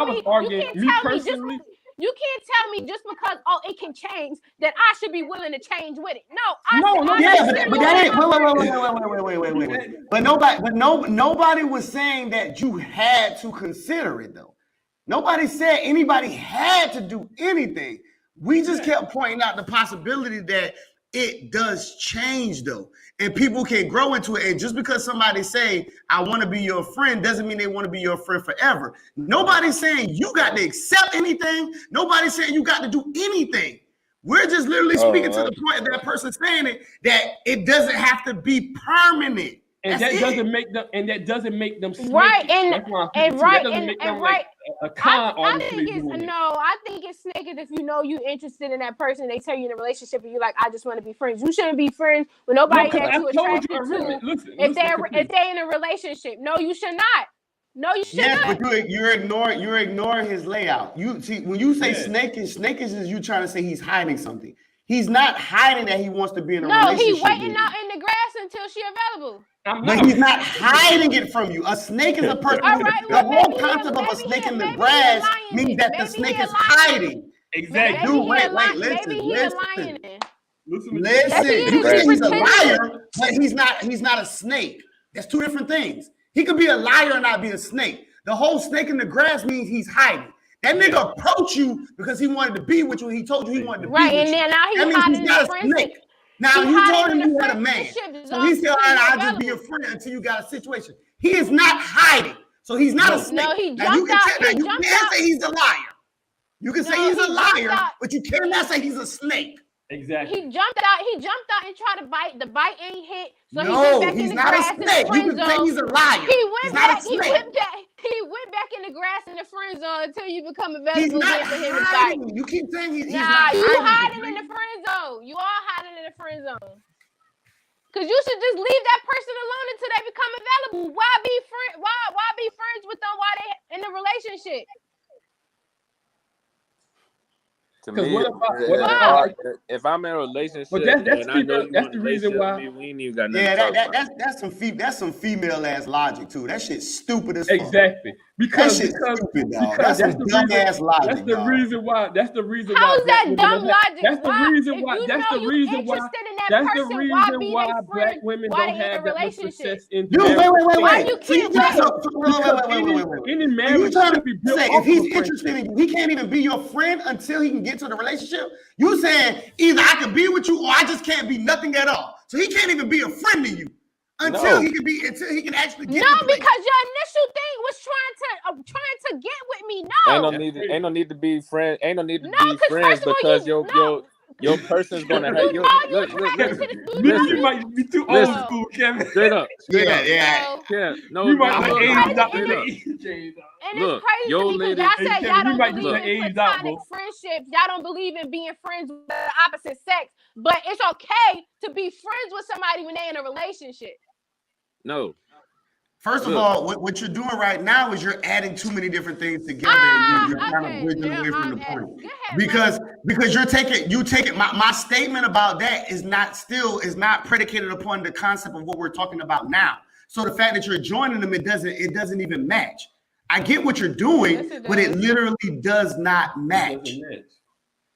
was arguing. You can't tell me just because it can change that I should be willing to change with it. No, But that ain't. Wait. But nobody was saying that you had to consider it though. Nobody said anybody had to do anything. We just kept pointing out the possibility that it does change though, and people can grow into it. And just because somebody say I want to be your friend doesn't mean they want to be your friend forever. Nobody's saying you got to accept anything. Nobody's saying you got to do anything. We're just literally speaking to the point of that person saying it, that it doesn't have to be permanent. And that doesn't make them snakish. Right, a con. I think it's snakish if you know you're interested in that person. They tell you in a relationship, and you're like, I just want to be friends. You shouldn't be friends with nobody that you attracted to. If they're in a relationship, no, you should not. No, you should not. But you're ignoring his layout. You see, when you say snakish is you trying to say he's hiding something. He's not hiding that he wants to be in a relationship. No, he's waiting out in the grass until she's available. But he's not hiding it from you. A snake is a person. The whole concept of a snake in the grass means that the snake is hiding. Exactly. Dude, wait, listen. You say he's a liar, but he's not a snake. That's two different things. He could be a liar and not be a snake. The whole snake in the grass means he's hiding. That nigga approached you because he wanted to be with you. He told you he wanted to be with you. Right, and then now he's hiding in the friendship. Now you told him you had a man. So he said, all right, I'll just be your friend until you got a situation. He is not hiding. So he's not a snake. No, he now you jumped out. can say he's a liar. You can say he's a liar, but you cannot say he's a snake. Exactly. He jumped out and tried to bite. The bite ain't hit. So he's not a snake. You can say he's a liar. He went back in the grass in the friend zone until you become available again for him to fight. You keep saying he's not hiding in the friend zone. You all hiding in the friend zone. Cause you should just leave that person alone until they become available. Why be friends with them while they in a relationship? To me, if I'm in a relationship, that's the reason why we ain't even got nothing. That's some female ass logic too. That shit's stupid as fuck. Exactly. Because shit's stupid, dog. because That's some dumbass logic. That's the dog. reason why. That's the reason How why. is black that women dumb don't have- logic? That's the Why? reason If why. you That's know the you reason why. interested in that That's the person, why reason be why their black friend? women Why don't they in a have that much relationship? success in Dude, marriage. wait. Why you So you can't trying wait? to wait. Any So you marriage trying should be to built say off if he's of a friendship. interested in you, he can't even be your friend until he can get to the relationship? You saying either I can be with you or I just can't be nothing at all. So he can't even be a friend to you until he can actually get No, to the place. because your initial thing was trying to get with me. No, Ain't no need to be friends. Ain't no need to No, be 'cause friends first of all, because your person's gonna have you your know you look. attracted. Nigga, you might be too old Listen. school, Kevin. Straight up. Yeah. Yeah, no, You might no, like look, age out straight the up. age. And Look, it's crazy your to me because lady- y'all Hey, said Kevin, y'all you don't might believe be in aged out, platonic bro. friendships. Y'all don't believe in being friends with the opposite sex. But it's okay to be friends with somebody when they're in a relationship. No. First of Look. all, what you're doing right now is you're adding too many different things together, and you're kind of bridging away from the point. Go ahead, Because you're taking my statement about that is not predicated upon the concept of what we're talking about now. So the fact that you're joining them, it doesn't even match. I get what you're doing, Yes, it but it does. literally does not match. Doesn't match.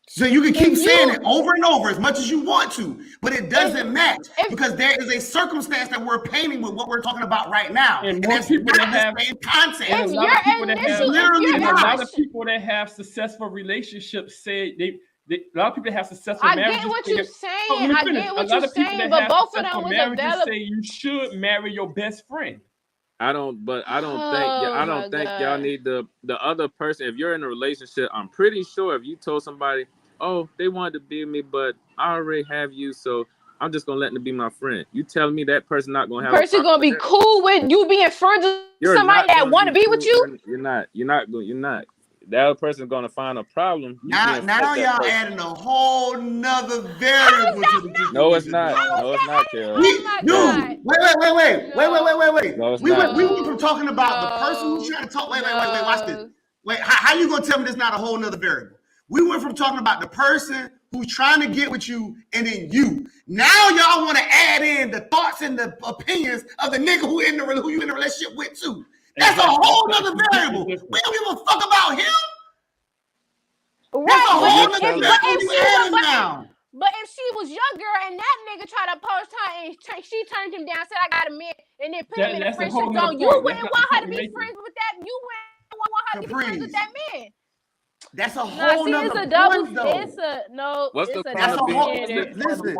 So you can keep If you- saying it over and over as much as you want to, but it doesn't match if- because there is a circumstance that we're painting with what we're talking about right now, And and most that's people not that the have- same concept. And a lot of people that have literally and a not. lot of people that have successful relationships say they a lot of people that have successful I marriages. get what say you're that- saying. let me I finish. get A what lot you're of people saying, that but have both of successful them was marriages available. say you should marry your best friend. I don't think Oh, y'all need the other person. If you're in a relationship, I'm pretty sure if you told somebody, oh, they wanted to be with me, but I already have you, so I'm just gonna let them be my friend. You telling me that person not gonna have Person gonna be cool with you being friends with somebody that want to be with you? You're not. The other person's gonna find a problem. You Now being friends with that y'all person. adding a whole nother variable to the situation. No, it's not. dog. No, it's not, Kel. Oh my Dude, God. wait. No, it's We not. went from talking about the person who's trying to talk. Wait, watch this. Wait, how you gonna tell me there's not a whole nother variable? We went from talking about the person who's trying to get with you and then you. Now y'all want to add in the thoughts and the opinions of the nigga who you in a relationship with too. That's a whole nother variable. We don't give a fuck about him. That's a whole nother variable you adding now. But if she was your girl and that nigga tried to post her and she turned him down, said I got a man, and then put him in a That's a friendship whole nother zone, you point. wouldn't That's want not her to the be point friends with that. You wouldn't want her to be friends with that man. That's a Nah, whole see, nother it's a double. point, though. It's a no. What's it's the a point of double being? standard. Listen.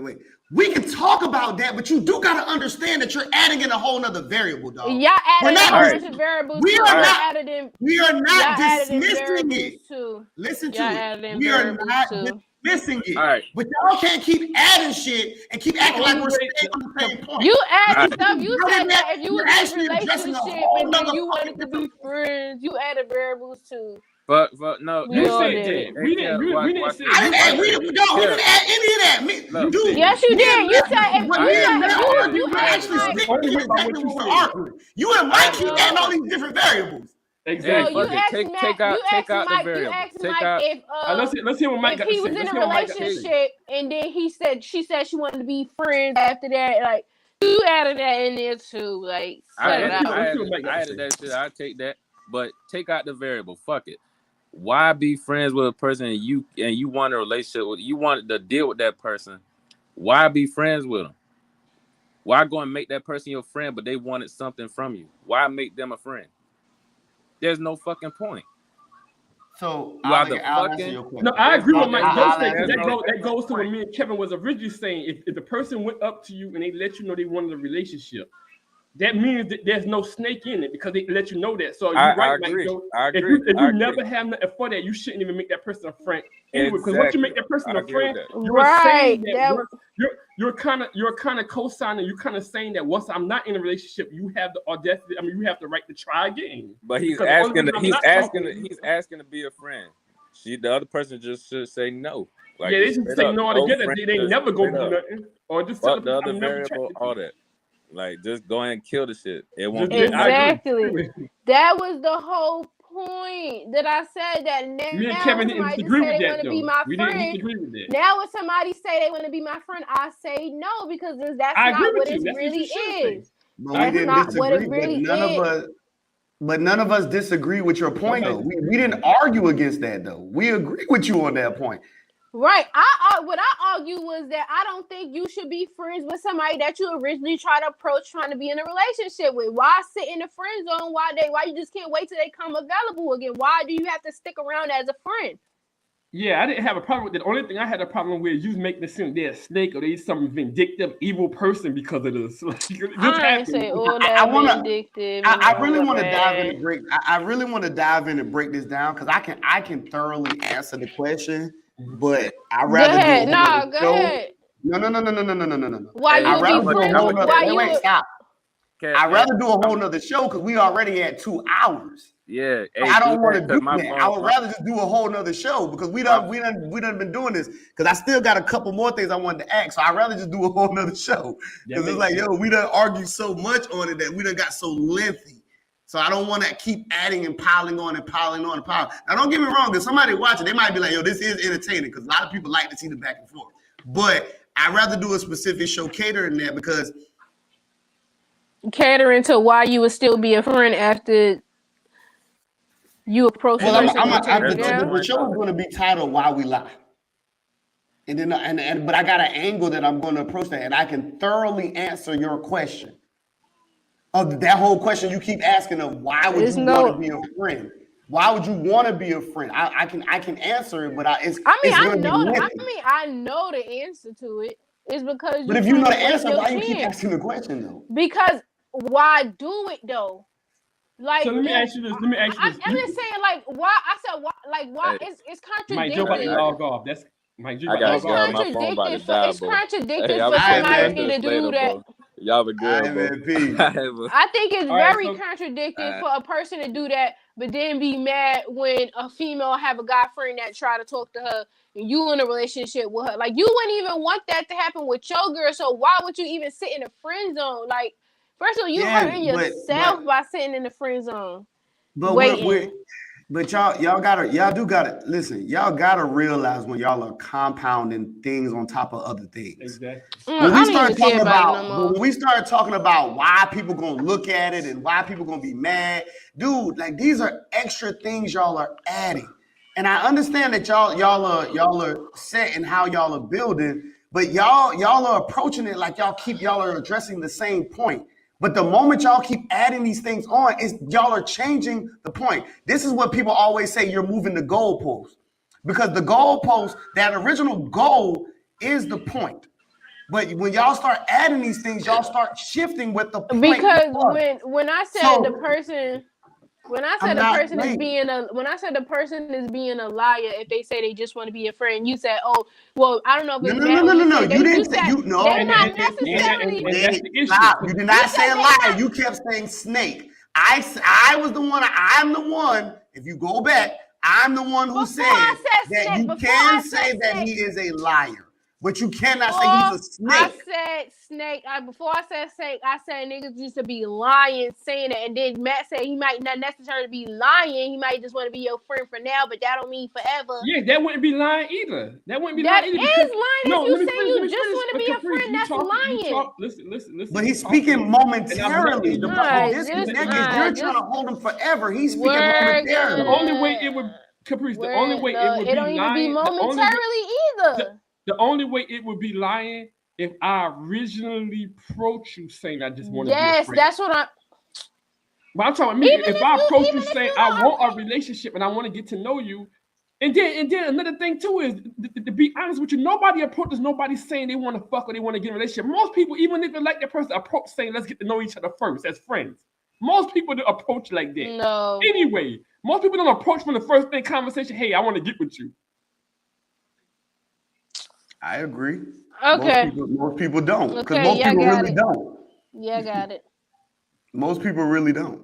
Wait. We can talk about that, but you do gotta understand that you're adding in a whole nother variable, dog. Y'all added a whole not- bunch of variables. we too. are Y'all not- added in. We are Y'all not added in dismissing variables it. too. Listen to Y'all it. added in We are variables not too. dismissing it. All right. But y'all can't keep adding shit and keep acting like we're staying on the same point. You added Right. stuff. You said that if you You're was in a actually addressing a relationship whole and then nother you wanted to fucking be friends, you added variables too. But no, We all said did. that. We didn't say I didn't add, we didn't add any of that. Look, Dude, Yes, you did. You said if what you we said are if now you arguing, we're asked actually Mike. sticking to exactly what we're arguing. You and Mike keep adding all these different variables. No, Exactly. you fuck it. asked Take Mike. out- You take asked out the Mike. You variable. asked Take Mike out- if Let's hear what Mike if got to he say. was in Let's a hear what Mike got to say. relationship and then she said she wanted to be friends after that. Like you added that in there too. Like I set it let's out. see. added that shit. I take that, but take out the variable. Fuck it. Why be friends with a person and you want a relationship with? You want to deal with that person. Why be friends with them? Why go and make that person your friend, but they wanted something from you? Why make them a friend? There's no fucking point. So You I'll are the answer fucking. your question. No, I agree with Mike. I'll That answer goes to what me and Kevin was originally saying. If the person went up to you and they let you know they wanted a relationship, that means that there's no snake in it because they let you know that. So you're right, Mike. If you never have nothing for that, you shouldn't even make that person a friend anyway. Because once you make that person a friend, you're saying that you're kind of co-signing. You're kind of saying that once I'm not in a relationship, you have the audacity. I mean, you have the right to try again. But he's Because asking to be a friend. The other person just should say no. Like, yeah, they just say no altogether. They never gonna do nothing, or just tell the other variable, all that. Like, just go ahead and kill the shit. It won't be exactly. That was the whole point that I said that now. Me and Kevin didn't disagree with that, though. We didn't friend. disagree with that. Now when somebody say they want to be my friend, I say no because that's not what it really is. But we That's didn't not what it disagree. really But is. none of us disagree with your point, though. Nobody- We didn't argue against that, though. We agree with you on that point. Right. What I argue was that I don't think you should be friends with somebody that you originally try to approach trying to be in a relationship with. Why sit in the friend zone? Why you just can't wait till they come available again? Why do you have to stick around as a friend? Yeah, I didn't have a problem with it. The only thing I had a problem with is you making it seem they're a snake or they some vindictive, evil person because of this. Like, this I ain't say all that vindictive. I really want to dive in and break. I really want to dive in and break this down because I can thoroughly answer the question, but I Go rather ahead. do a whole No, go show. ahead. No. Why Hey, you I'd would rather be do a friends? whole nother. Why Wait, you? stop. Cat, I'd hey, rather do a whole nother show because we already at 2 hours. yeah. So Hey, I don't want to do my that. phone. I would rather just do a whole nother show because we done been doing this. Because I still got a couple more things I wanted to ask. So I'd rather just do a whole nother show. Because it's like, yo, we done argued so much on it that we done got so lengthy. So I don't want to keep adding and piling on and piling on and piling. Now don't get me wrong, if somebody watching, they might be like, yo, this is entertaining because a lot of people like to see the back and forth. But I'd rather do a specific show catering that because Catering to why you would still be a friend after you approach the person and turn you down. the show is going to be titled "Why We Lie," and then but I got an angle that I'm going to approach that, and I can thoroughly answer your question. Of that whole question you keep asking of why would you want to be a friend? Why would you want to be a friend? I can answer it, but it's I going to be lengthy. I know the answer to it. It's because But if you know the answer, why you keep asking the question though? Because why do it though? Like, so let me ask you this. I'm just saying, like, why? I said, why? Like, why? Hey. It's Mike Joe about to contradicting. log off. That's Mike Joe I about to gotta log go. off. My phone about to die, It's bro. contradicting Hey, for somebody to this do later, that. bro. Y'all be good, All bro. right, man, peace. I think it's All right, very so- contradicting for a person to do that, but then be mad when a female have a guy friend that try to talk to her and you in a relationship with her. Like, you wouldn't even want that to happen with your girl, so why would you even sit in a friend zone? Like, first of all, you hurting yourself by sitting in the friend zone. But y'all gotta listen. Y'all gotta realize when y'all are compounding things on top of other things. Exactly. When we start talking about, when we start talking about why people gonna look at it and why people gonna be mad, dude, like these are extra things y'all are adding. And I understand that y'all are set in how y'all are building, but y'all are approaching it like y'all are addressing the same point. But the moment y'all keep adding these things on, y'all are changing the point. This is what people always say, you're moving the goalpost. Because the goalpost, that original goal is the point. But when y'all start adding these things, y'all start shifting with the point. Because when I said the person is being a liar if they say they just want to be a friend, you said, oh, well, I don't know if it's no. You didn't say you know. They're not necessarily. Stop. You did not say a liar. You kept saying snake. I was the one. I'm the one. If you go back, I'm the one who said that you can say that he is a liar. But you cannot say he's a snake. I said snake. Before I said snake, I said niggas used to be lying, saying it. And then Matt said he might not necessarily be lying. He might just want to be your friend for now, but that don't mean forever. Yeah, that wouldn't be lying either. That wouldn't be lying either. That is lying. If you say you just want to be a friend, that's lying. Listen. But he's speaking momentarily. The disconnect is you're trying to hold him forever. He's speaking momentarily. The only way it would, Caprice, the only way it would be lying. It don't even be momentarily either. The only way it would be lying if I originally approach you saying I just want to be a friend. Yes, that's what But I'm talking me. If I approach you saying I want a relationship and I want to get to know you, and then another thing too is to be honest with you, nobody approaches nobody saying they want to fuck or they want to get in a relationship. Most people, even if they like that person, approach saying let's get to know each other first as friends. Most people do approach like that. No. Anyway, most people don't approach from the first thing conversation. Hey, I want to get with you. I agree. Okay. Most people don't. Because Okay, most people really don't. Yeah, I got it. Most people really don't.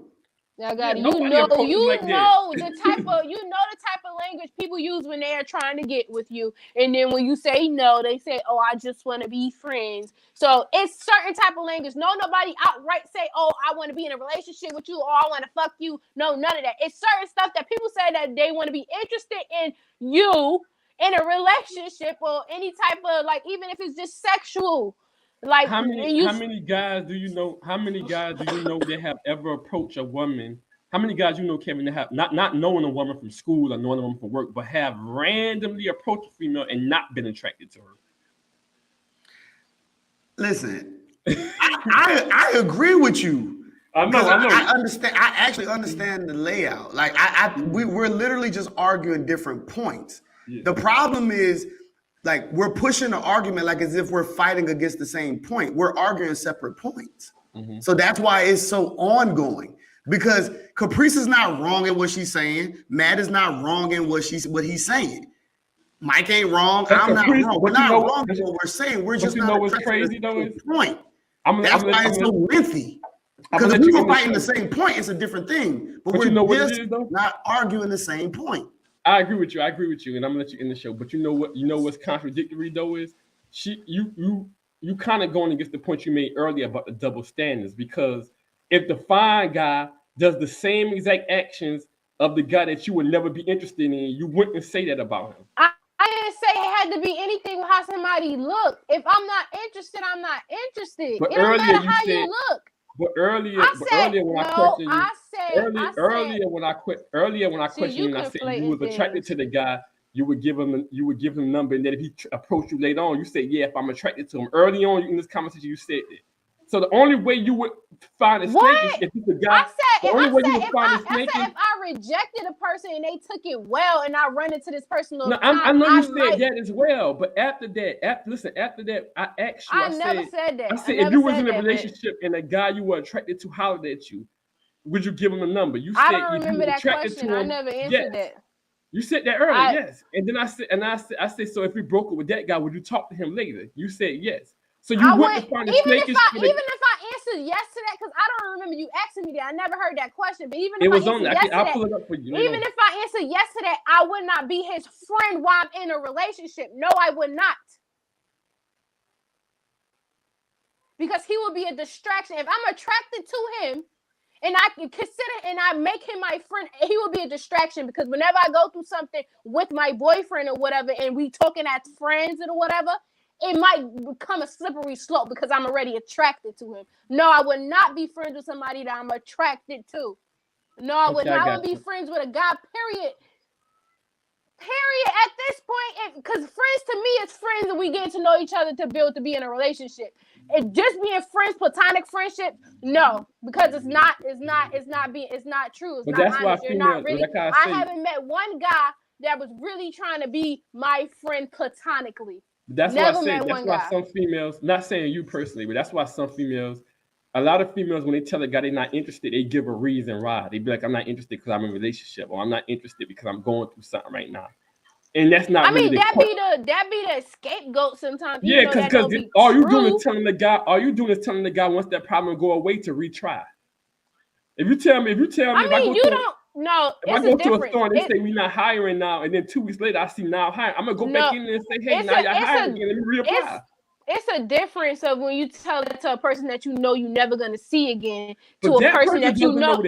I got it. You know The type of language people use when they are trying to get with you, and then when you say no, they say, "Oh, I just want to be friends." So it's certain type of language. Nobody outright say, "Oh, I want to be in a relationship with you," or "I want to fuck you." No, none of that. It's certain stuff that people say that they want to be interested in you in a relationship or any type of, like, even if it's just sexual. Like How you, many guys do you know? How many guys do you know that have ever approached a woman? How many guys you know, Kevin, that have not knowing a woman from school or knowing a woman from work, but have randomly approached a female and not been attracted to her? Listen, I agree with you. I know. I understand. I actually understand the layout. Like we're literally just arguing different points. Yeah. The problem is, like, we're pushing the argument like as if we're fighting against the same point. We're arguing separate points. Mhm. So that's why it's so ongoing. Because Caprice is not wrong in what she's saying. Matt is not wrong in what he's saying. Mike ain't wrong. But I'm Caprice- not wrong. but We're you not know- wrong in what we're saying. We're but just you not know what's addressing crazy, the though, same is- point. I'm That's gonna why it's so lengthy. Because if we were fighting the same point, it's a different thing. But you we're know what it just is, though? not arguing the same point. I agree with you, and I'm gonna let you end the show. But you know what? You know what's contradictory though is you kind of going against the point you made earlier about the double standards. Because if the fine guy does the same exact actions of the guy that you would never be interested in, you wouldn't say that about him. I didn't say it had to be anything with how somebody look. If I'm not interested, I'm not interested. But It don't earlier matter you how said- you look. But earlier when I questioned you, earlier when I questioned you and I said you was attracted to the guy, you would give him a number, and then if he approached you later on, you say, yeah, if I'm attracted to him. Early on in this conversation, you said that. So the only way you would find a snake is if it's a guy. If I rejected a person and they took it well, and I run into this person all the time, I know you said that as well. But after that, I asked you. I never said that. I said if you was in a relationship and a guy you were attracted to hollered at you, would you give him a number? You said I don't if remember you were that attracted question. to him, I never answered that. You said that earlier, yes. And then I said, so if we broke up with that guy, would you talk to him later? You said yes. So you wouldn't find a snake. Even if I answered yes to that, because I don't remember you asking me that. I never heard that question. But even if I answered yes to that, pull it up for you. Even if I answered yes to that, I would not be his friend while I'm in a relationship. No, I would not. Because he would be a distraction. If I'm attracted to him and I can consider and I make him my friend, he will be a distraction. Because whenever I go through something with my boyfriend or whatever, and we talking as friends or whatever, it might become a slippery slope because I'm already attracted to him. No, I would not be friends with somebody that I'm attracted to. No, I would not be friends with a guy, period. Period. At this point, because friends to me is friends and we get to know each other to build to be in a relationship. It just being friends, platonic friendship, no, because it's not true. It's but not that's honest. why You're not really. I haven't met one guy that was really trying to be my friend platonically. That's why I say that's why some females, not saying you personally, but that's why some females, a lot of females, when they tell a guy they're not interested, they give a reason why. They be like, I'm not interested because I'm in a relationship, or I'm not interested because I'm going through something right now. And that's not. That be the scapegoat sometimes. Yeah, because all you doing is telling the guy once that problem go away to retry. If you tell me, No, if I go to a store and they say we're not hiring now, and then 2 weeks later I see now hiring, I'm gonna go back in there and say, hey, now you're hiring again, let me reapply. It's a difference of when you tell it to a person that you know you're never gonna see again to a person that you know.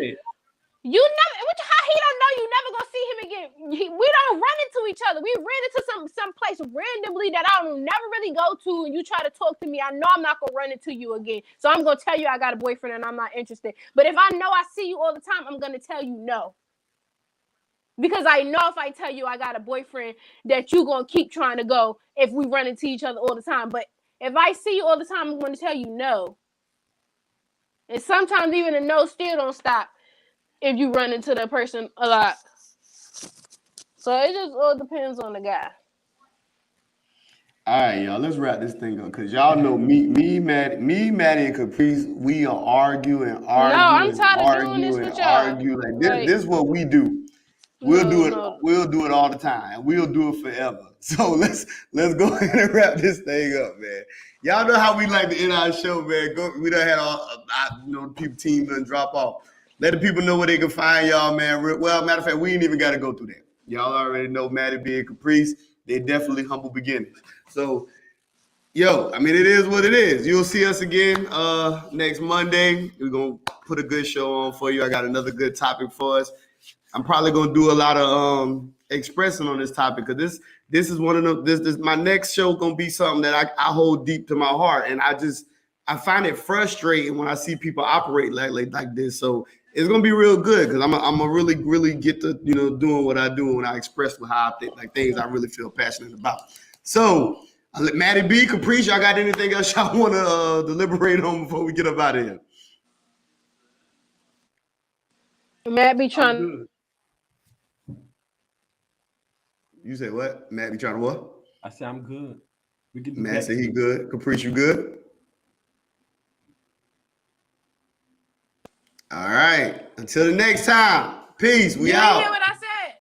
You never. How he don't know you never gonna see him again? We don't run into each other. We ran into some place randomly that I don't never really go to, and you try to talk to me. I know I'm not gonna run into you again, so I'm gonna tell you I got a boyfriend and I'm not interested. But if I know I see you all the time, I'm gonna tell you no, because I know if I tell you I got a boyfriend that you gonna keep trying to go if we run into each other all the time. But if I see you all the time, I'm gonna tell you no. And sometimes even a no still don't stop if you run into that person a lot. So it just all depends on the guy. All right, y'all, let's wrap this thing up because y'all know me, Maddie, and Caprice, we are arguing. No, I'm tired of doing this with y'all. Like this is what we do. We'll do it all the time. We'll do it forever. So let's go ahead and wrap this thing up, man. Y'all know how we like to end our show, man. We done had all people team done drop off. Let the people know where they can find y'all, man. Well, matter of fact, we ain't even got to go through that. Y'all already know Maddie being Caprice. They're definitely humble beginnings. So, it is what it is. You'll see us again next Monday. We're going to put a good show on for you. I got another good topic for us. I'm probably going to do a lot of expressing on this topic because this is one of them. This my next show gonna be something that I hold deep to my heart, and I find it frustrating when I see people operate like this. So it's gonna be real good because I'm gonna really get to doing what I do when I express how I think, like things I really feel passionate about. So Maddie B, Caprice, y'all got anything else y'all want to deliberate on before we get up out of here? Matt be I'm trying. good. You say what? Matt be trying to what? I say I'm good. We can do Matt that. said he good. Caprice, you good? All right. Until the next time. Peace. We You ain't hear out. what I